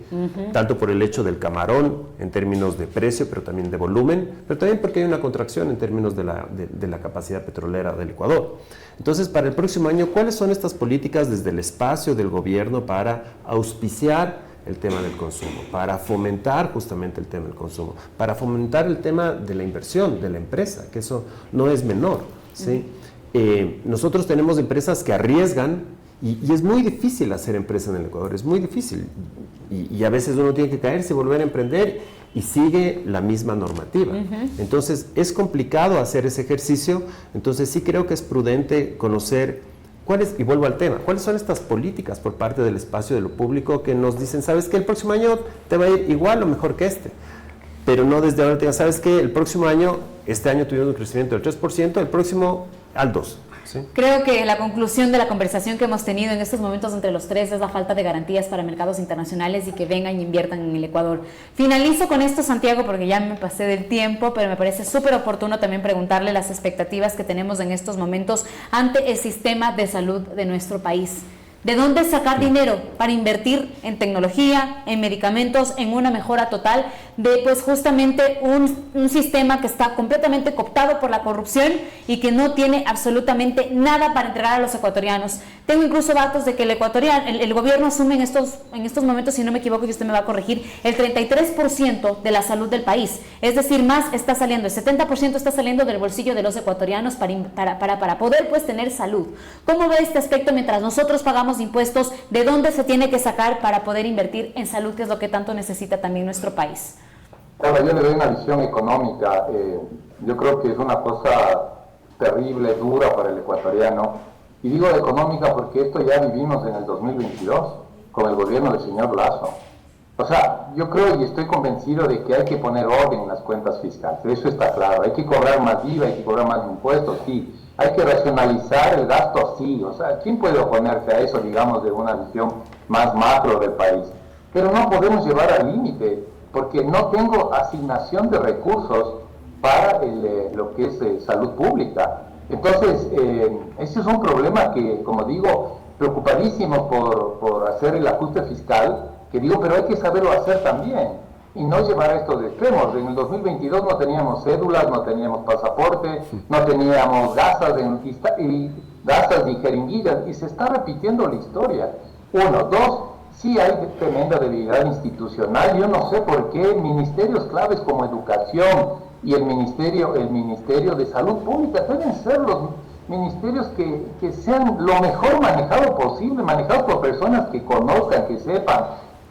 Tanto por el hecho del camarón en términos de precio, pero también de volumen, pero también porque hay una contracción en términos de la capacidad petrolera del Ecuador. Entonces, para el próximo año, ¿cuáles son estas políticas desde el espacio del gobierno para auspiciar el tema del consumo, para fomentar justamente el tema del consumo, para fomentar el tema de la inversión de la empresa, que eso no es menor, ¿sí? Nosotros tenemos empresas que arriesgan y es muy difícil hacer empresa en el Ecuador, es muy difícil y a veces uno tiene que caerse y volver a emprender y sigue la misma normativa. Entonces es complicado hacer ese ejercicio, entonces sí creo que es prudente conocer y vuelvo al tema, ¿cuáles son estas políticas por parte del espacio de lo público que nos dicen, sabes que el próximo año te va a ir igual o mejor que este? Pero no desde ahora te digan, sabes que el próximo año, este año tuvimos un crecimiento del 3%, el próximo al 2%. ¿Sí? Creo que la conclusión de la conversación que hemos tenido en estos momentos entre los tres es la falta de garantías para mercados internacionales y que vengan e inviertan en el Ecuador. Finalizo con esto, Santiago, porque ya me pasé del tiempo, pero me parece súper oportuno también preguntarle las expectativas que tenemos en estos momentos ante el sistema de salud de nuestro país. ¿De dónde sacar dinero para invertir en tecnología, en medicamentos, en una mejora total de pues justamente un sistema que está completamente cooptado por la corrupción y que no tiene absolutamente nada para entregar a los ecuatorianos? Tengo incluso datos de que el gobierno asume en estos momentos, si no me equivoco y usted me va a corregir, el 33% de la salud del país. Es decir, más está saliendo, el 70% está saliendo del bolsillo de los ecuatorianos para poder pues tener salud. ¿Cómo ve este aspecto mientras nosotros pagamos impuestos? ¿De dónde se tiene que sacar para poder invertir en salud, que es lo que tanto necesita también nuestro país? Claro, yo le doy una visión económica. Yo creo que es una cosa terrible, dura para el ecuatoriano. Y digo económica porque esto ya vivimos en el 2022 con el gobierno del señor Lasso. O sea, yo creo y estoy convencido de que hay que poner orden en las cuentas fiscales. Eso está claro. Hay que cobrar más IVA, hay que cobrar más impuestos, sí. Hay que racionalizar el gasto, sí. O sea, ¿quién puede oponerse a eso, digamos, de una visión más macro del país? Pero no podemos llevar al límite, porque no tengo asignación de recursos para lo que es salud pública. Entonces, ese es un problema que, como digo, preocupadísimo por hacer el ajuste fiscal, que digo, pero hay que saberlo hacer también. y no llevar a estos extremos. En el 2022 no teníamos cédulas, no teníamos pasaporte, no teníamos gasas y jeringuillas, y se está repitiendo la historia. Uno. Dos, sí hay tremenda debilidad institucional. Yo no sé por qué ministerios claves como educación y el Ministerio de Salud Pública deben ser los ministerios que sean lo mejor manejado posible, manejados por personas que conozcan, que sepan,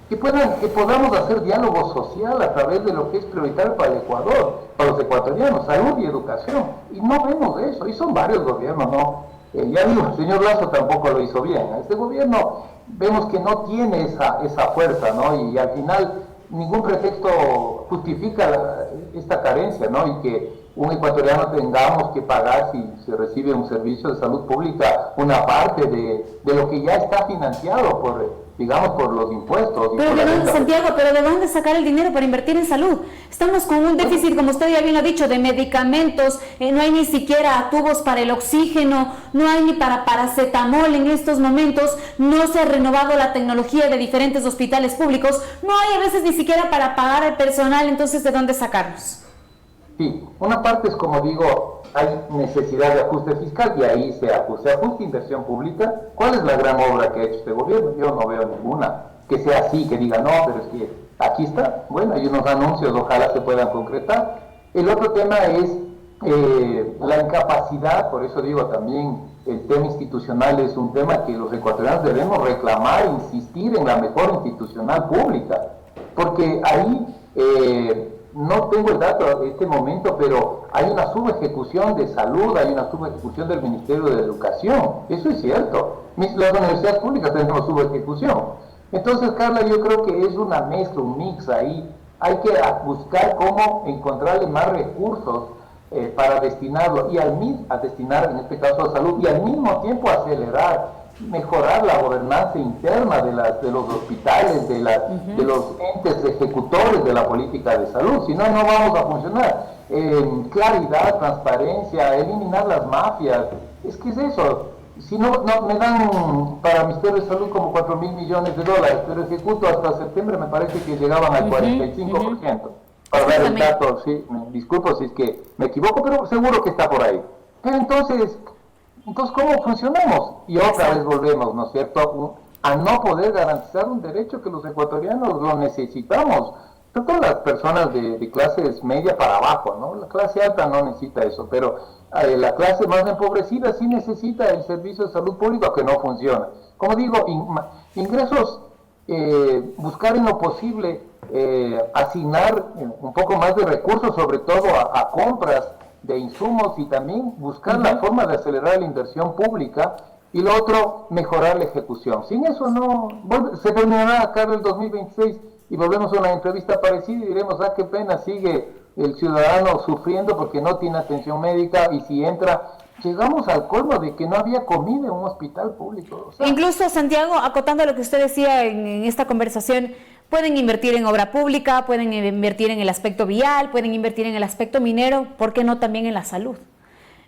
que podamos hacer diálogo social a través de lo que es prioritario para el Ecuador, para los ecuatorianos, salud y educación. Y no vemos eso, y son varios gobiernos, ¿no? Ya digo, el señor Lasso tampoco lo hizo bien. Este gobierno vemos que no tiene esa fuerza, ¿no? Y al final ningún pretexto justifica esta carencia, ¿no? Y que un ecuatoriano tengamos que pagar, si se recibe un servicio de salud pública, una parte de lo que ya está financiado por los impuestos. Pero ¿de dónde, Santiago? ¿Pero de dónde sacar el dinero para invertir en salud? Estamos con un déficit, como usted ya bien ha dicho, de medicamentos, no hay ni siquiera tubos para el oxígeno, no hay ni para paracetamol en estos momentos, no se ha renovado la tecnología de diferentes hospitales públicos, no hay a veces ni siquiera para pagar al personal, entonces ¿de dónde sacarlos? Sí, una parte es, como digo, hay necesidad de ajuste fiscal y ahí se ajuste inversión pública. ¿Cuál es la gran obra que ha hecho este gobierno? Yo no veo ninguna que sea así, que diga, no, pero es que aquí está. Bueno, hay unos anuncios, ojalá se puedan concretar. El otro tema es la incapacidad, por eso digo también, el tema institucional es un tema que los ecuatorianos debemos reclamar, insistir en la mejora institucional pública, porque ahí... no tengo el dato en este momento, pero hay una subejecución de salud, hay una subejecución del Ministerio de Educación. Eso es cierto. Las universidades públicas tenemos subejecución. Entonces, Carla, yo creo que es una mezcla, un mix ahí. Hay que buscar cómo encontrarle más recursos para destinarlo, a destinar en este caso a salud, y al mismo tiempo acelerar, mejorar la gobernanza interna de los hospitales, de los entes ejecutores de la política de salud. Si no, no vamos a funcionar. Claridad, transparencia, eliminar las mafias. Es que es eso. Si no me dan para el Ministerio de Salud como 4.000 millones de dólares, pero ejecuto hasta septiembre, me parece que llegaban al 45%. Para dar el dato, sí, me disculpo si es que me equivoco, pero seguro que está por ahí. Pero entonces, ¿cómo funcionamos? Y otra vez volvemos, ¿no es cierto?, a no poder garantizar un derecho que los ecuatorianos lo necesitamos. Sobre todo las personas de clases media para abajo, ¿no? La clase alta no necesita eso, pero la clase más empobrecida sí necesita el servicio de salud público que no funciona. Como digo, ingresos, buscar en lo posible asignar un poco más de recursos, sobre todo a compras de insumos, y también buscar la forma de acelerar la inversión pública, y lo otro, mejorar la ejecución. Sin eso no, se terminará acá el 2026 y volvemos a una entrevista parecida y diremos, qué pena, sigue el ciudadano sufriendo porque no tiene atención médica, y si entra, llegamos al colmo de que no había comida en un hospital público. O sea, incluso, Santiago, acotando lo que usted decía en esta conversación, pueden invertir en obra pública, pueden invertir en el aspecto vial, pueden invertir en el aspecto minero, ¿por qué no también en la salud?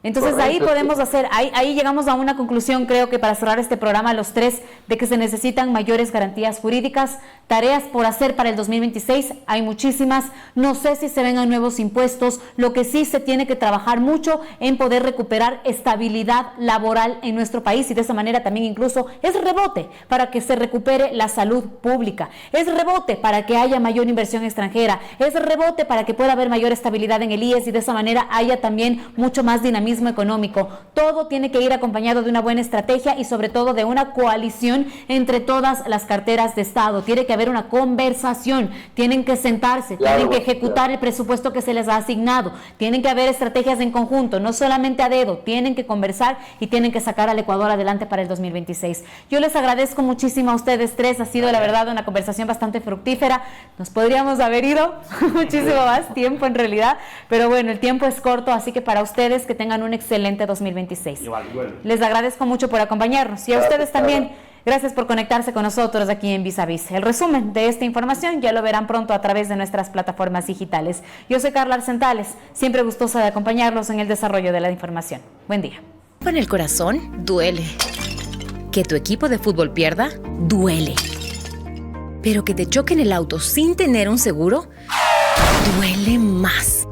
Entonces ahí podemos hacer, ahí llegamos a una conclusión, creo que para cerrar este programa los tres, de que se necesitan mayores garantías jurídicas, tareas por hacer para el 2026, hay muchísimas, no sé si se vengan nuevos impuestos, lo que sí se tiene que trabajar mucho en poder recuperar estabilidad laboral en nuestro país, y de esa manera también incluso es rebote para que se recupere la salud pública, es rebote para que haya mayor inversión extranjera, es rebote para que pueda haber mayor estabilidad en el IES, y de esa manera haya también mucho más dinamismo económico. Todo tiene que ir acompañado de una buena estrategia y sobre todo de una coalición entre todas las carteras de Estado. Tiene que haber una conversación, tienen que sentarse, tienen que ejecutar el presupuesto que se les ha asignado, tienen que haber estrategias en conjunto, no solamente a dedo, tienen que conversar y tienen que sacar al Ecuador adelante para el 2026. Yo les agradezco muchísimo a ustedes tres, ha sido la verdad una conversación bastante fructífera, nos podríamos haber ido muchísimo más tiempo en realidad, pero bueno, el tiempo es corto, así que para ustedes que tengan un excelente 2026. Igual. Les agradezco mucho por acompañarnos y a ustedes también. Gracias por conectarse con nosotros aquí en Vis a Vis. El resumen de esta información ya lo verán pronto a través de nuestras plataformas digitales. Yo soy Carla Arcentales, siempre gustosa de acompañarlos en el desarrollo de la información. Buen día. Con el corazón duele. Que tu equipo de fútbol pierda, duele. pero que te choquen el auto sin tener un seguro, duele más.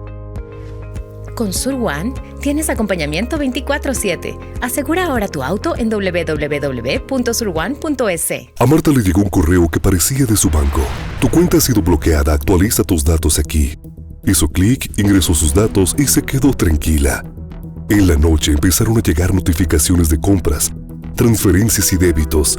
Con Sur One tienes acompañamiento 24/7. Asegura ahora tu auto en www.surone.es. A Marta le llegó un correo que parecía de su banco. Tu cuenta ha sido bloqueada, actualiza tus datos aquí. Hizo clic, ingresó sus datos y se quedó tranquila. En la noche empezaron a llegar notificaciones de compras, transferencias y débitos.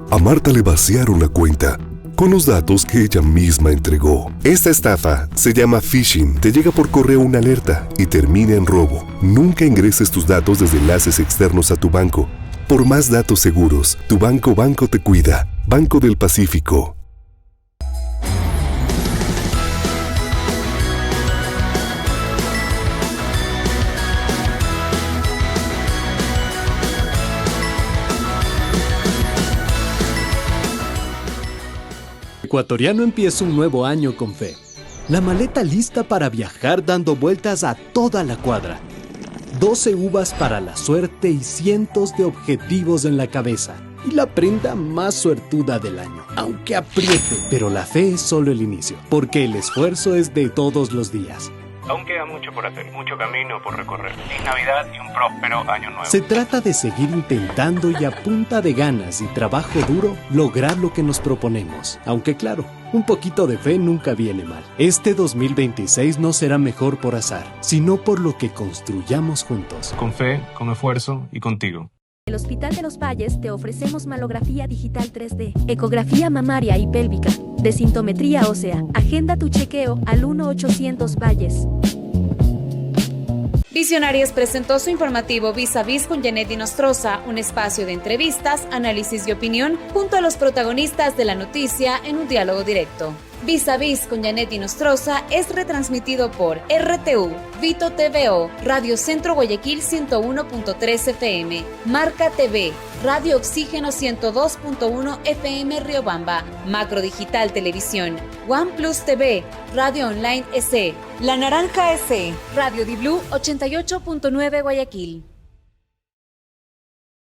A Marta le vaciaron la cuenta con los datos que ella misma entregó. Esta estafa se llama phishing. Te llega por correo una alerta y termina en robo. Nunca ingreses tus datos desde enlaces externos a tu banco. Por más datos seguros, tu banco te cuida. Banco del Pacífico. Ecuatoriano empieza un nuevo año con fe. La maleta lista para viajar dando vueltas a toda la cuadra. 12 uvas para la suerte y cientos de objetivos en la cabeza. Y la prenda más suertuda del año. Aunque apriete, pero la fe es solo el inicio, porque el esfuerzo es de todos los días. Aún queda mucho por hacer, mucho camino por recorrer. Feliz Navidad y un próspero año nuevo. Se trata de seguir intentando y a punta de ganas y trabajo duro lograr lo que nos proponemos. Aunque claro, un poquito de fe nunca viene mal. Este 2026 no será mejor por azar, sino por lo que construyamos juntos. Con fe, con esfuerzo y contigo. En el Hospital de los Valles te ofrecemos mamografía digital 3D, ecografía mamaria y pélvica, desintometría ósea. Agenda tu chequeo al 1-800 Valles. Visionarias presentó su informativo Vis a Vis con Janet Nostroza, un espacio de entrevistas, análisis y opinión junto a los protagonistas de la noticia en un diálogo directo. Vis a Vis con Janet Nostroza es retransmitido por RTU, Vito TVO, Radio Centro Guayaquil 101.3 FM, Marca TV, Radio Oxígeno 102.1 FM Riobamba, Macro Digital Televisión, OnePlus TV, Radio Online SE, La Naranja SE, Radio Di Blue 88.9 Guayaquil.